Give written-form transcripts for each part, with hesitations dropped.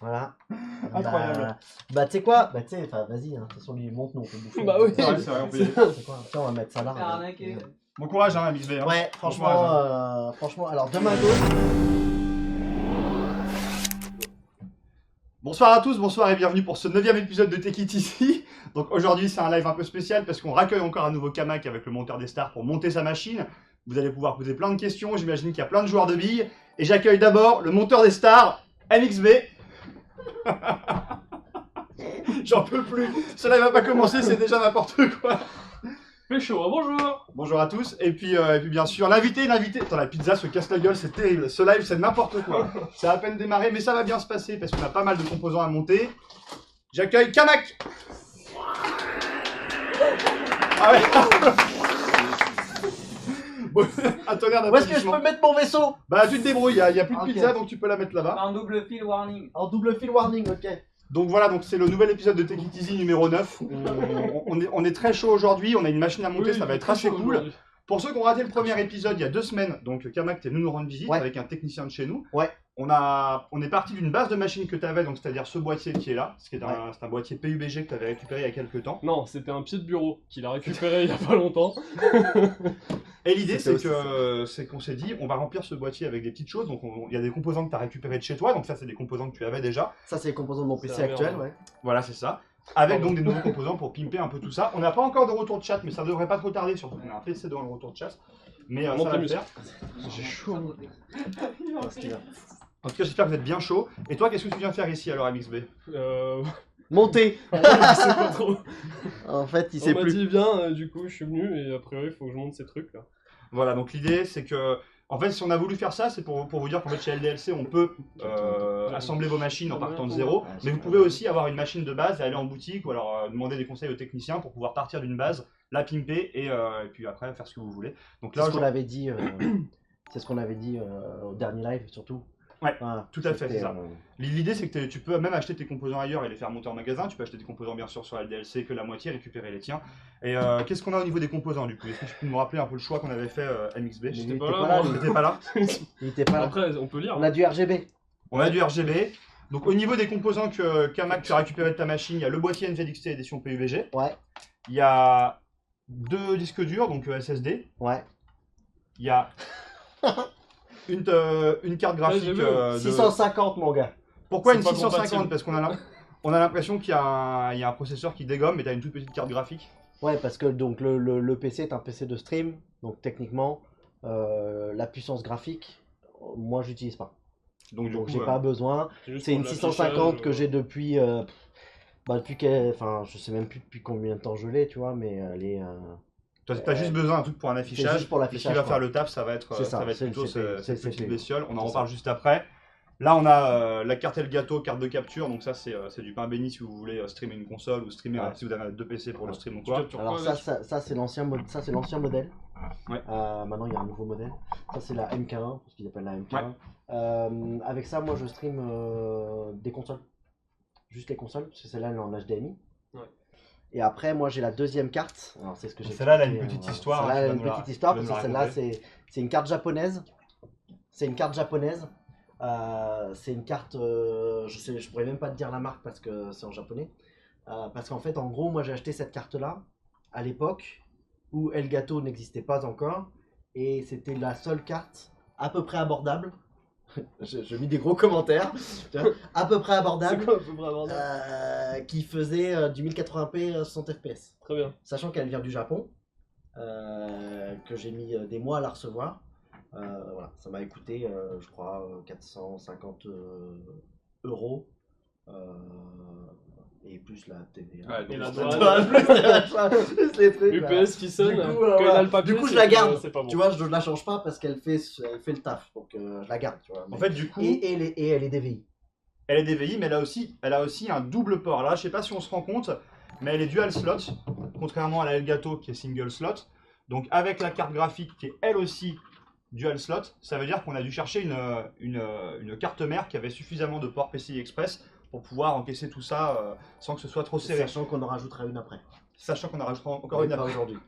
Voilà. Incroyable. Bah tu sais quoi? Bah tu sais, enfin vas-y, hein. De toute façon lui il monte, nous on peut bouffer. Bah oui. C'est vrai, on peut y aller. C'est quoi? Tiens, on va mettre ça là. Faire arnaquer. Bon courage, hein, MXB. Hein. Ouais, Bon courage, franchement, alors demain gauche. Bonsoir à tous, bonsoir et bienvenue pour ce 9e épisode de Take It Easy. Donc aujourd'hui c'est un live un peu spécial parce qu'on raccueille encore un nouveau Kamak avec le monteur des stars pour monter sa machine. Vous allez pouvoir poser plein de questions, j'imagine qu'il y a plein de joueurs de billes. Et j'accueille d'abord le monteur des stars, MXB. J'en peux plus, ce live va pas commencer, c'est déjà n'importe quoi. Fait chaud, bonjour. Bonjour à tous, et puis bien sûr l'invité. Attends, la pizza se casse la gueule, c'est terrible. Ce live c'est n'importe quoi. Ça a à peine démarré, mais ça va bien se passer parce qu'on a pas mal de composants à monter. J'accueille Kamak. Ah ouais. Bon, un tonnerre Où est-ce que je d'applaudissements. peux mettre mon vaisseau? Bah tu te débrouilles, y a plus de Ok. pizza donc tu peux la mettre là-bas. Un double fil warning. En double fil warning, ok. Donc voilà, donc c'est le nouvel épisode de Take It Easy numéro 9. On est très chaud aujourd'hui, on a une machine à monter, ça va être assez cool. Pour ceux qui ont raté le premier épisode il y a 2 semaines, donc Kamak t'es venu nous rendre visite Ouais. avec un technicien de chez nous. Ouais. On est parti d'une base de machine que tu avais, donc c'est-à-dire ce boîtier qui est là, c'est un boîtier PUBG que tu avais récupéré il y a quelques temps. Non, c'était un pied de bureau qu'il a récupéré il y a pas longtemps. Et l'idée C'était c'est qu'on s'est dit on va remplir ce boîtier avec des petites choses, donc il y a des composants que tu as récupérés de chez toi, donc ça c'est des composants que tu avais déjà. Ça c'est les composants de mon C'est PC la actuel, merde. ouais. Voilà, c'est ça. Avec Pardon. donc des nouveaux composants pour pimper un peu tout ça. On n'a pas encore de retour de chat, mais ça devrait pas trop tarder, surtout qu'on a un PC dans le retour de chat. Mais ça Montez va le le faire. J'ai chaud. Ah, c'est bien. En tout cas, j'espère que vous êtes bien chaud. Et toi, qu'est-ce que tu viens faire ici alors, MXB? Monter. Je sais pas trop. En fait, il On sait m'a plus. dit viens, du coup je suis venu et a priori il faut que je monte ces trucs là. Voilà, donc l'idée c'est que, en fait, si on a voulu faire ça, c'est pour vous dire qu'en fait chez LDLC, on peut assembler vos machines en partant de zéro, mais vous pouvez aussi avoir une machine de base et aller en boutique ou alors demander des conseils aux techniciens pour pouvoir partir d'une base, la pimper et puis après faire ce que vous voulez. Donc C'est là, ce qu'on avait dit. C'est ce qu'on avait dit au dernier live surtout. Ouais, Voilà, tout à fait, c'était, c'est ça. L'idée c'est que tu peux même acheter tes composants ailleurs et les faire monter en magasin. Tu peux acheter des composants bien sûr sur LDLC que la moitié, récupérer les tiens. Et qu'est-ce qu'on a au niveau des composants du coup? Est-ce que tu peux nous rappeler un peu le choix qu'on avait fait MXB? Mais J'étais il pas était là, pas là, moi. lui. T'étais pas là? Il était pas là. Après on peut lire. On a du RGB. On a du RGB. Donc au niveau des composants que Kamak tu as récupéré de ta machine, il y a le boîtier NZXT édition PUBG. Ouais, Il y a 2 disques durs, donc SSD. ouais. Il y a une carte graphique. j'ai vu. 650 mon gars. Pourquoi C'est une pas 650? compatible. Parce qu'on a l'impression qu'il y a un processeur qui dégomme, mais tu as une toute petite carte graphique. Ouais, parce que donc le PC est un PC de stream, donc techniquement la puissance graphique, moi j'utilise pas. Donc du Donc coup, j'ai pas besoin. juste C'est pour une de 650 que l'affichage, j'ai depuis enfin je sais même plus depuis combien de temps je l'ai, tu vois, mais elle est toi, t'as juste besoin d'un truc pour un affichage. juste pour Et l'affichage, ce qui va quoi. faire le taf, ça va être, C'est ça, ça va être c'est le plutôt CPU, c'est cette le petite CPU. bestiole. On en C'est reparle juste après. Là, on a la carte Elgato, carte de capture. Donc ça, c'est du pain béni si vous voulez streamer une console ou streamer Ouais. si vous avez 2 PC pour le Ouais. stream ou Tu quoi. captures Alors quoi ça, avec ça c'est l'ancien modèle. Ouais. Maintenant il y a un nouveau modèle. Ça c'est la MK1, parce qu'ils appellent la MK1. Avec ça moi je stream des consoles. Juste les consoles, parce que celle-là elle est en HDMI. Ouais. Et après moi j'ai la deuxième carte. Alors c'est ce que j'ai Celle-là, elle a expliqué, une petite voilà. histoire, Celle-là, hein, elle a tu une vas nous la- petite histoire, tu vas parce que nous la celle-là c'est une carte japonaise. C'est une carte japonaise. C'est une carte, je pourrais même pas te dire la marque parce que c'est en japonais. Parce qu'en fait, en gros, moi j'ai acheté cette carte-là à l'époque où Elgato n'existait pas encore et c'était la seule carte à peu près abordable. je mis des gros commentaires. Tu vois, à peu près C'est abordable. quoi à peu près abordable Qui faisait du 1080p 60 fps. Très bien. Sachant qu'elle vient du Japon, que j'ai mis des mois à la recevoir. Voilà, ça m'a coûté, je crois, 450 euros. Et plus la TVA. Ouais, Et donc, la c'est- douane. plus les trucs. là. UPS qui sonne, Du coup, quand il voilà. a le papier, Du coup, je c'est la que garde. c'est pas bon. Tu vois, je la change pas parce qu'elle fait le taf. Donc je la garde, tu vois. En fait, du coup, et elle est DVI. elle est DVI, mais elle a aussi un double port. Là, je sais pas si on se rend compte, mais elle est dual slot, contrairement à la Elgato qui est single slot. Donc avec la carte graphique qui est elle aussi dual slot, ça veut dire qu'on a dû chercher une carte mère qui avait suffisamment de ports PCI Express pour pouvoir encaisser tout ça sans que ce soit trop serré. Sachant qu'on en rajoutera une après. Sachant qu'on en rajoutera encore une Pas après. aujourd'hui.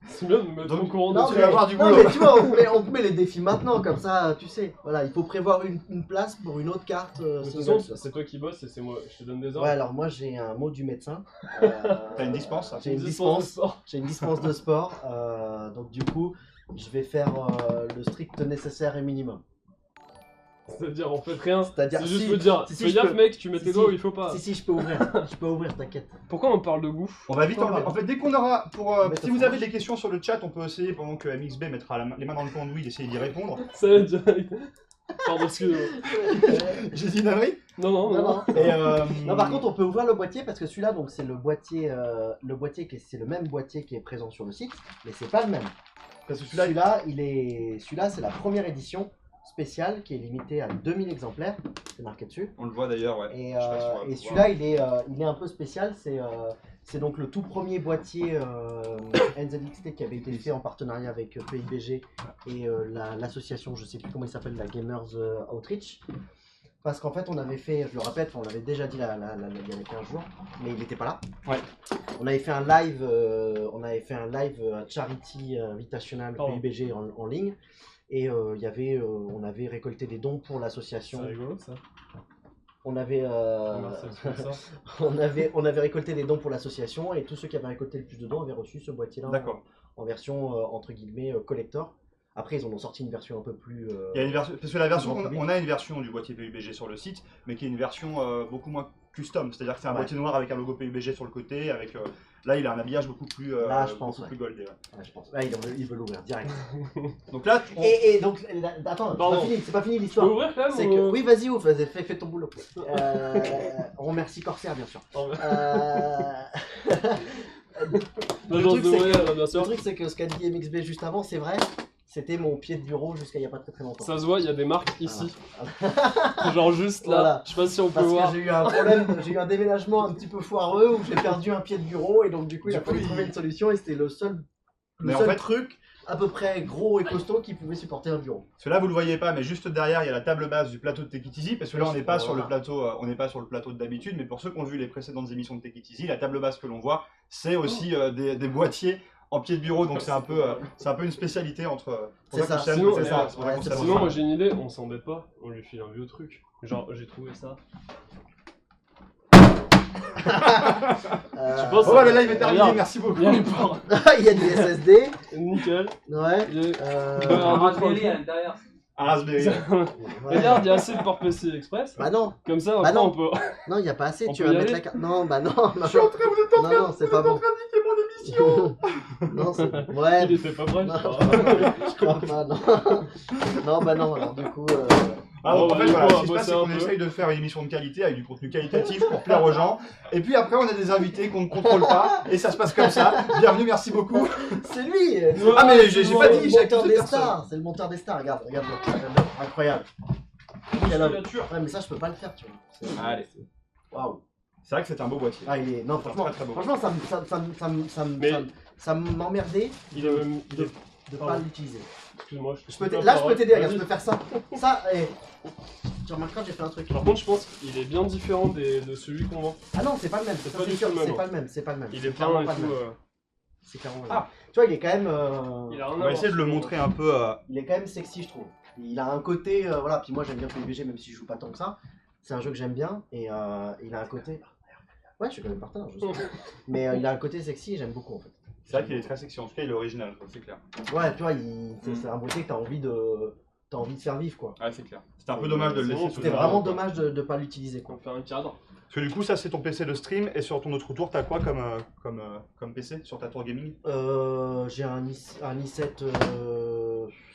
C'est bien de me mettre Donc, au courant Non, de tu vas avoir du non, boulot. mais tu vois, on te met les défis maintenant, comme ça, tu sais. Voilà, il faut prévoir une place pour une autre carte. De toute single façon, slot. c'est toi qui bosses et c'est moi. Je te donne des ordres. Ouais, alors moi j'ai un mot du médecin. T'as une dispense, ça J'ai une de dispense. sport. J'ai une dispense de sport. Donc du coup, je vais faire le strict nécessaire et minimum. C'est-à-dire, on fait rien. C'est-à-dire, C'est juste si- me dire, si, fais je gaffe, peux- mec, tu mets si, tes si. doigts où il faut pas. Si, je peux ouvrir. Je peux ouvrir, t'inquiète. Pourquoi on parle de goût? On va vite en fait, dès qu'on aura. Mais Si ça vous fait- avez des questions sur le chat, on peut essayer pendant que MXB mettra les mains dans le cambouis d'essayer d'y répondre. Ça va être direct. Pardon, excusez-moi. J'ai dit une ânerie. Non, non, Non, non. non. Et Non, par contre, on peut ouvrir le boîtier parce que celui-là, donc c'est le boîtier c'est le même boîtier qui est présent sur le site, mais c'est pas le même. parce que Celui-là, celui-là, c'est la première édition spéciale qui est limitée à 2000 exemplaires. C'est marqué dessus. on le voit d'ailleurs, ouais. Et, Je sais pas si on va et pouvoir. celui-là, il est un peu spécial. C'est donc le tout premier boîtier NZXT qui avait été fait en partenariat avec PIBG et l'association, je sais plus comment il s'appelle, la Gamers Outreach. Parce qu'en fait, on avait fait, je le répète, on l'avait déjà dit il y a 15 jours, mais il n'était pas là. Ouais. On avait fait un live, Charity Invitational Pardon. PIBG en ligne. Et on avait récolté des dons pour C'est l'association. rigolo ça. On avait, Merci, c'est pour ça. on avait récolté des dons pour l'association et tous ceux qui avaient récolté le plus de dons avaient reçu ce boîtier-là D'accord. en version entre guillemets collector. Après, ils en ont sorti une version un peu plus. Il y a une version, parce que la version, grand public. on a une version du boîtier PUBG sur le site, mais qui est une version beaucoup moins custom. C'est-à-dire que c'est un Ouais. boîtier noir avec un logo PUBG sur le côté, avec là il a un habillage beaucoup plus, Là, je pense, beaucoup ouais. plus goldé. Ouais. Ouais, je pense. Là, ils veulent l'ouvrir direct. Donc là, Et donc, attends, Pardon. c'est pas fini Tu peux l'histoire. ouvrir quand même C'est ou- que, oui, vas-y, ouf, fais ton boulot. On remercie Corsair, bien sûr. Oh, Le L'agence truc, de c'est voyage, que- bien Le sûr. truc, c'est que ce qu'a dit MXB juste avant, c'est vrai. C'était mon pied de bureau jusqu'à il y a pas très longtemps. Ça se voit, il y a des marques ici. Genre juste là. Voilà. Je sais pas si on peut Parce que voir. j'ai eu un problème, j'ai eu un déménagement un petit peu foireux où j'ai perdu un pied de bureau et donc du coup il a Du fallu coup, trouver une solution et c'était le seul Mais en fait- truc à peu près gros et costaud qui pouvait supporter un bureau. parce que là vous le voyez pas, mais juste derrière il y a la table basse du plateau de Take It Easy, parce que là on n'est pas Voilà. sur le plateau, on n'est pas sur le plateau de d'habitude, mais pour ceux qui ont vu les précédentes émissions de Take It Easy, la table basse que l'on voit, c'est aussi des boîtiers en pied de bureau, donc c'est un peu une spécialité entre. C'est ça. Sinon, c'est ça. ouais, c'est pour ça qu'on c'est s'aime ça. Sinon, ensemble. moi j'ai une idée, on s'embête pas, on lui file un vieux truc. Genre, j'ai trouvé ça. Euh, penses- Oh, le live est terminé, Regarde. merci beaucoup. Il y a les ports. il y a des SSD, Nickel. ouais. Il y a- euh, Ouais, un autre Raspberry truc. à l'intérieur. Un Raspberry. ouais. Regarde, il y a assez de ports PC Express. Bah non, Comme ça, Bah après non. on peut. non, il y a pas assez. On Tu peut vas y mettre aller la carte. Non, bah non, Je suis en train, vous êtes en train, non, c'est pas vous êtes en bon. train de niquer mon émission. Non, c'est ouais. Il était pas prêt. Non, je crois. je crois pas, non. Non, bah non, alors du coup. Ah, donc, Bon, en bah, fait, du voilà, coup, ce qui se on va passe, c'est bosser qu'on un peu. essaye de faire une émission de qualité avec du contenu qualitatif pour plaire aux gens. Et puis après, on a des invités qu'on ne contrôle pas. Et ça se passe comme ça. Bienvenue, merci beaucoup. C'est lui Ah, mais j'ai C'est pas le dit, j'ai monteur accusé des personne. stars, c'est le monteur des stars, regarde-le, incroyable. Quel homme. Ouais, mais ça, je peux pas le faire, tu vois. Allez. Waouh. C'est vrai que c'est un beau boîtier. Ah, il est. Non, franchement, Très, très beau. franchement Mais- ça m'emmerdait Il est même. de pas Pardon. l'utiliser. Excuse-moi, Là, je peux t'aider, regarde, je peux faire ça. Ça, tu remarqueras, j'ai fait un truc. Par contre, je pense qu'il est bien différent de celui qu'on vend. Ah non, c'est pas le même, C'est ça, pas c'est du sûr, tout le même, c'est hein. pas le même, c'est pas le même. Il C'est est clairement plein et pas le tout. même. C'est clairement pas le Ah. même. Tu vois, il est quand même. Il a rien On à va voir, essayer de le celui-là. montrer un peu. Il est quand même sexy, je trouve. Il a un côté, voilà, puis moi j'aime bien PUBG même si je joue pas tant que ça. C'est un jeu que j'aime bien et il a un côté. Ouais, je suis quand même partenaire, je sais. Mais il a un côté sexy et j'aime beaucoup en fait. C'est vrai qu'il est très sexy. En tout cas, il est original, quoi, c'est clair. Ouais, tu vois, c'est un beauté que t'as envie de faire vivre quoi. Ouais, c'est clair. C'était un peu dommage de le laisser. C'était vraiment dommage de pas l'utiliser On quoi. va faire un cadre. Parce que du coup, ça, c'est ton PC de stream. Et sur ton autre tour, t'as quoi comme PC sur ta tour gaming? J'ai un i7,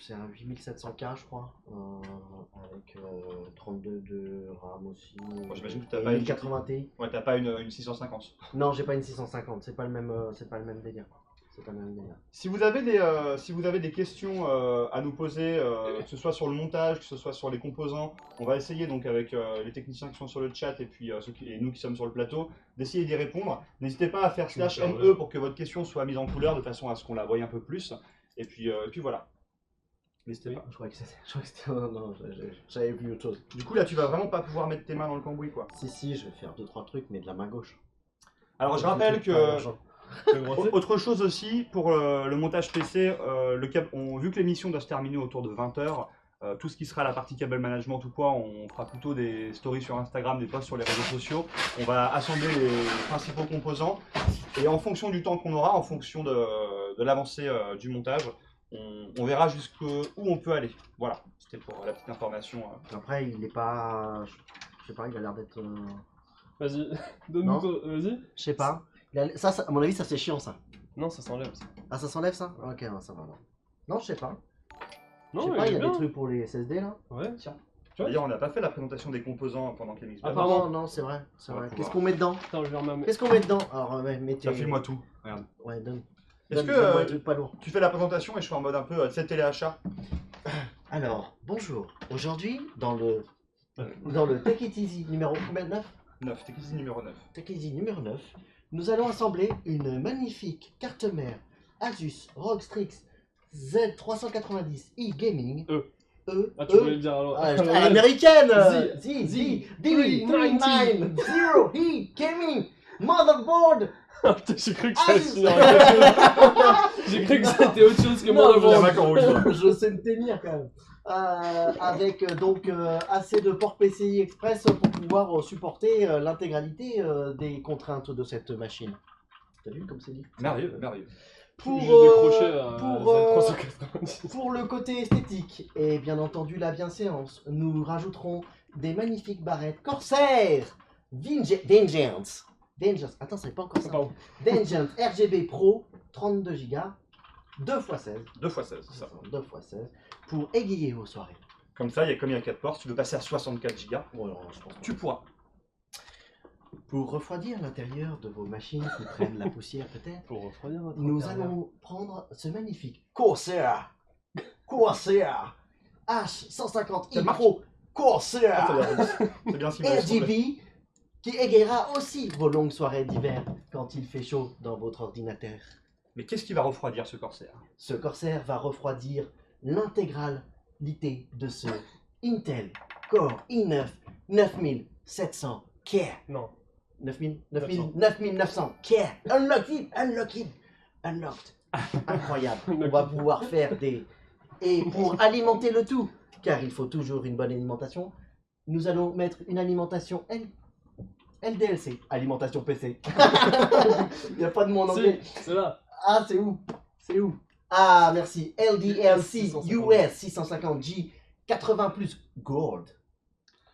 c'est un 8700K je crois, avec 32 de RAM aussi. Bon, j'imagine que t'as et pas une- 1080 Ti. Ouais, t'as pas une 650. Non, j'ai pas une 650, c'est pas le même délire. C'est pas le même délire. Si vous avez des questions à nous poser, que ce soit sur le montage, que ce soit sur les composants, on va essayer donc avec les techniciens qui sont sur le chat et puis et nous qui sommes sur le plateau, d'essayer d'y répondre. N'hésitez pas à faire /ME pour que votre question soit mise en couleur de façon à ce qu'on la voie un peu plus. Et puis voilà. N'hésitez pas. Je crois que c'était. Non, j'avais vu autre chose. Du coup là, tu vas vraiment pas pouvoir mettre tes mains dans le cambouis quoi. Si, je vais faire 2-3 trucs, mais de la main gauche. Alors je Des rappelle trucs pas que urgents. Le grand T. Autre chose aussi, pour le montage PC, vu que l'émission doit se terminer autour de 20h, tout ce qui sera la partie cable management ou quoi, on fera plutôt des stories sur Instagram, des posts sur les réseaux sociaux. On va assembler les principaux composants et en fonction du temps qu'on aura, en fonction de l'avancée du montage, on verra jusqu'où on peut aller. Voilà, c'était pour la petite information. Après, il est pas. Je sais pas, il a l'air d'être. Vas-y, Non. donne-nous ton... Vas-y. Je sais pas. Ça, à mon avis, ça c'est chiant ça. Non, ça s'enlève. Ça. Ah, ça s'enlève ça? Ok, non, ça va. Non, je sais pas. Je Non, sais pas, il y a bien. des trucs pour les SSD là. Ouais. Tiens. vois D'ailleurs, on n'a pas fait la présentation des composants pendant que les Ah, Non, pardon. non, c'est vrai. C'est On va vrai. pouvoir. Qu'est-ce qu'on met dedans? Attends, je vais remettre... Qu'est-ce qu'on met dedans? Alors, mettez. Tiens, file-moi tout. Regarde. Ouais, donne. Est-ce Donne- que donne-moi un truc pas lourd. tu fais la présentation et je suis en mode un peu téléachat? Alors, bonjour. Aujourd'hui, dans le Take It Easy numéro combien? 9? 9, technicien numéro 9. Take It Easy numéro 9. Nous allons assembler une magnifique carte mère Asus ROG Strix Z390i Gaming. E. E. Ah, tu voulais le dire alors. Ah, à l'américaine. Z. D390 Zero E Gaming Motherboard. Ah, putain, j'ai cru que ça Ah, allait se finir avec autre chose. J'ai cru que c'était autre chose que Non, Motherboard. je sais me tenir quand même. Avec donc assez de port PCI Express pour pouvoir supporter l'intégralité des contraintes de cette machine. T'as vu comme c'est dit? Merveilleux, merveilleux. Pour, J'ai décroché à pour, Z390. pour le côté esthétique et bien entendu la bienséance, nous rajouterons des magnifiques barrettes Corsair Vengeance. Attends, c'est pas encore ça. Pardon. Vengeance RGB Pro 32 Go 2x16. 2x16, c'est ça. 2x16 pour égayer vos soirées. Comme ça, comme il y a 4 ports, si tu veux passer à 64 Go, Je pense tu pourras. Pour refroidir l'intérieur de vos machines qui prennent la poussière peut-être, Pour refroidir notre nous intérieur. allons prendre ce magnifique Corsair H150 Quelle marque Pro Corsair C'est bien ciblé. RGB qui égayera aussi vos longues soirées d'hiver quand il fait chaud dans votre ordinateur. Mais qu'est-ce qui va refroidir ce Corsair? Ce Corsair va refroidir l'intégralité de ce Intel Core i9 9700K. Non. 9900 K. Unlocked. Incroyable. On va pouvoir faire des... Et pour alimenter le tout, car il faut toujours une bonne alimentation, nous allons mettre une alimentation LDLC. Alimentation PC. Il n'y a pas de mot en anglais. Si, c'est là. Ah, c'est où? C'est où? Ah, merci. LDLC 650. US 650G 80 plus Gold.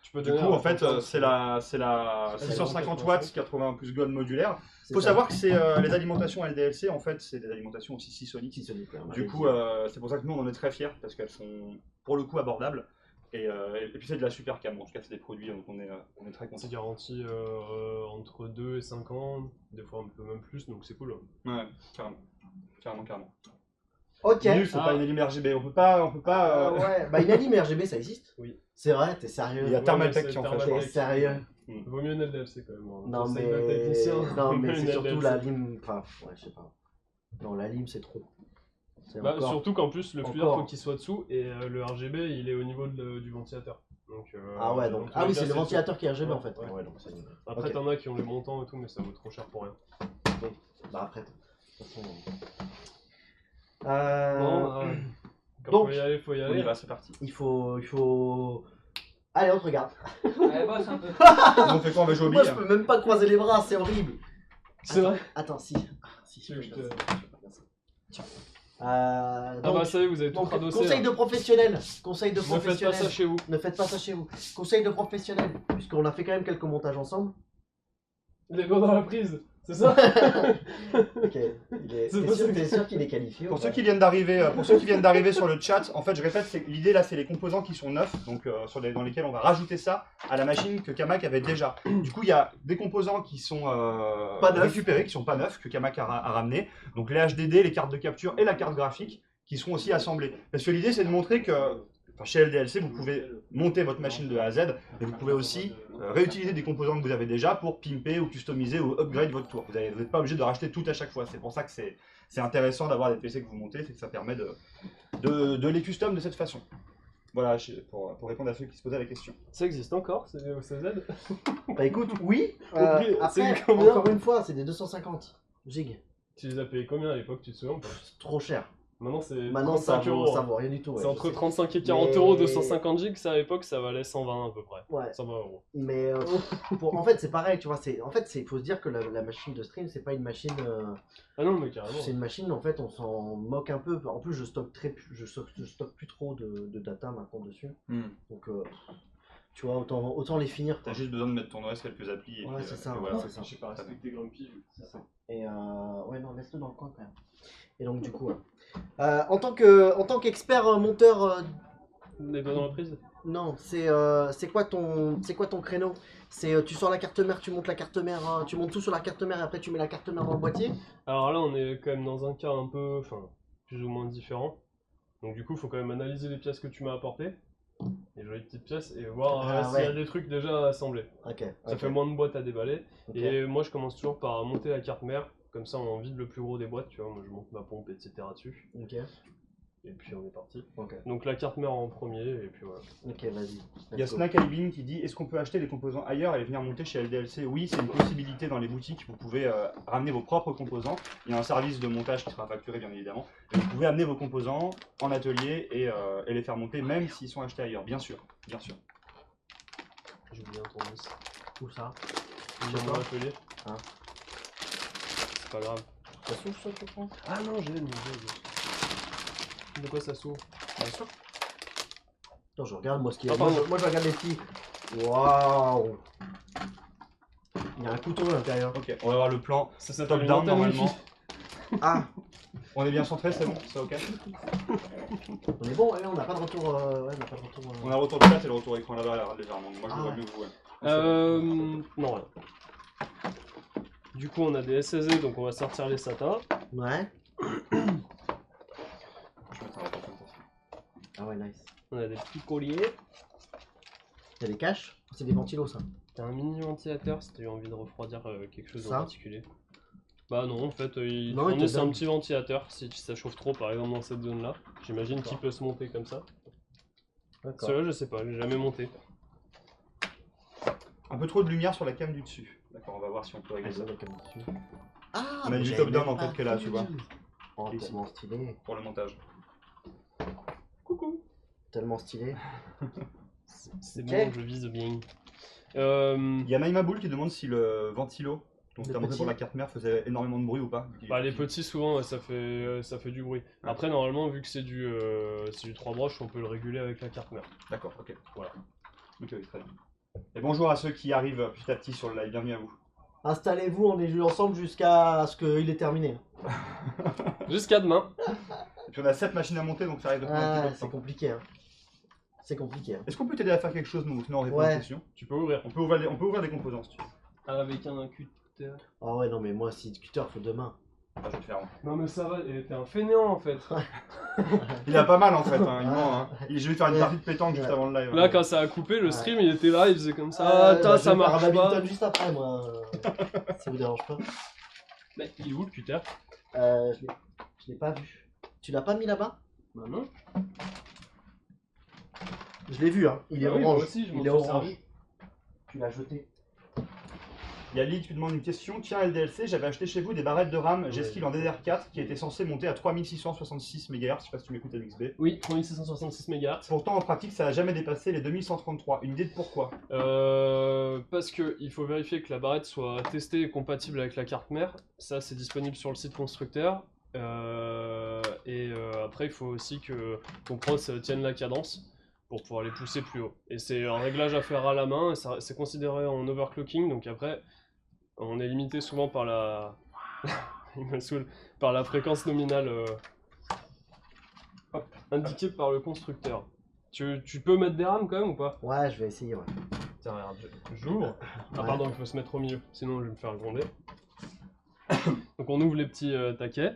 Tu peux Du donner coup, un en fait, pourcentage. c'est la c'est la 650 watts 80 plus gold modulaire. C'est Faut ça. savoir que c'est les alimentations LDLC, en fait, c'est des alimentations aussi Seasonic. Seasonic, ouais, on Du avait coup, dit. c'est pour ça que nous, on en est très fiers, parce qu'elles sont, pour le coup, abordables. Et puis, c'est de la super cam. En tout cas, c'est des produits, donc on est très contents. C'est garanti entre 2 et 5 ans, des fois un peu même plus, donc c'est cool. Ouais, carrément. Carrément. Ok. Nul, c'est pas une alim RGB. On peut pas. Ouais, bah une anime RGB ça existe. Oui. C'est vrai, t'es sérieux. Il y a Ouais, Thermaltake mais qui en c'est fait, je T'es crois. Thermaltake. sérieux. Vaut mieux une LDLC quand même. hein. Non Ça, mais, c'est un technicien. non mais Une c'est surtout LDLC. la lime. Enfin, ouais, je sais pas. Non, la lime c'est trop. C'est Bah, encore- surtout qu'en plus le fluide Encore. faut qu'il soit dessous et le RGB il est au niveau du ventilateur. Donc, Ah ouais, donc. dans tous Ah les oui, cas, c'est le ventilateur qui est RGB Ouais, en fait. ouais. Ouais, donc c'est. Après Ok. t'en as qui ont les montants et tout, mais ça vaut trop cher pour rien. Bah après, de toute façon. Bon, bah, quand donc, faut y On aller. y va, c'est parti. il faut. Allez, on te regarde. Allez, bosse un peu. On fait quoi? On va jouer au Moi billes. je peux même pas croiser les bras, c'est horrible. C'est vrai. Attends, si. Si, Tu veux que je te- Tiens. Ah Donc, bah ça y est, vous avez tout donc, radossé. conseil là. de professionnel. Conseil de Ne faites pas professionnel. ça chez vous. Ne faites pas ça chez vous. Conseil de professionnel. Puisqu'on a fait quand même quelques montages ensemble. Les doigts dans la prise, c'est ça? Ok. T'es C'est pas sûr, ça. t'es sûr qu'il est qualifié Pour ou ceux pas qui viennent d'arriver, sur le chat, en fait, je répète, l'idée là, c'est les composants qui sont neufs, donc dans lesquels on va rajouter ça à la machine que Kamak avait déjà. Du coup, il y a des composants qui sont Pas neufs. récupérés, qui sont pas neufs, que Kamak a ramené. Donc les HDD, les cartes de capture et la carte graphique, qui seront aussi assemblés. Parce que l'idée, c'est de montrer que chez LDLC, vous pouvez monter votre machine de A à Z, et vous pouvez aussi réutiliser des composants que vous avez déjà pour pimper ou customiser ou upgrade votre tour. Vous n'êtes pas obligé de racheter tout à chaque fois. C'est pour ça que c'est intéressant d'avoir des PC que vous montez, c'est que ça permet de les custom de cette façon. Voilà, pour répondre à ceux qui se posaient la question. Ça existe encore, c'est Z. Bah écoute, oui. Compris, Après, c'est combien encore une fois, c'est des 250 gigs. Tu les as payés combien à l'époque, tu te souviens ou pas? C'est trop cher. Maintenant, c'est Maintenant, ça 35 euros. vaut rien du tout. Ouais, C'est je entre sais. 35 et 40 Mais- euros, 250 gigs, ça à l'époque, ça valait 120 à peu près. Ouais. 120 euros. Mais en fait, c'est pareil, tu vois. En fait, faut se dire que la machine de stream, c'est pas une machine. Ah non, mais carrément. C'est une machine, en fait, on s'en moque un peu. En plus, je stocke plus trop de data maintenant dessus. Donc, tu vois, autant les finir. T'as juste besoin de mettre ton OS quelques applis. Et Ouais, puis, c'est ça, et ouais, voilà. c'est ça. J'ai pas respecté Grumpy. C'est ça. Et ouais, non, laisse-le dans le coin quand même. Et donc, du coup, ouais. En tant qu'expert monteur, Les doigts dans la prise. non, c'est quoi ton créneau? C'est tu sors la carte mère, tu montes la carte mère, tu montes tout sur la carte mère et après tu mets la carte mère dans le boîtier? Alors là, on est quand même dans un cas un peu, enfin, plus ou moins différent. Donc du coup, il faut quand même analyser les pièces que tu m'as apportées, les jolies petites pièces, et voir Ah, s'il y a ouais. des trucs déjà assemblés. Ok. Ça ok, fait moins de boîtes à déballer. ok. Et moi, je commence toujours par monter la carte mère, comme ça on vide le plus gros des boîtes, tu vois. Moi, je monte ma pompe, etc. dessus. Ok. Et puis on est parti. Ok. Donc la carte mère en premier, et puis voilà. Ok, vas-y. Il y a Let's go. Snack Alvin qui dit est-ce qu'on peut acheter des composants ailleurs et les venir monter chez LDLC? Oui, c'est une possibilité dans les boutiques. Vous pouvez ramener vos propres composants. Il y a un service de montage qui sera facturé, bien évidemment. Et vous pouvez amener vos composants en atelier et les faire monter, même s'ils sont achetés ailleurs. Bien sûr, bien sûr. J'ai oublié un tournevis. Où ça? Dans mon atelier. Ah. C'est pas grave. Ça souffle, ça, tu prends? Ah non, j'ai de quoi ça s'ouvre? Bien sûr. Attends, je regarde moi ce qu'il y a. Ah, pardon. Moi, je regarde les petits. Waouh! Il y a un couteau à l'intérieur. Ok, on va voir le plan. Ça s'appelle Top une down antenne normalement. Wi-Fi. Ah! On est bien centré, c'est bon, c'est ok. On est bon, ouais, on n'a pas de retour. Ouais, on n'a pas de retour. On a le retour de chat et le retour écran là-bas légèrement. Moi je Ah le vois ouais. mieux que vous. Ouais. Non, rien. Du coup, on a des SSD, donc on va sortir les SATA. Ouais. Je vais mettre un retour comme ça. Ah ouais, nice. On a des petits colliers. T'as des caches? C'est des ventilos, ça. T'as un mini ventilateur si t'as eu envie de refroidir quelque chose Ça en particulier. Bah non, en fait, il Non, il te c'est un donne. petit ventilateur si ça chauffe trop, par exemple dans cette zone-là. J'imagine qu'il peut se monter comme ça. D'accord. Celui-là, je sais pas, j'ai jamais monté. Un peu trop de lumière sur la cam du dessus. D'accord, on va voir si on peut régler ça. Ah, On a mais du j'avais top down même en fait pas qui est là, vu. tu vois. Oh, Ici. tellement stylé. Pour le montage. Tellement stylé. C'est Ok. bon, je vise bien. Il y a Naima Bull qui demande si le ventilo dont tu Le as monté petit. pour la carte mère faisait énormément de bruit ou pas. Bah, les petits, souvent, ouais, ça fait du bruit. Après, normalement, vu que c'est du 3 broches, on peut le réguler avec la carte mère. D'accord, ok. Voilà. Ok, très bien. Et bonjour à ceux qui arrivent petit à petit sur le live, bienvenue à vous. Installez-vous, on est ensemble jusqu'à ce qu'il est terminé. Jusqu'à demain. Et puis on a 7 machines à monter donc ça arrive de prendre un Ah, petit peu de c'est temps. compliqué. Hein. C'est compliqué. Hein. Est-ce qu'on peut t'aider à faire quelque chose nous? Sinon on répond Ouais. aux questions. Tu peux ouvrir. On peut ouvrir des composants si tu veux. Avec un cutter. Ah ouais, non, mais moi, si cutter, faut demain. Ah, je vais te faire. Non, mais ça va, t'es un fainéant en fait. Il a pas mal en fait, hein, il Ah. ment. Hein. Je vais lui faire une Ouais. partie de pétanque juste Ouais. avant le live. Là, hein. quand ça a coupé, le Ouais. stream il était là, il faisait comme ça. Attends, bah, ça je vais faire marche un pas. badminton juste après, moi. Ça vous dérange pas? Bah, il est où le cutter? Je l'ai pas vu. Tu l'as pas mis là-bas? Bah non. Je l'ai vu, hein. Il est Ah oui, moi orange. aussi, je m'en Il est suis orange. servi. Tu l'as jeté. Il y a Lee qui me demande une question. Tiens, LDLC, j'avais acheté chez vous des barrettes de RAM Ouais. G-Skill en DDR4 qui étaient censées monter à 3666 MHz. Je sais pas si tu m'écoutes MXB. Oui, 3666 MHz. Pourtant, en pratique, ça n'a jamais dépassé les 2133. Une idée de pourquoi? Parce que il faut vérifier que la barrette soit testée et compatible avec la carte mère. Ça, c'est disponible sur le site constructeur. Après, il faut aussi que ton pros tienne la cadence pour pouvoir les pousser plus haut. Et c'est un réglage à faire à la main. Et c'est considéré en overclocking. Donc après, on est limité souvent par la il me saoule, par la fréquence nominale indiquée par le constructeur. Tu peux mettre des rames quand même ou pas? Ouais, je vais essayer, ouais. Tiens, regarde, j'ouvre. Ah Ouais. pardon, il faut se mettre au milieu, sinon je vais me faire gronder. Donc on ouvre les petits taquets.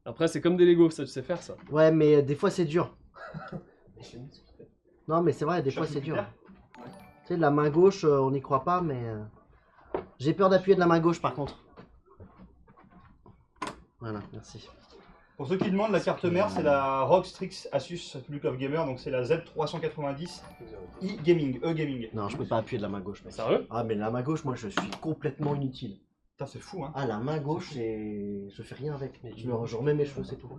Après c'est comme des Lego, ça tu sais faire ça. Ouais, mais des fois, c'est dur. Non, mais c'est vrai, des fois, c'est dur. Ouais. Tu sais, de la main gauche, on n'y croit pas, mais... J'ai peur d'appuyer de la main gauche, par contre. Voilà, merci. Pour ceux qui demandent, la carte mère, c'est la ROG Strix Asus Republic of Gamer, donc c'est la Z390 e-gaming, e-gaming. Non, je peux pas appuyer de la main gauche, mec. Sérieux? Ah, mais de la main gauche, moi, je suis complètement inutile. Putain, c'est fou, hein. Ah, la main gauche, et je fais rien avec. Mais Je remets mes cheveux, c'est tout.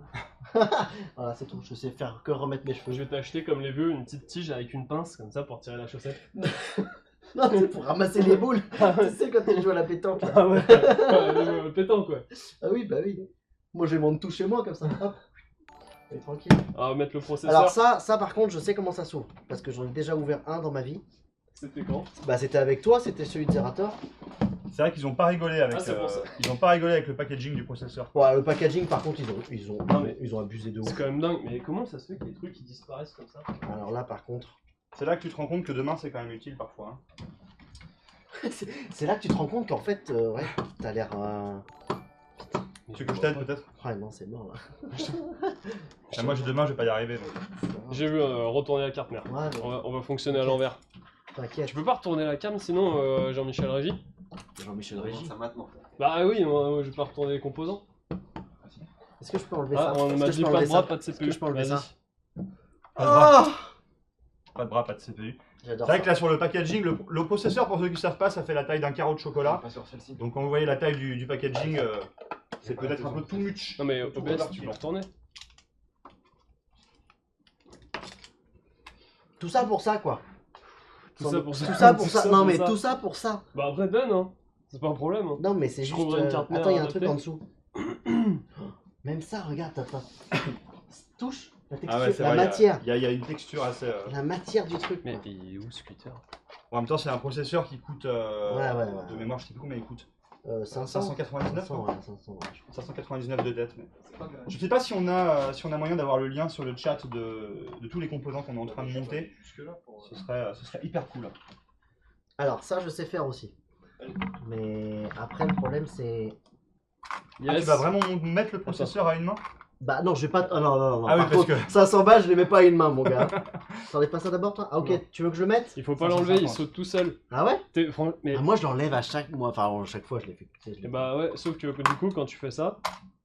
Voilà, c'est tout. Je sais faire que remettre mes Je cheveux. vais t'acheter comme les vieux une petite tige avec une pince comme ça pour tirer la chaussette. Non, c'est pour ramasser les boules. Tu sais, quand tu joues à la pétanque. Là. Ah ouais, pétant quoi. Ah oui, bah oui. Moi, je monte tout chez moi comme ça. Hop. Et tranquille. Ah, mettre le processeur. Alors ça par contre, je sais comment ça s'ouvre. Parce que j'en ai déjà ouvert un dans ma vie. C'était quand? Bah, c'était avec toi, c'était celui de Zerator. C'est vrai qu'ils ont pas rigolé avec. Ah, c'est pour ça. Ils ont pas rigolé avec le packaging du processeur. Ouais, le packaging, par contre, Non, mais- ils ont abusé de ouf. C'est quand même dingue, mais comment ça se fait que les trucs ils disparaissent comme ça? Alors là, par contre, C'est là que tu te rends compte que demain c'est quand même utile parfois. Hein. c'est là que tu te rends compte qu'en fait, ouais, t'as l'air. Tu veux que je t'aide peut-être? Ah non, c'est mort là. Ah, moi demain je vais pas y arriver. Donc. J'ai vu retourner la carte mère. Ouais, mais On va fonctionner à l'envers. t'inquiète. Tu peux pas retourner la cam sinon Jean-Michel Régie? Jean-Michel Régie. Ça maintenant. Bah oui, moi, je vais pas retourner les composants. Est-ce que je peux enlever Ah, ça on Est-ce m'a que je dit peux pas de enlever bras, ça pas de Est-ce CPU. que je peux enlever Vas-y. ça Pas de bras, Ah pas de bras, pas de CPU. J'adore C'est vrai ça. que là sur le packaging, le processeur pour ceux qui savent pas, ça fait la taille d'un carreau de chocolat. Pas sur celle-ci. Donc quand vous voyez la taille du packaging, c'est peut-être un peu tout much. Non mais Tout OBS, reparti, tu peux là. retourner. Tout ça pour ça, quoi. Tout ça pour ça. Tout ça pour Tout ça. ça Non, pour mais ça. tout ça pour ça. Bah après donne hein. C'est pas un problème hein. Non, mais c'est Je juste. trouverai une carte mère Attends, il y a un adaptée. truc en dessous. Même ça, regarde, t'as touche la texture, Ah ouais, c'est la vrai, matière. il y a une texture assez. La matière du truc. Mais quoi. il est où ce cutter? En même temps, c'est un processeur qui coûte. Ouais. De mémoire, je sais plus combien il coûte. 500 599 500, ouais, 500, ouais. 599 de tête. Mais... C'est pas grave. Je sais pas si on a moyen d'avoir le lien sur le chat de tous les composants qu'on est en train de monter. Jusque-là pour. Ce serait hyper cool. Alors, ça, je sais faire aussi. Mais après, le problème, c'est. Ah, tu vas vraiment mettre le processeur à une main? Bah non, je vais pas. Oh, non, non, non. Ah oui, Par parce contre, que- 500 balles, je les mets pas à une main, mon gars. T'enlèves pas ça d'abord, toi? Ah, ok, Non. tu veux que je le mette? Il faut pas 550. l'enlever, il saute tout seul. Ah ouais? Mais Ah, moi, je l'enlève à chaque mois. Enfin, chaque fois, je l'ai fait. et bah ouais, sauf que du coup quand tu fais ça,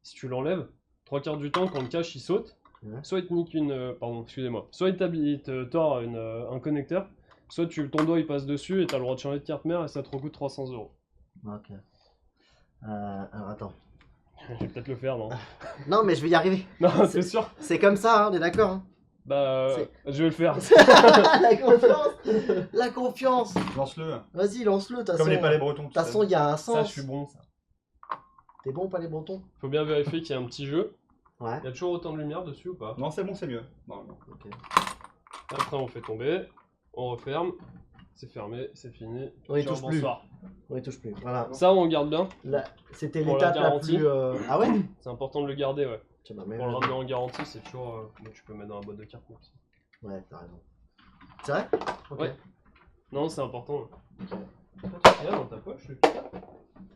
si tu l'enlèves, 3/4 du temps quand le cache il saute, Ouais. soit il te nique une. Pardon, excusez-moi. Soit il te tord un connecteur, soit ton doigt il passe dessus et t'as le droit de changer de carte mère et ça te recoûte 300 €. Ok. Alors, attends. Je vais peut-être le faire, non? Non, mais je vais y arriver. Non, c'est sûr. C'est comme ça, hein, on est d'accord. Hein. Bah, je vais le faire. La confiance. La confiance. Lance-le. Vas-y, lance-le. De toute Comme façon, les palais bretons. de toute façon, il y a un Ça, sens. je suis bon, ça. T'es bon, pas les bretons? Faut bien vérifier qu'il y a un petit jeu. Ouais. Il y a toujours autant de lumière dessus ou pas? Non, c'est bon, c'est mieux. Normalement. Ok. Après, on fait tomber, on referme, c'est fermé, c'est fini. On y Ciao, touche plus. bonsoir. On y touche plus. Voilà. Ça, on garde bien. Là, c'était Pour la l'étape la garantie. plus. Ah ouais? C'est important de le garder, ouais. Tiens, bah, mais- Pour le ramener en garantie, c'est toujours. Moi, tu peux mettre dans la boîte de cartes. aussi. Ouais, t'as raison. C'est vrai? Ok. Ouais. Non, c'est important. Ok. Toi, tu regardes dans ta poche, le cutter.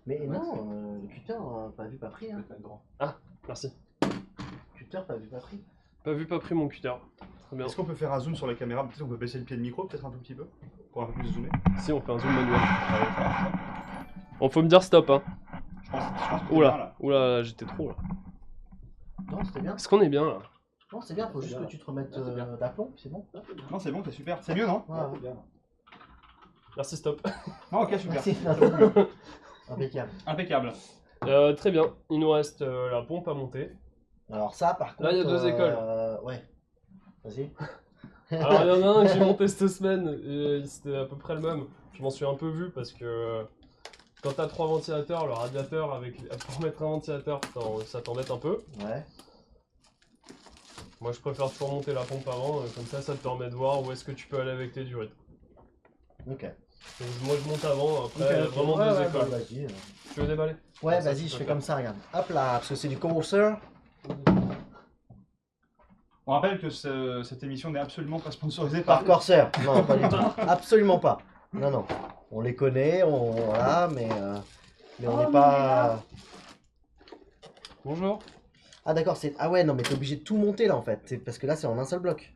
Mais non, le cutter, pas vu, pas pris. Hein. Merci. Cutter, pas vu, pas pris. Pas vu, pas pris mon cutter. Très bien. Est-ce qu'on peut faire un zoom sur la caméra? Peut-être qu'on peut baisser le pied de micro, peut-être un tout petit peu? Pour un peu plus zoomer. Si, on fait un zoom manuel. Allez, ça marche, ça. On faut me dire stop, hein. Je pense que c'est bien, Oula, là. oula, j'étais trop là. Non, c'était bien. Est-ce qu'on est bien là? Non, c'est bien, faut juste que tu te remettes Ah, c'est bien. d'aplomb, c'est bon. Non, c'est bon, c'est super. C'est mieux, non? Ouais, ouais. Merci, stop. Ah, ok, super. Merci. Impeccable. Impeccable. Très bien. Il nous reste la pompe à monter. Alors ça, par contre... Là, il y a deux écoles. Ouais. Vas-y. Alors, il y en a un que j'ai monté cette semaine et c'était à peu près le même. Je m'en suis un peu vu parce que quand t'as 3 ventilateurs, le radiateur, pour mettre un ventilateur, ça t'embête un peu. Ouais. Moi, je préfère toujours monter la pompe avant, comme ça te permet de voir où est-ce que tu peux aller avec tes durées. Ok. Donc, moi, je monte avant, après, Ok, il y a ok. vraiment Ouais, deux ouais, écoles. bah, vas-y. Tu veux déballer? Ouais, Ah, ça, vas-y, tu je peux fais faire. comme ça, regarde. Hop là, parce que c'est du Corsair. On rappelle que cette émission n'est absolument pas sponsorisée Par par Corsair. Non, pas du tout. Absolument pas. Non, non. On les connaît, voilà, mais on n'est pas... Bonjour. Ah d'accord, c'est... Ah ouais, non, mais t'es obligé de tout monter là en fait. Parce que là, c'est en un seul bloc.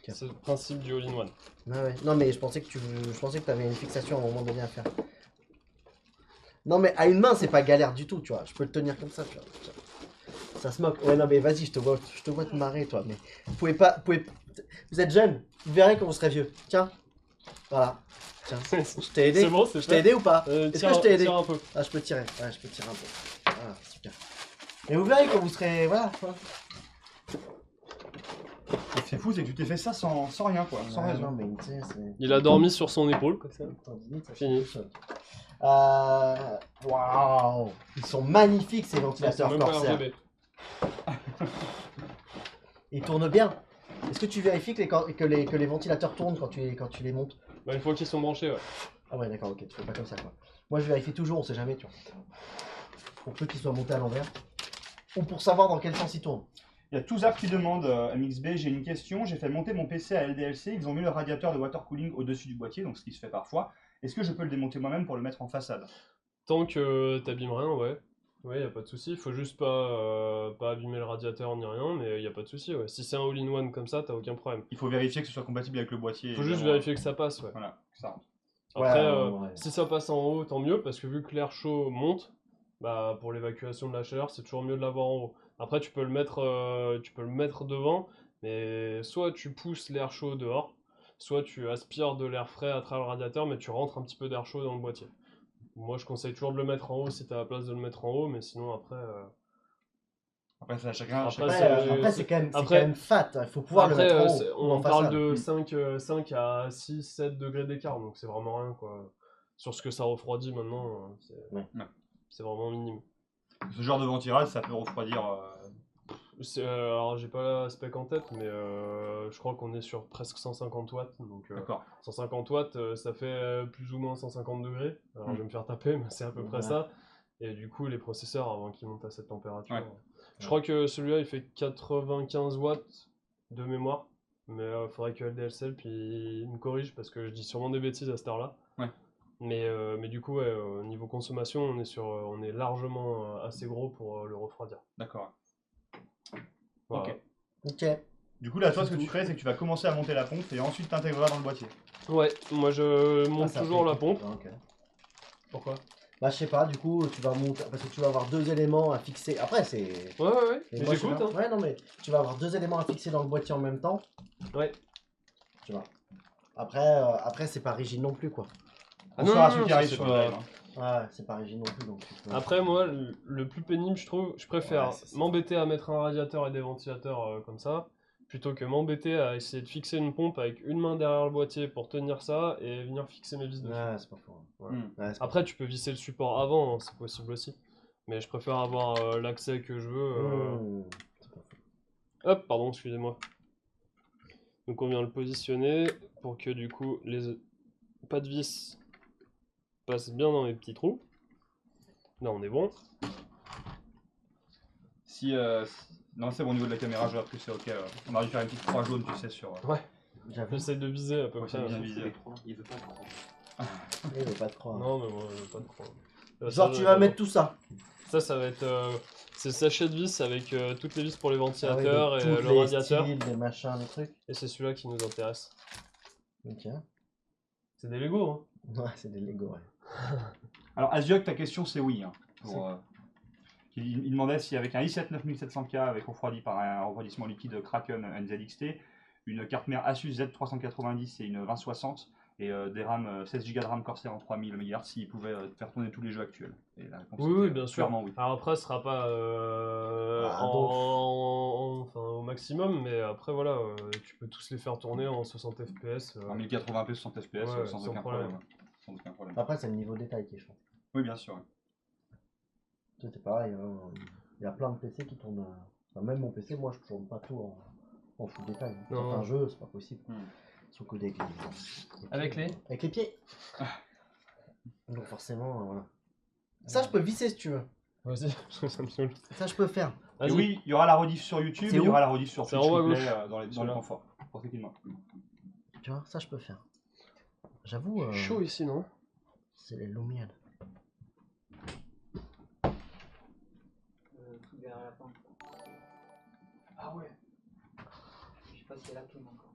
C'est le principe du all-in-one. Ah ouais. Non, mais je pensais que t'avais une fixation à un moment donné à faire. Non, mais à une main, c'est pas galère du tout, tu vois. Je peux le tenir comme ça, tu vois. Ça se moque. Ouais, non, mais vas-y, je te vois te marrer, toi. Mais vous pouvez pas... Vous êtes jeune. Vous verrez quand vous serez vieux. Tiens. Voilà. Tiens, je t'ai aidé. C'est bon, c'est Je t'ai aidé ou pas? Est-ce tire, que je t'ai aidé? tire un peu. Ah, je peux tirer. Ouais, je peux tirer un peu. Voilà, super. Et vous verrez quand vous serez. Voilà. C'est fou, c'est que tu t'es fait ça sans rien, quoi. Sans Ouais, raison. non, mais tu sais, c'est. Il a dormi sur son épaule, comme ça. Tendinite, ça Fini. fait tout seul. Waouh! Ils sont magnifiques ces C'est ventilateurs même pas Corsair. RGB. Ils tournent bien. Est-ce que tu vérifies que les ventilateurs tournent quand tu les montes? Bah, une fois qu'ils sont branchés, ouais. Ah ouais, d'accord, ok, tu fais pas comme ça quoi. Moi je vérifie toujours, on sait jamais, tu vois. Pour peu qu'ils soient montés à l'envers. Ou pour savoir dans quel sens ils tournent. Il y a Touzap qui demande MXB, j'ai une question. J'ai fait monter mon PC à LDLC. Ils ont mis le radiateur de water cooling au-dessus du boîtier, donc ce qui se fait parfois. Est-ce que je peux le démonter moi-même pour le mettre en façade? Tant que t'abîmes rien, ouais. Ouais, y a pas de souci. Faut juste pas abîmer le radiateur ni rien, mais y a pas de souci, ouais. Si c'est un all-in-one comme ça, t'as aucun problème. Il faut vérifier que ce soit compatible avec le boîtier. Faut juste évidemment. vérifier que ça passe, ouais. Voilà, que ça rentre. Après, Ouais. si ça passe en haut, tant mieux, parce que vu que l'air chaud monte, bah pour l'évacuation de la chaleur, c'est toujours mieux de l'avoir en haut. Après, tu peux le mettre devant, mais soit tu pousses l'air chaud dehors, soit tu aspires de l'air frais à travers le radiateur, mais tu rentres un petit peu d'air chaud dans le boîtier. Moi, je conseille toujours de le mettre en haut si t'as la place de le mettre en haut, mais sinon après. Après, c'est à chacun. Après, Après, c'est quand même fat, il faut pouvoir Après, le mettre en haut. ou on en parle façade. de 5 à 6, 7 degrés d'écart, donc c'est vraiment rien quoi. Sur ce que ça refroidit maintenant, Ouais. c'est vraiment minime. Ce genre de ventilage, ça peut refroidir. Alors j'ai pas la spec en tête, mais je crois qu'on est sur presque 150 watts. Donc D'accord. 150 watts, ça fait plus ou moins 150 degrés. Alors Mm. je vais me faire taper, mais c'est à peu près Ouais. ça. Et du coup, les processeurs, avant qu'ils montent à cette température, Ouais. je crois que celui-là il fait 95 watts de mémoire. Mais faudrait que LDLC puis il me corrige parce que je dis sûrement des bêtises à cette heure-là. Ouais. Mais du coup, ouais, niveau consommation, on est largement assez gros pour le refroidir. D'accord. Voilà. Ok. Ok. Du coup, là, toi, ce que tu fais, c'est que tu vas commencer à monter la pompe et ensuite t'intégreras dans le boîtier. Ouais, moi je monte Ça toujours fait- la pompe. Ah, ok. Pourquoi? Bah, je sais pas, du coup, tu vas monter. Parce que tu vas avoir deux éléments à fixer. Après, c'est. Ouais, Mais mais moi, j'écoute, je sais hein. pas. Ouais, non, mais tu vas avoir deux éléments à fixer dans le boîtier en même temps. Ouais. Tu vois. Après c'est pas rigide non plus, quoi. On non, saura non, celui qui ça, arrive c'est sur pas- le live. Ouais, c'est pas rigide non plus, donc tu peux- Après, moi, le plus pénible, je trouve, je préfère Ouais, c'est ça. m'embêter à mettre un radiateur et des ventilateurs comme ça, plutôt que m'embêter à essayer de fixer une pompe avec une main derrière le boîtier pour tenir ça et venir fixer mes vis dessus. Ouais, c'est pas faux. Ouais. Hmm. Ouais, c'est pas Après, tu peux visser le support avant, hein, c'est possible aussi. Mais je préfère avoir l'accès que je veux. faux. C'est pas faux. Hop, pardon, excusez-moi. Donc on vient le positionner pour que du coup les pas de vis passent bien dans les petits trous. Là on est bon. Non, c'est bon, au niveau de la caméra, je vois que c'est ok. On aurait dû faire une petite croix jaune, tu sais, sur. Ouais. J'avoue. J'essaie de viser à peu Ouais, près. c'est bien hein. visé. Il veut pas de croix. Il veut pas te croire. Non mais moi je veux pas de croix. Genre, tu vas mettre tout ça. Ça va être c'est le sachet de vis avec toutes les vis pour les Ah ouais, ventilateurs de et toutes le les radiateur. styles, des machins, des trucs. Et c'est celui-là qui nous intéresse. Ok. C'est des Lego hein. Ouais, c'est des Lego, ouais. Alors, Aziok, ta question, c'est oui. Hein, il demandait si avec un i7 9700K avec refroidi par un refroidissement liquide Kraken NZXT, une carte mère Asus Z390 et une 2060 et des RAM 16 Go de RAM Corsair en 3000 MHz, s'il pouvait faire tourner tous les jeux actuels. Et la réponse Oui, était, bien sûr. clairement oui. Alors après, ce sera pas enfin, au maximum, mais après voilà, tu peux tous les faire tourner en 60 FPS. En 1080p 60 FPS Ouais, sans sans aucun problème. problème. Sans aucun problème. Après, c'est le niveau de détail qui est chaud. Oui, bien sûr. C'est pareil, hein. Il y a plein de PC qui tournent. Enfin, même mon PC, moi, je tourne pas tout en full détail. Non. Certains jeux, c'est pas possible. Hmm. Ils sont codés avec les pieds. Avec les Avec les pieds. Donc forcément, voilà. Ça, je peux visser si tu veux. Vas-y, ça me saoule. Ça, je peux faire. Et Vas-y. oui, il y aura la rediff sur YouTube, C'est il y où aura la rediff sur C'est Twitch en haut à Replay, gauche. dans le Celui-là. confort. Tranquillement. Tu vois, ça, je peux faire. J'avoue, Chaud ici, non? c'est les Lumière. Tout derrière la pente. Ah ouais. Je sais pas si elle a clim encore.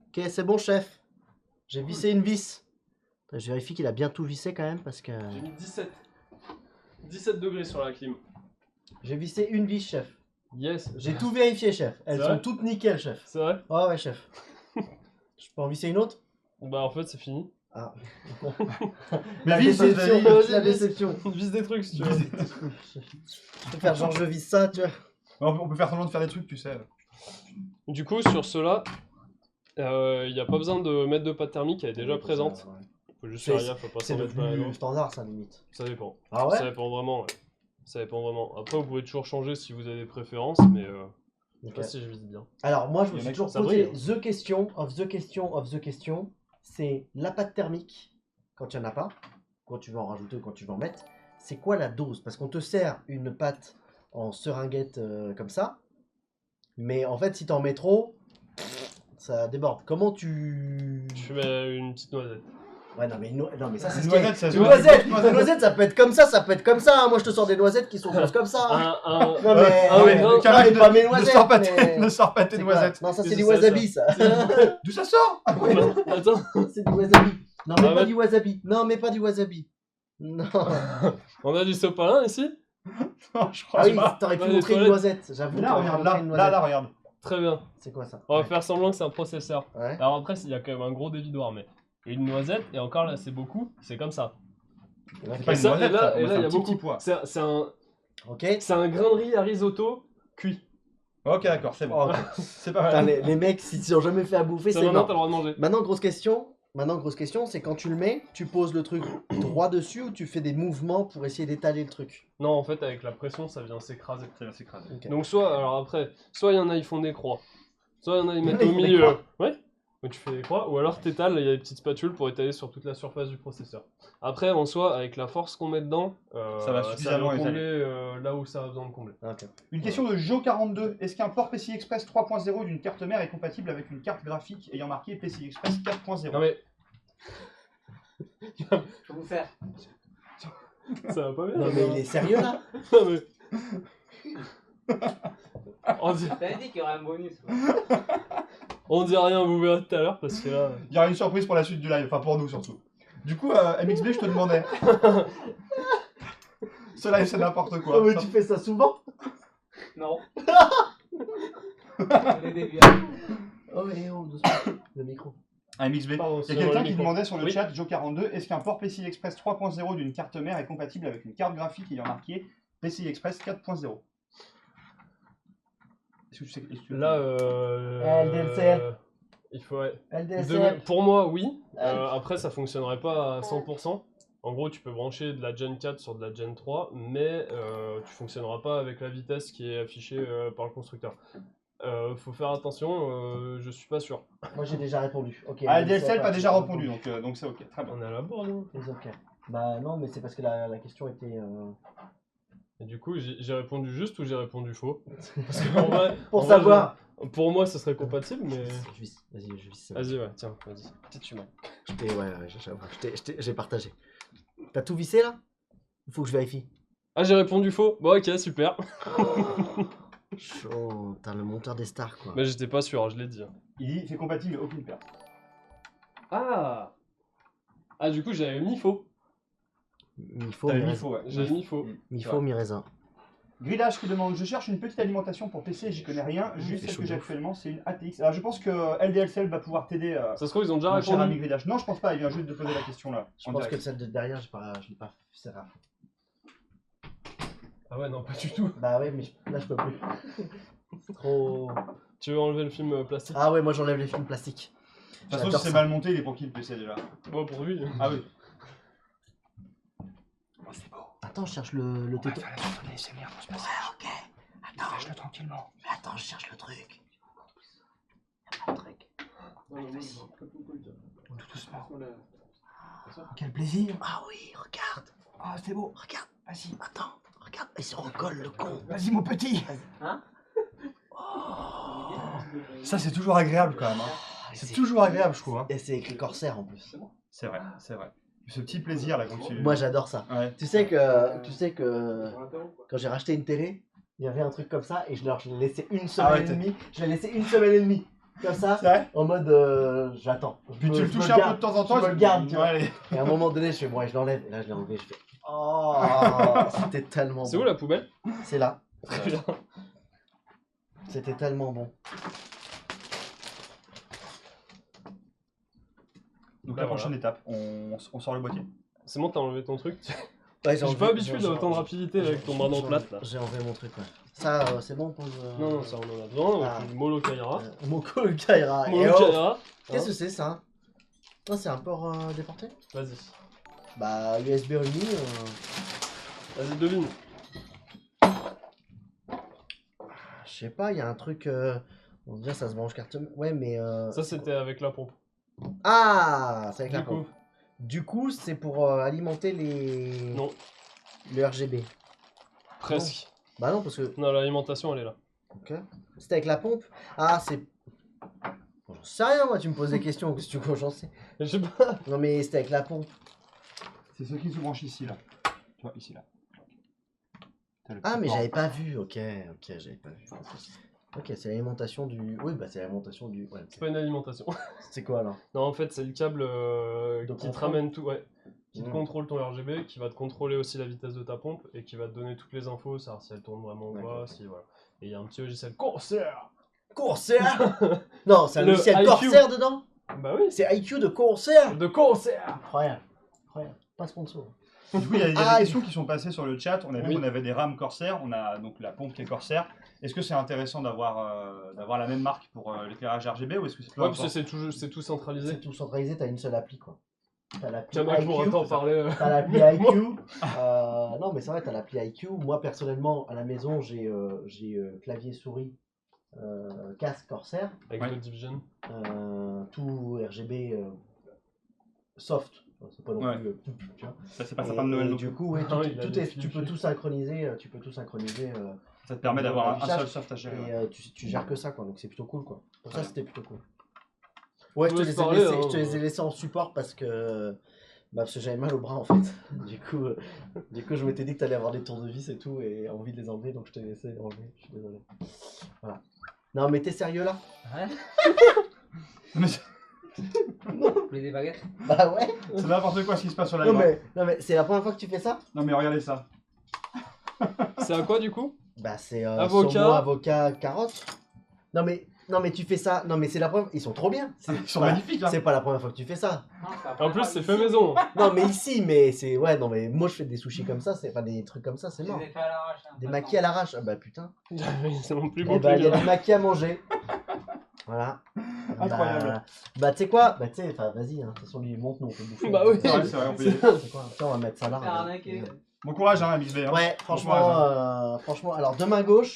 Ok, c'est bon, chef. J'ai vissé une vis. Attends, je vérifie qu'il a bien tout vissé quand même parce que. J'ai mis 17 degrés sur la clim. J'ai vissé une vis, chef. Yes. J'ai tout vérifié, chef. Elles C'est sont vrai toutes nickel, chef. C'est vrai? Oh ouais, chef. Je peux en visser une autre? Bah en fait c'est fini. Ah. Mais La vise, déception, vas-y. la déception. Vise des trucs si tu veux. Je peux faire genre je vise ça, tu vois. On peut faire semblant de faire des trucs, tu sais. Du coup sur ceux-là, il n'y a pas besoin de mettre de pâte thermique, elle est déjà présente. Faut juste faire gaffe, faut pas C'est s'en le mettre plein la plus dent. standard, ça, limite. Ça dépend. Ah ouais? Ça dépend vraiment, ouais. Ça dépend vraiment. Après, vous pouvez toujours changer si vous avez des préférences, mais je sais Ok. pas si je vise bien. Alors, moi, je me Il y en suis a toujours qui- ça posé brille, the question of the question of the question. C'est la pâte thermique, quand il n'y en a pas, quand tu veux en rajouter ou quand tu veux en mettre. C'est quoi la dose? Parce qu'on te sert une pâte en seringuette comme ça. Mais en fait, si t'en mets trop, ça déborde. Comment tu... Je mets une petite noisette. Ouais, non, mais, non, mais ça, c'est Une ce qui est- noisette, ça se Une voit. noisette, une noisette, ça peut être comme ça peut être comme ça. Hein. Moi, je te sors des noisettes qui sont grosses comme ça. Hein. Non, mais, ah ouais, non, non, mais Kamak, pas mes ne noisettes. sors pas mais- ne sors pas tes C'est quoi? noisettes. Non, ça, c'est C'est du ça, wasabi, ça. D'où ça sort? Attends. C'est du wasabi. Non, mais Ah pas ouais. du wasabi. Non, mais pas du wasabi. Non. On a du sopalin ici? Non, je crois Ah oui, pas. t'aurais pu Ouais, les montrer une toilettes. noisette. J'avoue. Là, t'aurais regarde, pu montrer une là, noisette. regarde. Très bien. C'est quoi ça? On va faire semblant que c'est un processeur. Ouais. Alors après, il y a quand même un gros dévidoir, mais une noisette, et encore là, c'est beaucoup, c'est comme ça. Ok. Pas Et une ça, noisette, et là, ça, on il va y faire a un petit beaucoup. pois. Ok. C'est un grain de riz à risotto cuit. Ok, d'accord, c'est bon. Oh, ok. C'est pas Putain, mal. les mecs, s'ils ont jamais fait à bouffer, Ça c'est maintenant, mort. t'as le droit de manger. Maintenant, grosse question, c'est quand tu le mets, tu poses le truc droit dessus ou tu fais des mouvements pour essayer d'étaler le truc? Non, en fait, avec la pression, ça vient s'écraser. Ça va s'écraser. Ok. Donc soit, alors après, soit il y en a, ils font des croix. Soit il y en a, ils mettent Ils au font des milieu. croix. Ouais. Donc tu fais des croix, ou alors t'étales, il y a des petites spatules pour étaler sur toute la surface du processeur. Après, en soi, avec la force qu'on met dedans, Ça va suffisamment combler étaler. là où ça a besoin de combler. Ok. Une question de Jo42. Est-ce qu'un port PCI Express 3.0 d'une carte mère est compatible avec une carte graphique ayant marqué PCI Express 4.0? Non mais, Je peux vous faire. ça va pas bien. Non, mais il est sérieux là? Non, mais- on, dit, T'avais dit qu'il y aurait un bonus. Ouais. on dit rien, vous verrez tout à l'heure, parce que là... Il y aura une surprise pour la suite du live, enfin pour nous surtout. Du coup, MXB, je te demandais. Ce live, c'est n'importe quoi. Oh, mais tu fais ça souvent? Non. Les débuts. Oh, mais oh, doucement. Le micro. MXB. Pardon, Il y c'est a dans quelqu'un le qui micro. demandait sur le Oui. chat, Jo42, est-ce qu'un port PCI Express 3.0 d'une carte mère est compatible avec une carte graphique ayant marqué PCI Express 4.0? Est-ce que tu sais Là, LDLCL. il faut... ouais. LDSL. Pour moi, oui. Après, ça fonctionnerait pas à 100%. En gros, tu peux brancher de la Gen 4 sur de la Gen 3, mais tu fonctionneras pas avec la vitesse qui est affichée par le constructeur. Faut faire attention, je suis pas sûr. Moi j'ai déjà répondu. Ok. Ah, LDSL, LDSL pas pas déjà répondu, donc c'est ok, très bien. On est à la bourre, nous. C'est ok. Bah non, mais c'est parce que la question était. Et du coup, j'ai répondu juste ou j'ai répondu faux? Parce que en vrai, Pour en vrai, savoir. pour moi, ça serait compatible, mais... Je visse. Vas-y, je visse. Vas-y, ouais, tiens, vas-y. Petite humain. Ouais, j'avoue. J'ai partagé. T'as tout vissé là? Il faut que je vérifie. Ah, j'ai répondu faux. Bon, ok, super. Chaud. T'as le monteur des stars quoi. Mais j'étais pas sûr, je l'ai dit. Il dit c'est compatible, mais aucune perte. Ah! Ah, du coup, j'avais mis faux. Il faut T'avais mi mis raisin. faux, ouais. J'avais mis faux. Il faut mi raisin. Grillage qui demande, je cherche une petite alimentation pour PC, j'y connais rien, juste fait celle chaud que j'ai de ouf. actuellement, c'est une ATX. Alors je pense que LDLCL va pouvoir t'aider, Ça se trouve, ils ont déjà mon cher ami répondu. Grillage. Non, je pense pas, il vient juste de poser la question là. Je en pense que direct. celle de derrière, je l'ai pas fait. C'est rare. Ah ouais, non, pas du tout. Bah ouais, mais là je peux plus. C'est trop. Tu veux enlever le film plastique? Ah ouais, moi j'enlève les films plastiques. De toute façon, J'adore si c'est ça. mal monté, il est pour qui le PC déjà? Moi, pour lui. Ah oui. Oh, c'est beau. Attends, je cherche le téton. faire la chanson ASMR pour se passer. ok. Attends, Fais-le tranquillement. attends, je cherche le truc. Y a pas de truc. Tout doucement. Quel plaisir. Ah oui, regarde. Ah, c'est beau. Regarde. Vas-y, attends. Regarde, il se recolle le con. Vas-y, mon petit. Hein? Ça, c'est toujours agréable quand même. Hein. C'est toujours agréable, je trouve. Hein. Et c'est écrit Corsair en plus. C'est vrai, c'est vrai. Ce petit plaisir là quand tu. Moi j'adore ça. Ouais. Tu sais que quand j'ai racheté une télé, il y avait un truc comme ça et je l'ai laissé une semaine ouais, et t'es- demie. Je l'ai laissé une semaine et demie. Comme ça, C'est vrai. en mode j'attends. Puis tu le touches je un me peu garde. de temps en temps. Je me le garde, tu vois. Ouais, allez. Et à un moment donné, je fais bon, et je l'enlève. Et là, je l'ai enlevé. Je fais oh, c'était tellement C'est bon. où la poubelle? C'est là. Très bien. C'était tellement bon. Donc Bah, la voilà. prochaine étape, on sort le boîtier. C'est bon, t'as enlevé ton truc. Ouais, J'ai pas habitué d'autant de rapidité avec ton bras dans le plate là. J'ai enlevé mon truc, ouais. Ça, c'est bon pour le... Non, non, ça on en a besoin. Ah. Donc, Molo Kaira. Moko le Kaira. Molo Eh oh, Kaira. qu'est-ce que c'est ça? Non, c'est un port déporté? Vas-y. Bah, USB only. Vas-y, devine. Je sais pas, il y a un truc. On dirait ça se branche carte. Ouais, mais. Ça c'était avec la pompe. Ah, c'est avec la Du coup, pompe. Du coup, c'est pour alimenter les. non, Le RGB. presque. Bah non, parce que. Non, l'alimentation elle est là. Ok. C'est avec la pompe. Ah, c'est. Bon, j'en sais rien, moi, tu me poses des questions. Qu'est-ce que tu veux que j'en sais? Je sais pas. Non, mais c'était avec la pompe. C'est ceux qui se branchent ici là. Tu vois, ici là. T'as le Ah, petit mais port. j'avais pas vu. Ok, j'avais pas vu. Ok, c'est l'alimentation du. Oui, bah c'est l'alimentation du. Ouais, C'est ok. pas une alimentation. C'est quoi alors? Non, en fait, c'est le câble De qui te contrôle. ramène tout, ouais. Qui te Mm. contrôle ton RGB, qui va te contrôler aussi la vitesse de ta pompe et qui va te donner toutes les infos, savoir si elle tourne vraiment ou D'accord, pas, ok. si voilà. Et il y a un petit logiciel Corsair. Corsair. Non, c'est un Le logiciel IQ. Corsair dedans. Bah oui, C'est IQ de Corsair. de Corsair. Incroyable. Incroyable. Pas sponsor. Du coup, il y a Ah, des questions qui sont passées sur le chat. On a vu Oui. qu'on avait des rames Corsair, on a donc la pompe qui est Corsair. Est-ce que c'est intéressant d'avoir la même marque pour l'éclairage RGB ou est-ce que c'est peu Ouais, parce que importe c'est tout centralisé. C'est tout centralisé, t'as une seule appli quoi. T'as l'appli Tiens, Mac, pour un IQ. temps parler. T'as l'appli IQ. Non, mais c'est vrai, t'as l'appli IQ. Moi, personnellement, à la maison, j'ai clavier souris, casque Corsair, Avec Ouais. le Division. tout RGB soft. C'est pas non Ouais. plus. Tu vois. Ça, c'est pas sapin de Noël. Et donc du coup, ouais, Ah oui, il a tout des est, fils tu peux dessus. tout synchroniser. Tu peux tout synchroniser. Ça te permet d'avoir un L'affichage. seul soft à gérer. Et ouais. tu gères que ça, quoi. Donc c'est plutôt cool, quoi. Pour Très ça, bien. c'était plutôt cool. Ouais, je te, Ouais, les c'est ai pareil, laissés, hein, je te les ai laissés en support parce que j'avais mal au bras en fait. Du coup, je m'étais dit que t'allais avoir des tours de vis et tout et envie de les enlever, donc je t'ai laissé enlever. Je suis désolé. Voilà. Non, mais t'es sérieux là? Ouais. Mais c'est Vous voulez des baguettes? Bah ouais. c'est n'importe quoi ce qui se passe sur la Non live. mais c'est la première fois que tu fais ça? Non mais regardez ça. C'est à quoi du coup? Bah c'est Avocat. saumon, avocat, carotte. Non mais tu fais ça. Non mais c'est la première. Ils sont trop bien. Ils sont pas- magnifiques hein. C'est pas la première fois que tu fais ça. Non, c'est la En première plus, fois c'est ici. fait maison. Non mais ici, mais c'est ouais. Non mais moi je fais des sushis comme ça, c'est pas des trucs comme ça, c'est Je mort. les ai fait à l'arrache. hein, Des pas maquis à tant. l'arrache. Ah bah putain. Ils sont plus Eh beaux que bah, les il y a miens. des maquis à manger. Voilà. Incroyable. Bah, tu sais quoi? Bah, tu sais, enfin, vas-y, hein. De toute façon, lui, il monte, nous, on peut bouffer. Bah oui. C'est vrai, c'est vrai, on peut y aller. C'est quoi? Tiens, on va mettre ça là. Faire regarde. arnaquer. Bon courage hein MXB. Hein. Ouais, Bon courage, franchement, alors, deux mains gauche.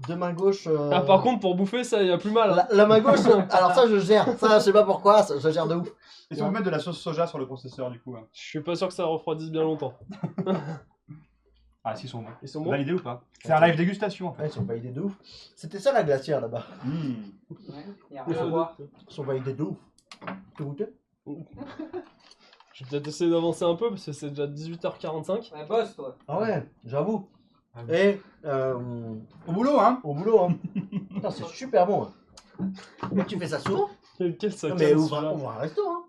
Deux mains gauche. Ah, par contre, pour bouffer ça, il y a plus mal. Hein. La main gauche, alors ça, je gère. Ça, je sais pas pourquoi, ça, je gère de ouf. Et si on peut mettre de la sauce soja sur le processeur du coup hein. Je suis pas sûr que ça refroidisse bien longtemps. Ah s'ils sont bons. Ils sont bons. Validé ou pas? C'est un live dégustation en Ouais, fait. ils sont validés de ouf. C'était ça la glacière là-bas. Mmh. Ouais, il y a rien à voir. Ils sont validés de ouf. Tu goûté? Je vais peut-être essayer d'avancer un peu parce que c'est déjà 18h45. Ouais, bosse toi. Ah ouais, j'avoue. Ah Et Au boulot hein. au boulot, hein. Putain, c'est super bon. Hein. Mais tu fais ça souvent? Quel Non, sac mais ouvre un resto, hein.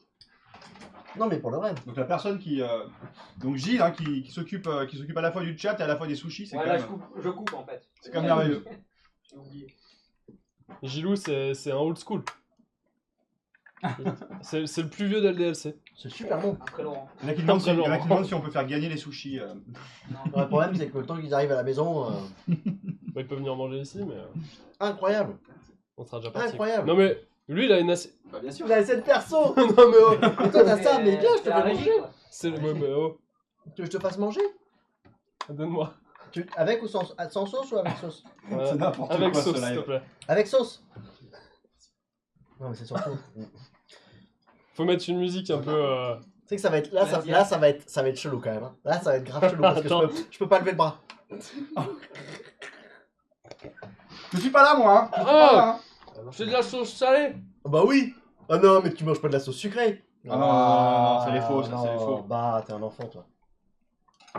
Non, mais pour le rêve. Donc la personne qui donc Gilles hein, qui s'occupe à la fois du chat et à la fois des sushis, c'est Ouais, quand là, même. je coupe en fait. C'est quand même merveilleux. J'ai oublié. Gilou, c'est un old school. C'est le plus vieux d'LDLC. C'est super bon. Après Laurent. Il y en a qui demandent si, Après, il y en a qui Laurent. demandent si on peut faire gagner les sushis. Non. Le problème, c'est que le temps qu'ils arrivent à la maison, Bah, il peut venir manger ici, mais incroyable. on sera déjà parti. Incroyable. Non, mais lui, il a une assez. Bah bien sûr. Il a cette perso. Non, mais oh, Et toi, t'as ça, mais viens, je te C'est la fais régie, manger. quoi. c'est le. Ouais, mais oh, Tu veux que je te fasse manger? donne-moi. Avec ou sans sauce ou avec sauce? C'est n'importe Avec quoi, ce sauce, s'il te live. plaît. Avec sauce. Non, mais c'est surtout. Faut mettre une musique un peu. Tu sais que ça va être là, ça va être chelou quand même. Hein. Là, ça va être grave chelou parce que Attends. je peux pas lever le bras. Je suis pas là moi. Hein. Je suis pas là, hein. C'est de la sauce salée. Bah oui. Ah non, mais tu manges pas de la sauce sucrée. Ah non, c'est les faux, ça, c'est les non. faux. Bah, t'es un enfant, toi.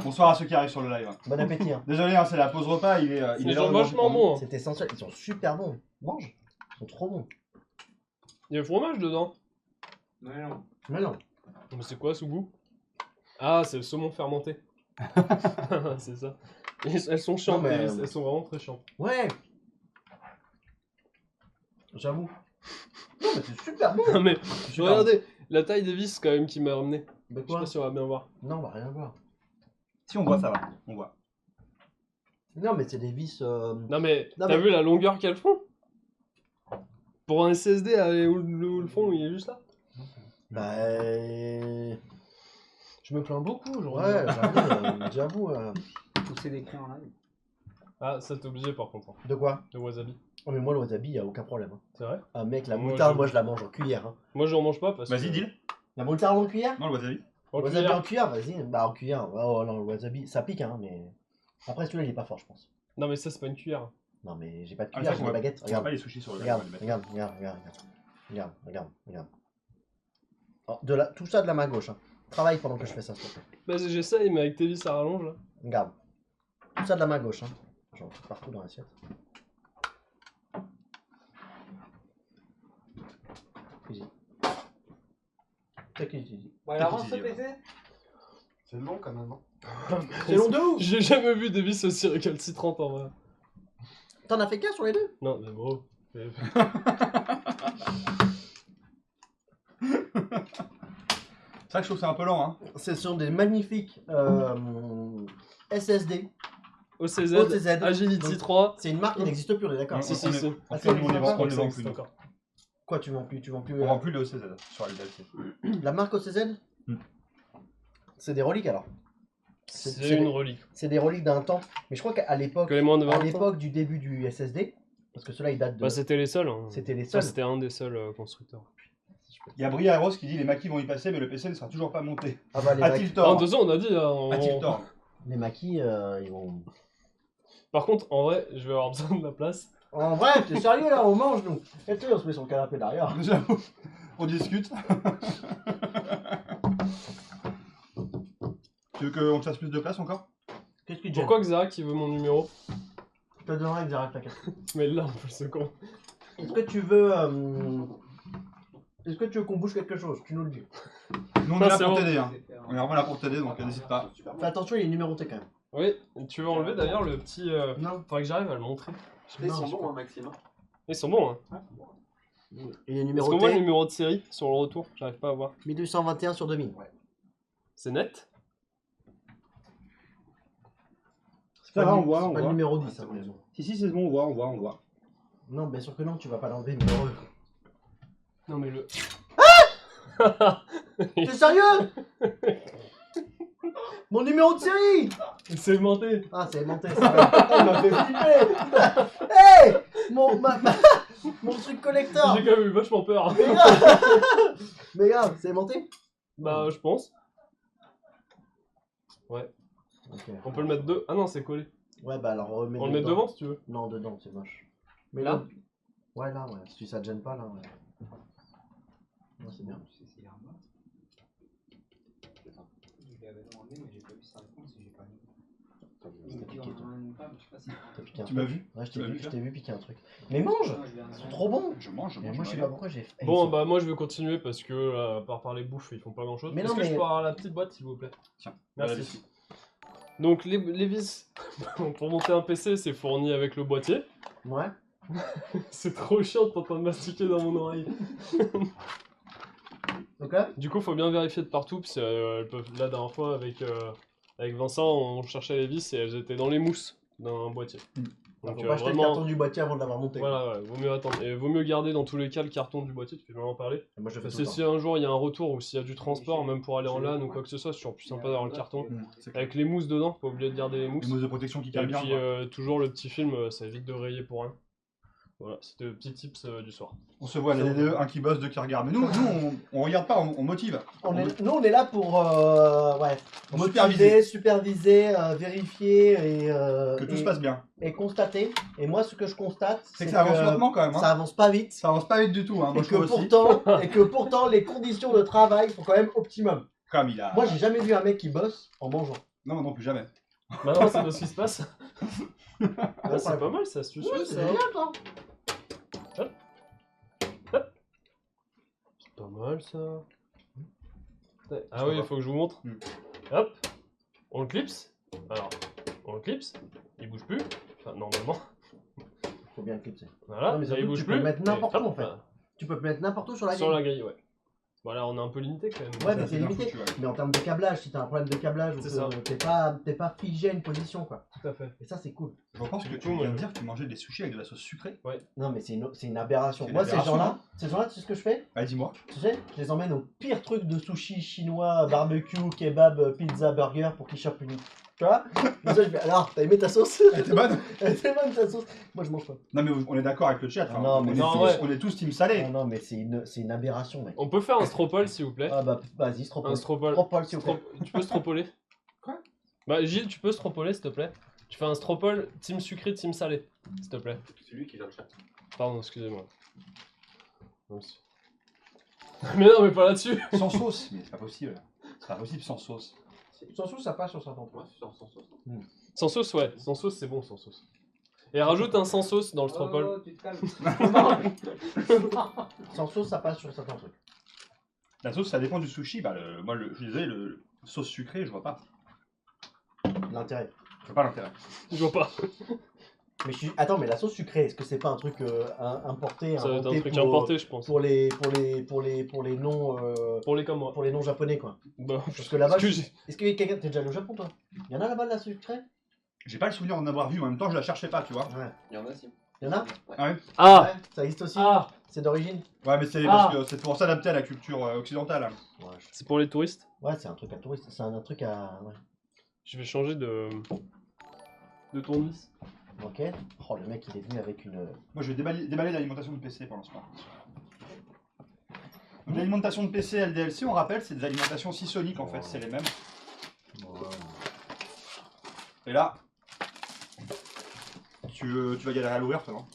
Bonsoir à ceux qui arrivent sur le live. Bon appétit. Hein. Désolé, hein, c'est la pause repas, il est Ils l'heure sont de manger vachement pour nous. bons. Hein. C'est essentiel. Ils sont super bons. Mange. Ils sont trop bons. Il y a le fromage dedans. Mais non. Mais non. Mais c'est quoi ce goût? Ah, c'est le saumon fermenté. C'est ça. Elles sont chiantes, Non, mais- elles sont vraiment très chiantes. Ouais. J'avoue. Non, mais c'est super bon. Non mais, Super. regardez, la taille des vis quand même qui m'a ramené. De Je sais quoi? pas si on va bien voir. Non, on va rien voir. Si on voit, ça va. On voit. Non, mais c'est des vis. Non mais, Non, t'as mais- vu la longueur qu'elles font? Pour un SSD, où le fond il est juste là. Bah. Je me plains beaucoup aujourd'hui. Ouais, j'avoue. Pousser des clés en live. Ah, ça t'es obligé par contre, hein, De quoi? de wasabi. Oh, mais moi, le wasabi, y a aucun problème. Hein. C'est vrai? Ah, mec, la Moi, moutarde, je- moi, je la mange en cuillère. Hein. Moi je n'en mange pas parce que... Vas-y, dis-le. La moutarde en cuillère? Non, le wasabi. En Le wasabi cuillère. en cuillère, vas-y. Bah, en cuillère. Oh non, le wasabi, ça pique, hein, mais. Après, celui-là, il est pas fort, je pense. Non mais ça c'est pas une cuillère. Non, mais j'ai pas de Ah, cuillère, c'est j'ai vrai une qu'on baguette. On voit Regarde. pas les sushis sur le Regarde, on va les mettre. regarde, regarde, regarde, regarde, regarde, regarde. Oh, tout ça de la main gauche. Hein. Travaille pendant que je fais ça, s'il te plaît. Vas-y j'essaye mais avec tes vis ça rallonge là. Regarde. Tout ça de la main gauche. Hein. J'en fous partout dans l'assiette. Easy. Take it easy. Bon, alors avance ce Petit, PC. C'est long quand même. Hein. C'est long de ouf. J'ai jamais vu des vis aussi récalcitrantes en vrai. T'en as fait qu'un sur les deux? Non mais bro. C'est vrai que je trouve que c'est un peu lent, hein. Ce sont des magnifiques SSD. OCZ, OCZ. Agility Donc, 3. C'est une marque qui n'existe plus, on est d'accord? On- Si, on si, est- si. on Ah, fait- ça, on les vend- on les Ça vend existe plus. encore. Quoi, tu vends plus? Tu vends plus On vend plus le OCZ sur la DLC. la marque OCZ? Hmm. C'est des reliques alors. C'est une relique. C'est des reliques d'un temps. Mais je crois qu'à l'époque, Que les moins de 20 à ans. l'époque du début du SSD, parce que cela il date de. Bah c'était les seuls. Hein. C'était les Ça seuls. c'était un des seuls constructeurs. Il y a Bria Rose qui dit les maquis vont y passer, mais le PC ne sera toujours pas monté. Ah bah les, A-t-il Ah, de tort toute façon on a dit. Hein, A-t-il tort les maquis, ils vont. Par contre en vrai je vais avoir besoin de la place. En vrai, t'es sérieux là, on mange nous. Et tu sais, on se met sur le canapé derrière. J'avoue. On discute. Tu veux qu'on te fasse plus de place encore? Qu'est-ce qui te gêne? Pourquoi Xerac il veut mon numéro? Je te donnerai Xerac la carte. Mais là on peut le second. Est-ce que tu veux. Est-ce que tu veux qu'on bouge quelque chose? Tu nous le dis. Nous on Non, est là c'est pour bon. t'aider. Hein. On est vraiment là pour t'aider, donc n'hésite pas. Fais attention, il est numéroté quand même. Oui, tu veux enlever d'ailleurs le petit. Non. Faudrait que j'arrive à le montrer. Ils Non, sont je bons, crois. hein, Maxime. hein. Ils sont bons hein. Il est Est-ce qu'on voit le numéroté numéro de série sur le retour? J'arrive pas à voir. 1821 sur 2000. C'est net? C'est Ça pas, va, le- on voit, c'est on pas le voit. numéro 10. Ah, c'est hein, bon. mais bon. Si, c'est bon, on voit. Non, bien sûr que non, tu vas pas l'enlever, numéro Non mais le. T'es sérieux? Mon numéro de série! C'est menté! Ah, c'est aimanté, ça va. Il m'a fait flipper! Hey! Mon truc collector! J'ai quand même eu vachement peur. Mais grave! Mais grave, c'est aimanté? Bah je pense. Ok. On peut le mettre deux. Ah non c'est collé. Ouais, bah alors remets On le met devant si tu veux. Non, dedans, c'est moche. Mais Là là? Ouais, là, ouais. Si ça te gêne pas, là, ouais. Non, c'est bien. C'est Irma. Je lui avais demandé, mais j'ai pas vu sa réponse et j'ai pas mis. Il me dit piqué, on toi. en a une femme, je sais pas si. T'as piqué un Tu truc. m'as vu? Ouais, je Tu m'as vu je faire t'ai vu piquer un truc. Mais mange! Non, je lui ai C'est trop bon! Je mange, Mais moi, je sais pas regarde. pourquoi j'ai fait. Bon Ils bah moi je vais continuer parce que à part parler bouffe ils font pas grand chose. Mais Est-ce non, que je mais- peux avoir la petite boîte s'il vous plaît? Tiens, Merci. voilà, Donc les vis pour monter un PC c'est fourni avec le boîtier. sont- Ouais. C'est trop chiant de t'entendre mastiquer dans mon oreille. Ok? Du coup faut bien vérifier de partout parce que elles peuvent... la dernière fois avec Vincent on cherchait les vis et elles étaient dans les mousses d'un boîtier. Faut Donc pas acheter le carton du boîtier avant de l'avoir monté. voilà ouais, vaut mieux attendre. Et vaut mieux garder dans tous les cas le carton du boîtier, tu peux même en parler. Et moi, je fais Parce tout le que temps. si un jour il y a un retour ou s'il y a du transport, même pour aller en LAN ou quoi que ce soit, c'est toujours plus sympa d'avoir le carton. C'est clair. Avec les mousses dedans, pas oublier de garder les mousses. Une mousse de protection qui Et cale bien. puis quoi. toujours le petit film, ça évite de rayer pour rien. Voilà, c'était le petit tips du soir. On se voit, les deux, un qui bosse, deux qui regardent. Mais nous on regarde pas, on motive. Nous, on est là pour ouais, Superviser. superviser, vérifier et, Que tout se passe bien. et constater. Et moi, ce que je constate, C'est que ça avance lentement quand même. ça Hein. avance pas vite. Ça avance pas vite du tout. Hein. Moi Et je trouve que, aussi. pourtant, les conditions de travail sont quand même optimum. Comme il a. Moi, j'ai jamais vu un mec qui bosse en mangeant. Non, non plus jamais. Maintenant, c'est ce qui se passe. Ah, Ah, c'est pas mal, ça se Ouais, suit, c'est ça. génial, ça. C'est pas mal, ça. Ah oui, il faut que je vous montre. Hmm. Hop, on le clipse. Alors, on le clipse. Il bouge plus. Enfin, normalement. Faut bien le clipser. Voilà, Non, mais là, il surtout, bouge tu plus. peux le mettre Et n'importe où, hop, en fait. Tu peux le mettre n'importe où sur la Sur grille. la grille, ouais. Bon là on est un peu limité quand même. Ouais, Ça, mais c'est c'est bien limité. foutu, ouais. Mais en termes de câblage, si t'as un problème de câblage ou C'est ça. que t'es pas figé à une position, quoi. Tout à fait. Et ça, c'est cool. Je pense que Du tu coup, viens moi, de dire que tu mangeais des sushis avec de la sauce sucrée. Non, mais c'est une aberration. C'est une Moi, aberration, ces gens-là, tu sais ce que je fais? Allez, dis-moi. Tu sais, je les emmène au pire truc de sushi chinois, barbecue, kebab, pizza, burger pour qu'ils chopent une. Tu vois? Comme ça, je fais, alors, t'as aimé ta sauce? Elle était bonne. Elle était bonne ta sauce? Moi, je mange pas. Non, mais on est d'accord avec le chat. Ah hein. non, mais non, On est tous team salé. Non, non, mais c'est une aberration, mec. On peut faire un stropole s'il vous plaît. Ah bah, vas-y, stropole. Un stropole. Stropole, s'il vous plaît. Tu peux stropoler. Quoi? Bah Gilles, tu peux stropoler s'il te plaît. Tu fais un stropole team sucré, team salé, s'il te plaît. C'est lui qui gère le chat. Pardon, excusez-moi. Mais non, mais pas là-dessus. Sans sauce. Mais c'est pas possible. C'est pas possible sans sauce. Sans sauce, ça passe sur certains Moi, c'est sans sauce. Sans sauce, ouais. Sans sauce, c'est bon, sans sauce. Et rajoute un sans sauce dans le stropole. Oh, tu te calmes. Sans sauce, ça passe sur certains trucs. La sauce, ça dépend du sushi. Bah, moi, je disais, le sauce sucrée, je vois pas. L'intérêt. Je vois pas l'intérêt. Je vois pas. Mais attends, mais la sauce sucrée, est-ce que c'est pas un truc importé, Ça va être un inventé truc pour, importé, je pense. pour les non Pour les comme moi. pour les non japonais, quoi? Bah, Parce que là-bas, parce que j'ai- est-ce que quelqu'un t'es déjà allé au Japon, toi? Il y en a là-bas de la sucrée? J'ai pas le souvenir d'en avoir vu, en même temps, je la cherchais pas, tu vois. Ouais. Il y en a si. Il y en a? Ouais. Ah ouais. Ah Ouais, ça existe aussi. Ah C'est d'origine. Ouais, mais c'est Ah. parce que c'est pour s'adapter à la culture occidentale. Ouais, C'est pour les touristes. c'est un truc à touriste. C'est un truc à. Ouais. Je vais changer de tournevis. Ok. Oh, le mec, il est venu avec une. Moi, je vais déballer l'alimentation de PC pendant ce temps. Donc, l'alimentation de PC et LDLC, on rappelle, c'est des alimentations sisoniques en fait, c'est les mêmes. Et là, tu vas galérer à l'ouvrir, toi, non?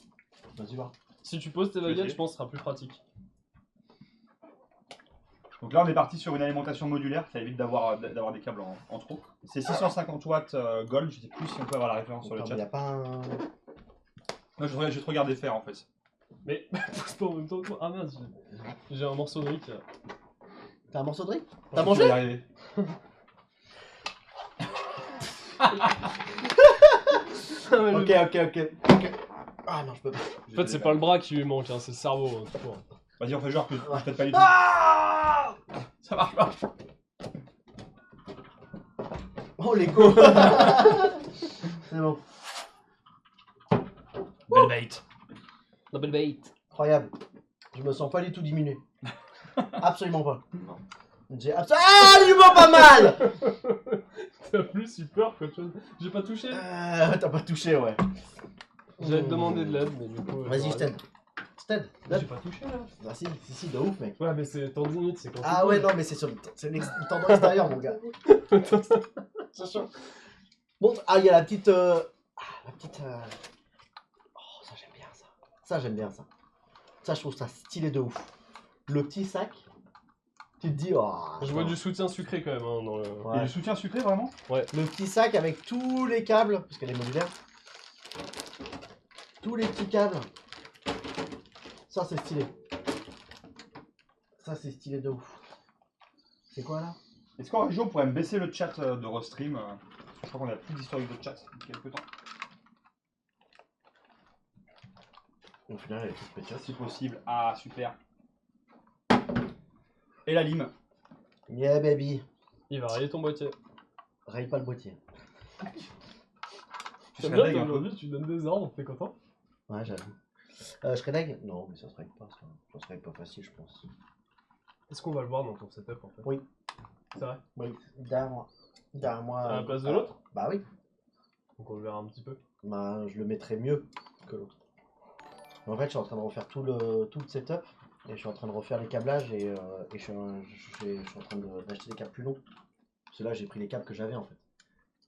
Vas-y, voir. Si tu poses tes baguettes, Ok. je pense que ce sera plus pratique. Donc là, on est parti sur une alimentation modulaire, ça évite d'avoir des câbles en trop. C'est 650 watts Gold, je sais plus si on peut avoir la référence sur le Il chat. n'y a pas un. Moi, je vais te regarder faire en fait. Mais pousse pas en même temps que moi. Ah merde, j'ai un morceau de riz. T'as un morceau de riz? Je T'as pense que mangé? tu vas y arriver. Ok. Ah non, je peux pas. En fait, c'est pas le bras qui lui manque, hein, c'est le cerveau. Hein, tout court. Vas-y, on fait genre que je t'aide pas du tout. Ah Ça marche pas. Oh les go. C'est bon. Belle bait. Double bait. Incroyable. Je me sens pas du tout diminué. Absolument pas. J'ai absolument pas mal. T'as plus eu peur qu'autre chose. J'ai pas touché. T'as pas touché, ouais. J'allais te demander de l'aide, mais du coup. Vas-y, je t'aide. Je t'aide. J'ai pas touché là. Ah si, de ouf, mec. Ouais, mais c'est tendinite, c'est quand Ah tu ouais, bouges. non, mais c'est sur le tendon extérieur, mon gars. C'est chaud. Bon, il y a la petite. Oh, ça j'aime bien ça. Ça j'aime bien ça. Ça, je trouve ça stylé de ouf. Le petit sac. Tu te dis, oh. Je vois du soutien sucré quand même hein, dans le. Il y a Ouais. du soutien sucré vraiment? Le petit sac avec tous les câbles, parce qu'elle est modulaire. Tous les petits câbles. Ça, c'est stylé. Ça, c'est stylé de ouf. C'est quoi là? Est-ce qu'en région on pourrait me baisser le chat de Restream Je crois qu'on a plus d'historique de chat depuis quelques temps. Au final, elle est toute précieuse. Si possible. Ah super. Et la lime. Yeah, baby. Il va rayer ton boîtier. Raye pas le boîtier. Tu T'aimes serais bien deg toi, un peu. aujourd'hui, tu donnes des ordres, t'es content? Ouais, j'avoue. Je serais deg? Non, mais ça serait pas ça. Ça serait pas facile, je pense. Est-ce qu'on va le voir dans ton setup en fait? Oui. C'est vrai? Oui, derrière moi. Derrière moi. À la place de l'autre? Bah oui. Donc on le verra un petit peu. Bah, je le mettrais mieux que l'autre. En fait, je suis en train de refaire tout le setup. Et je suis en train de refaire les câblages et je suis en train d'acheter des câbles plus longs. Parce que là, j'ai pris les câbles que j'avais en fait.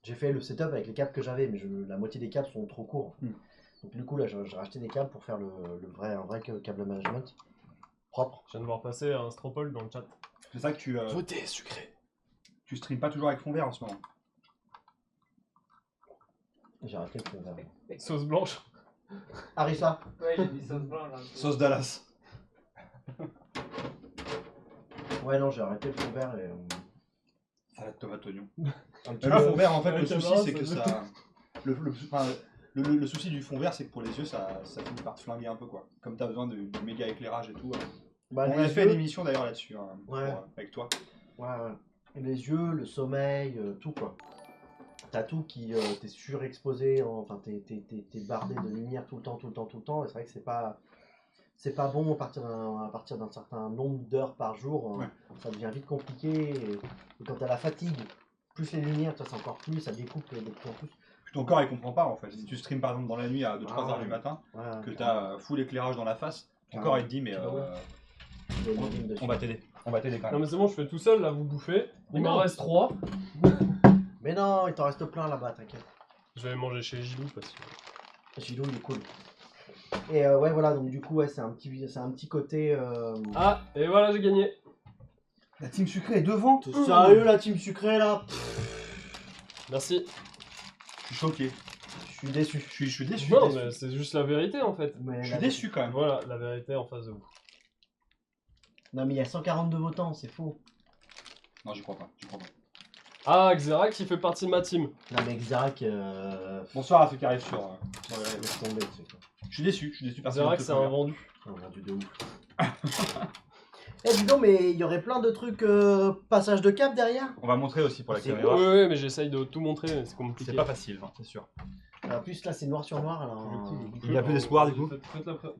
J'ai fait le setup avec les câbles que j'avais, mais la moitié des câbles sont trop courts. Donc du coup, là, j'ai racheté des câbles pour faire un vrai câble management propre. Je viens de voir passer un stropole dans le chat. C'est ça que Votez sucré. tu streams pas toujours avec fond vert en ce moment. J'ai arrêté le fond vert. Sauce blanche. Harissa. Ouais, j'ai mis sauce blanche. Là. Sauce Dallas. Ouais, non, j'ai arrêté le fond vert et. Salade tomate oignon. Un petit Le peu- fond vert, en fait, Ouais, le caméra, souci, c'est ça que veut- ça. Le souci du fond vert, c'est que pour les yeux, ça finit par te flinguer un peu, quoi. Comme t'as besoin de méga éclairage et tout, Bah, On les a fait yeux- une émission d'ailleurs là-dessus, hein, Ouais. avec toi. Ouais, ouais. Les yeux, le sommeil, tout quoi. T'as tout qui t'es surexposé, enfin t'es bardé de lumière tout le temps, et c'est vrai que c'est pas bon à partir d'un certain nombre d'heures par jour, Ouais. ça devient vite compliqué, et quand t'as la fatigue, plus les lumières, toi c'est encore plus, ça découpe de plus en plus. Puis ton corps il comprend pas en fait. Si tu streams par exemple dans la nuit à 2-3 Ah, heures du ouais. matin, Ouais, que t'as full éclairage dans la face, ton Ah, corps ouais. il te dit mais Ah, ouais. Il y a une ligne dessus. on va t'aider. On va t'aider quand Non même. mais c'est bon, je fais tout seul là, vous bouffez. Il m'en Non. reste 3. Mais non, il t'en reste plein là-bas, t'inquiète. Je vais aller manger chez Gilou parce que... Gilou, il est cool. Et ouais, voilà, donc du coup, ouais, c'est un petit côté. Ah, et voilà, j'ai gagné. La team sucrée est devant. T'es sérieux, la team sucrée là? Merci. Je suis choqué. Je suis déçu. Je suis déçu. Non, déçu. mais c'est juste la vérité en fait. Mais Je la- suis déçu quand même. Voilà, la vérité en face de vous. Non, mais il y a 142 votants, c'est faux. Non, j'y crois pas. J'y crois pas. Ah, Xerac qui fait partie de ma team. Non, mais Xerac. Bonsoir à ceux qui arrivent sur. Laisse tomber, c'est quoi. Je suis déçu. Xerac, c'est un vendu. Un vendu de ouf. Eh, dis donc, mais il y aurait plein de trucs passage de cap derrière. On va montrer aussi pour la C'est caméra. Oui, mais j'essaye de tout montrer, mais c'est compliqué. C'est pas facile, hein, c'est sûr. En plus, là, c'est noir sur noir. Alors, Il y a plus d'espoir du coup. Faites la preuve.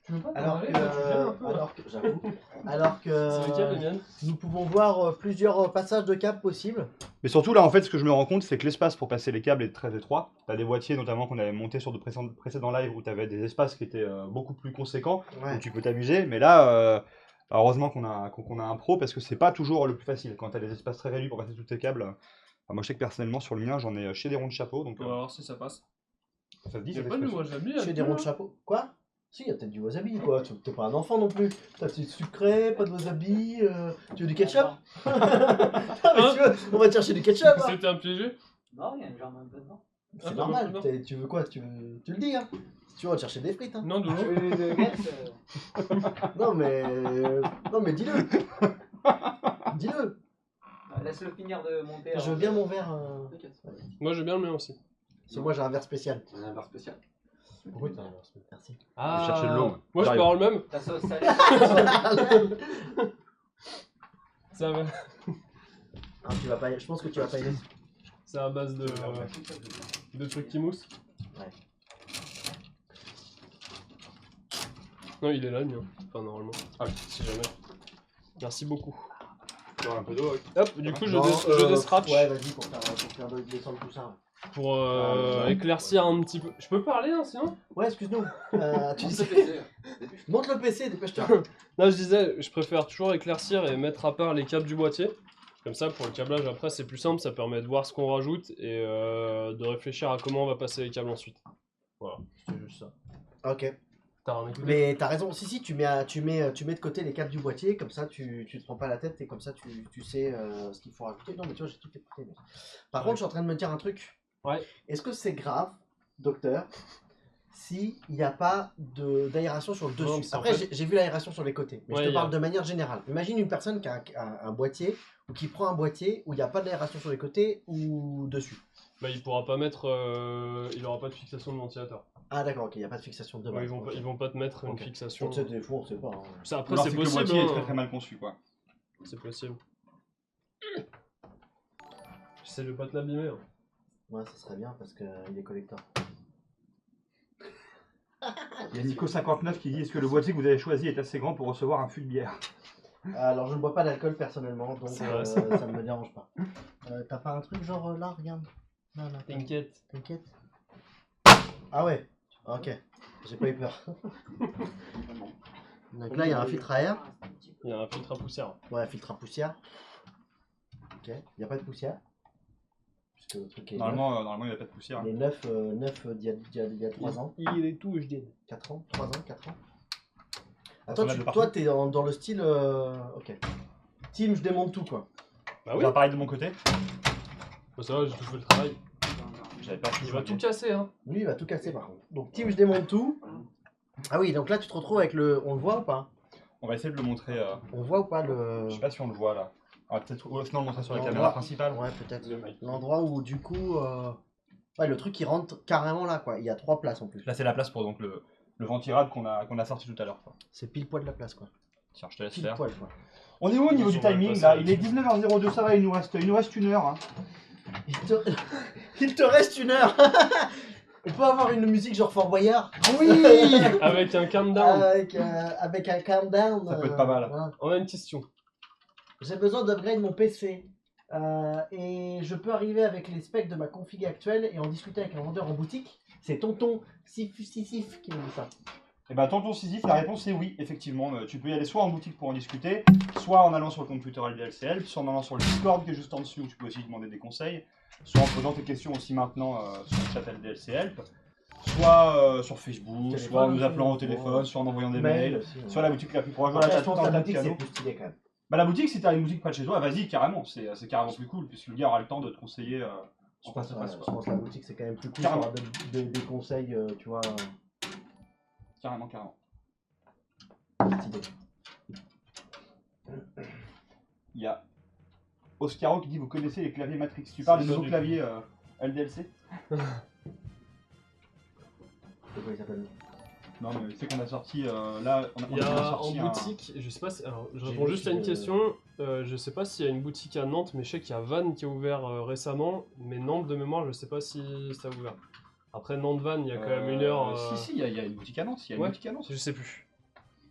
Tu veux pas t'en alors aller, que, là, tu viens un peu, là. j'avoue, alors que C'est lequel les miennes? nous pouvons voir plusieurs passages de cap possibles. Mais surtout là en fait ce que je me rends compte c'est que l'espace pour passer les câbles est très étroit. T'as des boîtiers notamment qu'on avait monté sur de précédents lives où t'avais des espaces qui étaient beaucoup plus conséquents Ouais. où tu peux t'amuser. Mais là heureusement qu'on a un pro parce que c'est pas toujours le plus facile quand t'as des espaces très réduits pour passer tous tes câbles. Enfin, moi je sais que personnellement sur le mien j'en ai chez des ronds de chapeau donc On va voir si ça passe. ça se dit Il y a cette pas de expression. wasabi Chez des ronds de chapeau. Quoi? Si, il y a peut-être du wasabi, quoi. T'es pas un enfant non plus. T'as du sucré, pas de wasabi. Tu veux du ketchup? Ah, mais tu veux, on va te chercher du ketchup. Hein. C'était un piégé? Non, il y a une jambe un peu dedans. C'est Ah, normal. non. Tu veux quoi? Tu le dis, hein. Si tu veux, on va te chercher des frites. Hein. Non, de l'eau. De Non, mais dis-le. Dis-le. Laisse-le finir de monter. Je veux bien mon verre. Moi, j'ai bien le mien aussi. Parce que moi, j'ai un verre spécial. On a un bar spécial. Pourquoi t'as un verre spécial? Merci. Ah, chercher de l'eau. Moi, je J'arrive. parle même. Ta sauce salée. Ça va. Ah, tu vas pas. Je pense que tu vas pas aimer. C'est à base de trucs qui moussent. Ouais. Non, il est là, le mien. Enfin, normalement. Ah, si jamais. Merci beaucoup. Un peu d'eau. Hop, du coup, Non, je descratch Ouais, vas-y, pour faire descendre tout ça. pour ouais. éclaircir un petit peu. Je peux parler, hein, sinon? Ouais, excuse-nous. Tu On disais. s'est pété. Monte le PC, dépêche-toi. Là, je disais, je préfère toujours éclaircir et mettre à part les câbles du boîtier. Comme ça, pour le câblage, après, c'est plus simple, ça permet de voir ce qu'on rajoute et de réfléchir à comment on va passer les câbles ensuite. Voilà, c'est juste ça. Ok. T'as rien écouté? Mais t'as raison, si, tu mets de côté les câbles du boîtier, comme ça tu te prends pas la tête et comme ça tu sais ce qu'il faut rajouter. Non, mais tu vois, j'ai tout écouté. Mais... Par contre, je suis en train de me dire un truc. Ouais. Est-ce que c'est grave, docteur, s'il n'y a pas d'aération sur le Non, dessus? mais Après, en fait- j'ai vu l'aération sur les côtés, mais Ouais, je te il y a- parle de manière générale. Imagine une personne qui a un boîtier ou qui prend un boîtier où il n'y a pas d'aération sur les côtés ou dessus. Bah, il pourra pas mettre. Il aura pas de fixation de ventilateur. Ah, d'accord, ok, il n'y a pas de fixation de Ouais, base. ils vont pas te mettre une Ok. fixation. Donc c'est des fous, on sait pas. Hein. Ça, après, Alors c'est c'est que le possible. boîtier est hein. très très mal conçu quoi. C'est possible. J'essaie de pas te l'abîmer. Hein. Ouais, ça serait bien parce qu'il est collector. Il y a Nico59 qui dit est-ce que le boîtier que vous avez choisi est assez grand pour recevoir un fût de bière? Alors, je ne bois pas d'alcool personnellement, donc C'est vrai, ça ne me dérange pas. T'as pas un truc genre là, regarde. Là, T'inquiète. t'inquiète. Ah ouais, ok. J'ai pas eu peur. Donc là, il y a un filtre à air. Il y a un filtre à poussière. Ouais, un filtre à poussière. Ok, il n'y a pas de poussière. Puisque le truc est Normalement il n'y a pas de poussière. neuf. Il est neuf d'il y a 3 ans. Il est tout, je dis. 4 ans 3 ans 4 ans. On Attends, a de toi, partout. t'es dans le style... Ok. Team, je démonte tout, quoi. Bah On oui. va pareil de mon côté. Bah, ça va, j'ai tout fait le travail. J'avais pas Il va tout casser, hein. Lui, il va tout casser, par contre. Donc, team, je démonte tout. Ah oui, donc là, tu te retrouves avec le... On le voit ou pas? On va essayer de le montrer. On voit ou pas le... Je sais pas si on le voit là. On va peut-être sinon le montrer sur la On caméra voit. principale. Ouais, peut-être. L'endroit où, du coup... Ouais, le truc, il rentre carrément là, quoi. Il y a 3 places, en plus. Là c'est la place pour donc le ventirad qu'on a sorti tout à l'heure. quoi. C'est pile poil de la place, quoi. Tiens, je te laisse Pile faire. poil, quoi. On est où au niveau du On va timing passer là? à Il est 19h02, ça va, il nous reste 1 heure. Hein. Il te... Il te reste 1 heure. On peut avoir une musique genre Fort Boyard? Oui. Avec un countdown. Avec un countdown. Ça peut être pas mal. Voilà. On a une question. J'ai besoin d'upgrade mon PC. Et je peux arriver avec les specs de ma config actuelle et en discuter avec un vendeur en boutique. C'est tonton Sif qui me dit ça. Et bah tonton Sisyphe, la réponse est oui, effectivement. Tu peux y aller soit en boutique pour en discuter, soit en allant sur le compte Twitter LDLCL, soit en allant sur le Discord qui est juste en dessous où tu peux aussi demander des conseils, soit en posant tes questions aussi maintenant sur le chat LDLCL, soit sur Facebook, Téléphone soit en nous aussi, appelant au ouais. téléphone, soit en envoyant des Mail mails, aussi, ouais. soit la boutique la plus proche. Voilà, Voilà, je t'as tout pense un que la tas de boutique c'est canaux. plus stylé quand même. Bah la boutique, si t'as une boutique près de chez toi, vas-y carrément, c'est carrément plus cool, puisque le gars aura le temps de te conseiller en face à face. Je pense que la boutique c'est quand même plus cool. Carrément. Pour avoir des conseils, tu vois. Carrément. Stylé. Il y a Oscaro qui dit vous connaissez les claviers Matrix. Tu parles des C'est ça, nouveaux du claviers LDLC? C'est quoi il s'appelle? Non mais c'est qu'on a sorti là, Il y a en sorti boutique, je sais pas si, alors je J'ai réponds vu juste à une que- question, je sais pas s'il y a une boutique à Nantes, mais je sais qu'il y a Vannes qui a ouvert récemment, mais Nantes de mémoire, je sais pas si ça a ouvert. Après Nantes-Vannes, il y a quand même 1 heure. Si, il y a une boutique à Nantes, il y a une Ouais. boutique à Nantes. Je sais plus.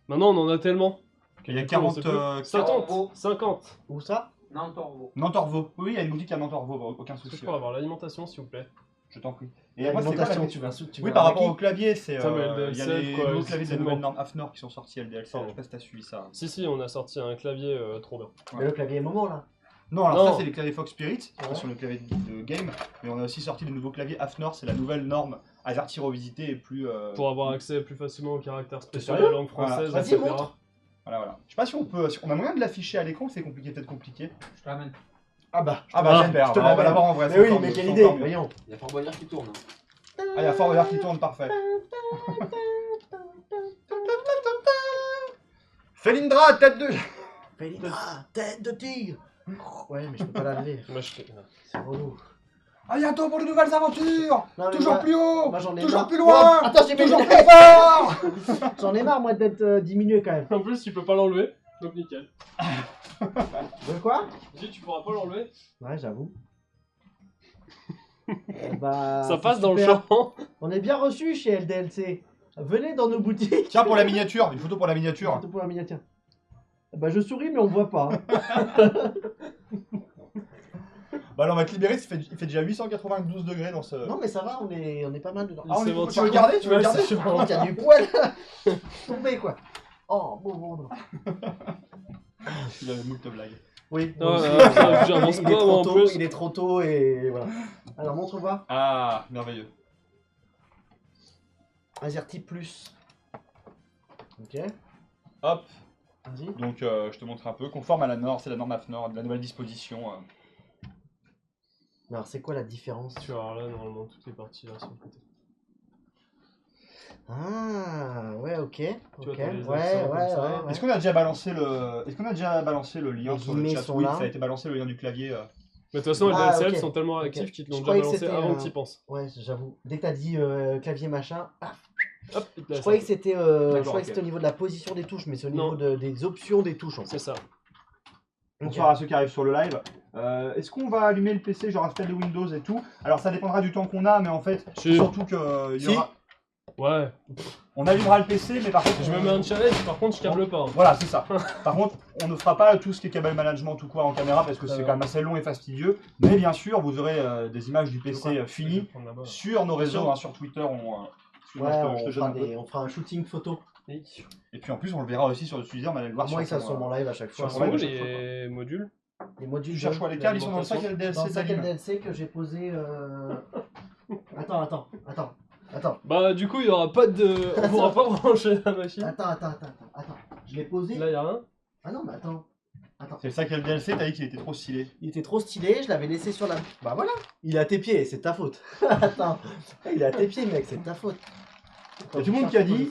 Maintenant, on en a tellement. Il y a Du coup, on 40, sait plus. 40 50. Où ça? Nantes-Orvaux. Nantes-Orvaux. Oui, il y a une boutique à Nantes-Orvaux, aucun Est-ce que souci. je pourrais avoir l'alimentation, s'il vous plaît? Je t'en prie. Et après, c'est quoi la L'alimentation, question? tu Oui, veux par un rapport Mackie au clavier, c'est Ça, mais il y a LDLC, les quoi, nouveaux c'est claviers de la tellement- nouvelle norme AFNOR qui sont sortis LDLC. Pardon. Je sais pas si t'as suivi ça. Si, on a sorti un clavier trop bien. Mais le clavier moment là. Non, alors Non. ça c'est les claviers Fox Spirit, qui Ouais. sont les claviers de game, mais on a aussi sorti les nouveaux claviers AFNOR, c'est la nouvelle norme AZERTY revisitée et plus... Pour avoir accès plus facilement aux caractères spéciaux de sérieux la langue française, Voilà. Vas-y, etc. montre. Voilà. Je sais pas si on peut... on a moyen de l'afficher à l'écran, c'est compliqué, peut-être compliqué. Je te ramène. Ah bah. Ah bah Ah, j'espère, je te on va l'avais. l'avoir en vrai. Mais c'est oui, encore mais mieux, quelle c'est idée, encore mieux. voyons. Il y a Fort Boyard qui tourne. Ah, il y a Fort Boyard qui tourne, parfait. Felindra, tête de... Felindra, tête de tigre. Ouais, mais je peux pas la lever. Moi, je fais- C'est relou. À bientôt pour de nouvelles aventures. Non, mais Toujours moi- plus haut, moi, j'en ai toujours marre. plus loin, Oh, attends, j'ai toujours mis- plus fort. J'en ai marre moi d'être diminué quand même. En plus, tu peux pas l'enlever, donc nickel. De quoi? Je dis, tu pourras pas l'enlever. Ouais, j'avoue. Bah, Ça c'est passe dans le super. champ. On est bien reçus chez LDLC. Venez dans nos boutiques. Tiens, pour la miniature, une photo pour la miniature. Photo pour la miniature. Bah je souris mais on me voit pas. Hein. Bah là, on va te libérer, il fait déjà 892 degrés dans ce... Non mais ça va, on est pas mal dedans. Ah, on C'est est- bon, tu veux par garder, contre- tu veux Ouais, garder c'est sûr. Par contre, il y a du poil. Tombé quoi. Oh bon. Il y a moult blagues. Oui. Non, moi aussi, j'avance il pas, est moi, trop en tôt, plus. il est trop tôt et voilà. Alors montre-moi. Ah, merveilleux. AZERTY plus. Ok. Hop, Vas-y. donc je te montre un peu. Conforme à la norme, c'est la norme AFNOR, de la nouvelle disposition. Alors c'est quoi la différence? Tu vois, alors là, normalement, tout est parti là sur le côté. Ah ouais ok. Tu vois, Ok. t'as les Ouais, accents comme ouais, ça. ouais. Est-ce qu'on a déjà balancé le lien Les sur le guillemets chat? sont Oui, là. ça a été balancé le lien du clavier. Mais de toute façon, les Ah, DLCL ok. sont tellement Ok. réactifs qu'ils te Je l'ont déjà croyais que balancé c'était avant un- que tu y penses. Ouais, j'avoue. Dès que t'as dit clavier machin, paf. Hop, il te Je laisse croyais un que peu. c'était ok. au niveau de la position des touches, mais c'est au niveau Non. des options des touches en fait. C'est ça. Bonsoir à ceux qui arrivent sur le live. Est-ce qu'on va allumer le PC, genre installer Windows et tout? Alors ça dépendra du temps qu'on a, mais en fait, Si. surtout que Si. Ouais, on allumera le PC, mais par contre, je me mets un challenge, par contre, je câble pas. hein. Voilà, c'est ça. Par contre, on ne fera pas tout ce qui est cable management ou quoi en caméra parce que c'est Alors. quand même assez long et fastidieux. Mais bien sûr, vous aurez des images du PC Je vais finies prendre là-bas. sur nos réseaux, sûr. hein, sur Twitter. Excuse-moi, Ouais, je te on gêne fera, un peu. on fera un shooting photo. Et Et puis en plus, on le verra aussi sur le Twitter, on allait le voir Moi, ça ton, sur mon live à chaque fois. Ils Ouais, sont où chaque les modules? Les modules. Tu cherches quoi, les câbles, ils sont dans le sac LDLC Dans le sac d'Alim. LDLC que j'ai posé. Attends. Bah, du coup, il y aura pas de. On pourra pas brancher la machine. Attends. Je l'ai posé. Là, il y a rien. Ah non, mais attends. C'est le sac LDLC, t'as dit qu'il était trop stylé. Il était trop stylé, je l'avais laissé sur la. Bah voilà. Il est à tes pieds, c'est ta faute. Attends. Il est à tes pieds, mec, c'est ta faute. Y a tout le monde qui a dit-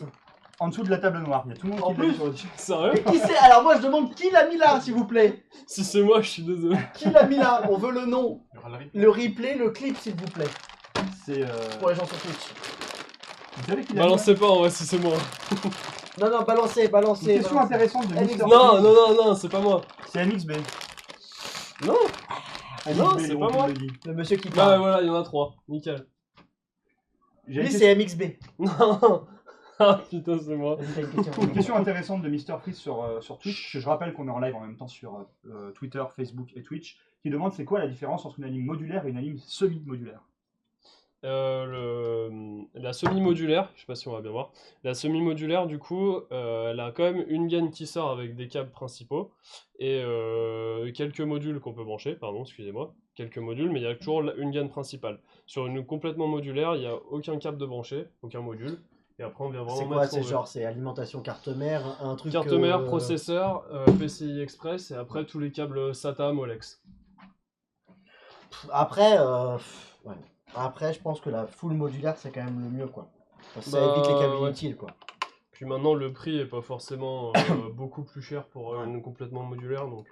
En dessous de la table noire, il y a tout le monde En qui l'a dit plus sur le chat. Sérieux? Mais qui c'est? Alors moi je demande qui l'a mis là, s'il vous plaît. Si c'est moi, je suis désolé. Qui l'a mis là? On veut le nom, le replay, le clip, s'il vous plaît. C'est. Pour les gens sur Twitch. Vous savez qui l'a mis Balancez pas en vrai si c'est moi. Non, balancez. Une question intéressante de Mister Non, non, non, non, c'est pas moi. C'est MXB. Non. Non, c'est pas moi. Le monsieur qui Bah parle. voilà, il y en a 3. Nickel. J'ai Lui, une c'est MXB. Non. Ah putain, c'est moi. Vas-y, t'as une question. Une question intéressante de Mr. Freeze sur Twitch. Je rappelle qu'on est en live en même temps sur Twitter, Facebook et Twitch. Qui demande c'est quoi la différence entre une anime modulaire et une anime semi-modulaire. La semi-modulaire, je sais pas si on va bien voir. La semi-modulaire, du coup, elle a quand même une gaine qui sort avec des câbles principaux et quelques modules qu'on peut brancher. Pardon, excusez-moi. Quelques modules, mais il y a toujours une gaine principale. Sur une complètement modulaire, il n'y a aucun câble de branché, aucun module. Et après, on vient vraiment C'est mettre quoi? ce qu'on C'est veut. genre, c'est alimentation carte mère, un truc. Carte mère, processeur, PCI Express et après tous les câbles SATA, Molex. Après, ouais. Après, je pense que la full modulaire, c'est quand même le mieux, quoi. Parce que ça Bah, évite les câbles ouais. inutiles, quoi. Puis maintenant, le prix est pas forcément beaucoup plus cher pour une complètement modulaire. Donc,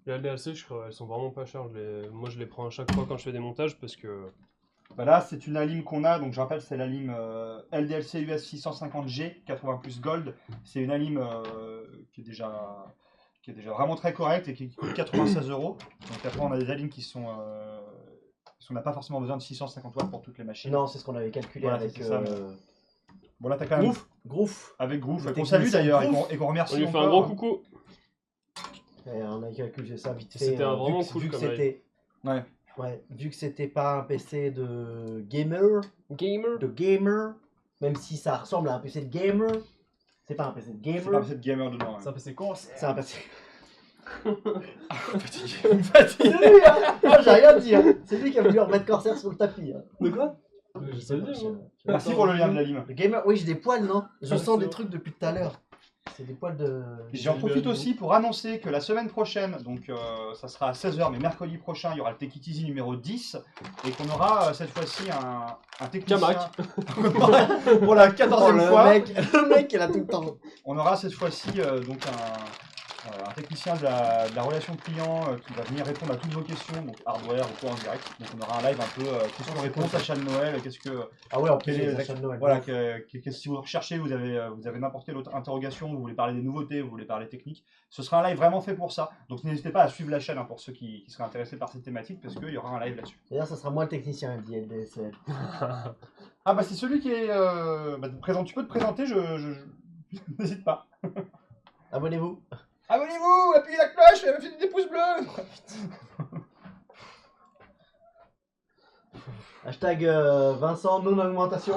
les LDLC, elles sont vraiment pas chères. Moi, je les prends à chaque fois quand je fais des montages parce que. Bah là, c'est une alim qu'on a, donc je rappelle, c'est l'alim LDLC US 650G 80 plus Gold. C'est une alim qui est déjà vraiment très correcte et qui coûte 96 €. Donc après, on a des alims qui sont. Parce qu'on n'a pas forcément besoin de 650 watts pour toutes les machines. Non, c'est ce qu'on avait calculé Voilà, avec. c'est ça, Bon, là, t'as quand même. Groove. Avec Groove, Le qu'on salue technicien d'ailleurs Groove. et qu'on remercie. On lui fait un encore. gros coucou. Et on a calculé ça vite fait. C'était un vraiment vu que, cool vu que comme c'était. Ouais. Ouais, vu que c'était pas un PC de gamer, même si ça ressemble à un PC de gamer, c'est pas un PC de C'est pas gamer. cette gamer dedans. C'est un PC concert. C'est un PC. C'est lui, hein. Moi, j'ai rien dit, hein. C'est lui qui a voulu remettre Corsair sur le tapis, hein. De quoi? Je Je sais pas pas, dit, moi. Merci pour le lien de l'alim. Le gamer, oui, j'ai des poils, non? Je Ah, sens des c'est trucs depuis tout à l'heure. C'est des poils de. J'en profite aussi pour annoncer que la semaine prochaine, donc ça sera à 16h, mais mercredi prochain, il y aura le Tech It Easy numéro 10 et qu'on aura cette fois-ci un technicien. Camac. Pour la 14e fois. Le mec, il a tout le temps. On aura cette fois-ci donc un technicien de la relation client qui va venir répondre à toutes vos questions, donc hardware ou quoi en direct. Donc on aura un live un peu questions-réponses, achat de Noël, qu'est-ce que. Ah ouais, en plus, Quel est les le- achats de Noël. Voilà, si vous recherchez, vous avez n'importe quelle autre interrogation, vous voulez parler des nouveautés, vous voulez parler technique, ce sera un live vraiment fait pour ça. Donc n'hésitez pas à suivre la chaîne pour ceux qui seraient intéressés par cette thématique, parce qu'il y aura un live là-dessus. D'ailleurs, ça sera moi le technicien, dit LDSL. Ah bah c'est celui qui est... tu peux te présenter, n'hésite pas. Abonnez-vous. Abonnez-vous, appuyez la cloche, faites des pouces bleus. Hashtag Vincent non augmentation.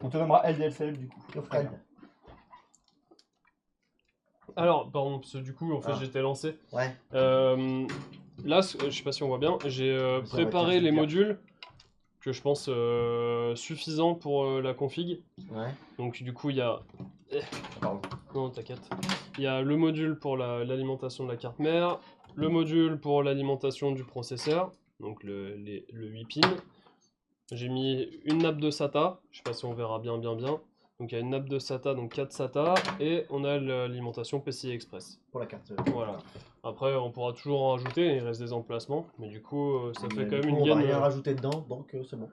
On te nommera LDLCL du coup. Yo, Fred. Alors, pardon, parce que du coup, en fait, Ah. j'étais lancé. Ouais. Là, je sais pas si on voit bien, j'ai va préparé tiens, les c'est bien. modules que je pense suffisants pour la config. Ouais. Donc du coup, il y a... Pardon. Non, t'inquiète. Il y a le module pour l'alimentation de la carte mère, le module pour l'alimentation du processeur, donc le 8 pins. J'ai mis une nappe de SATA, je sais pas si on verra bien. Donc il y a une nappe de SATA, donc 4 SATA, et on a l'alimentation PCI Express. Pour la carte. Voilà. Après, on pourra toujours en rajouter, il reste des emplacements, mais du coup, ça fait Mais quand du même coup, une on va gaine rien rajouter dedans, donc c'est bon.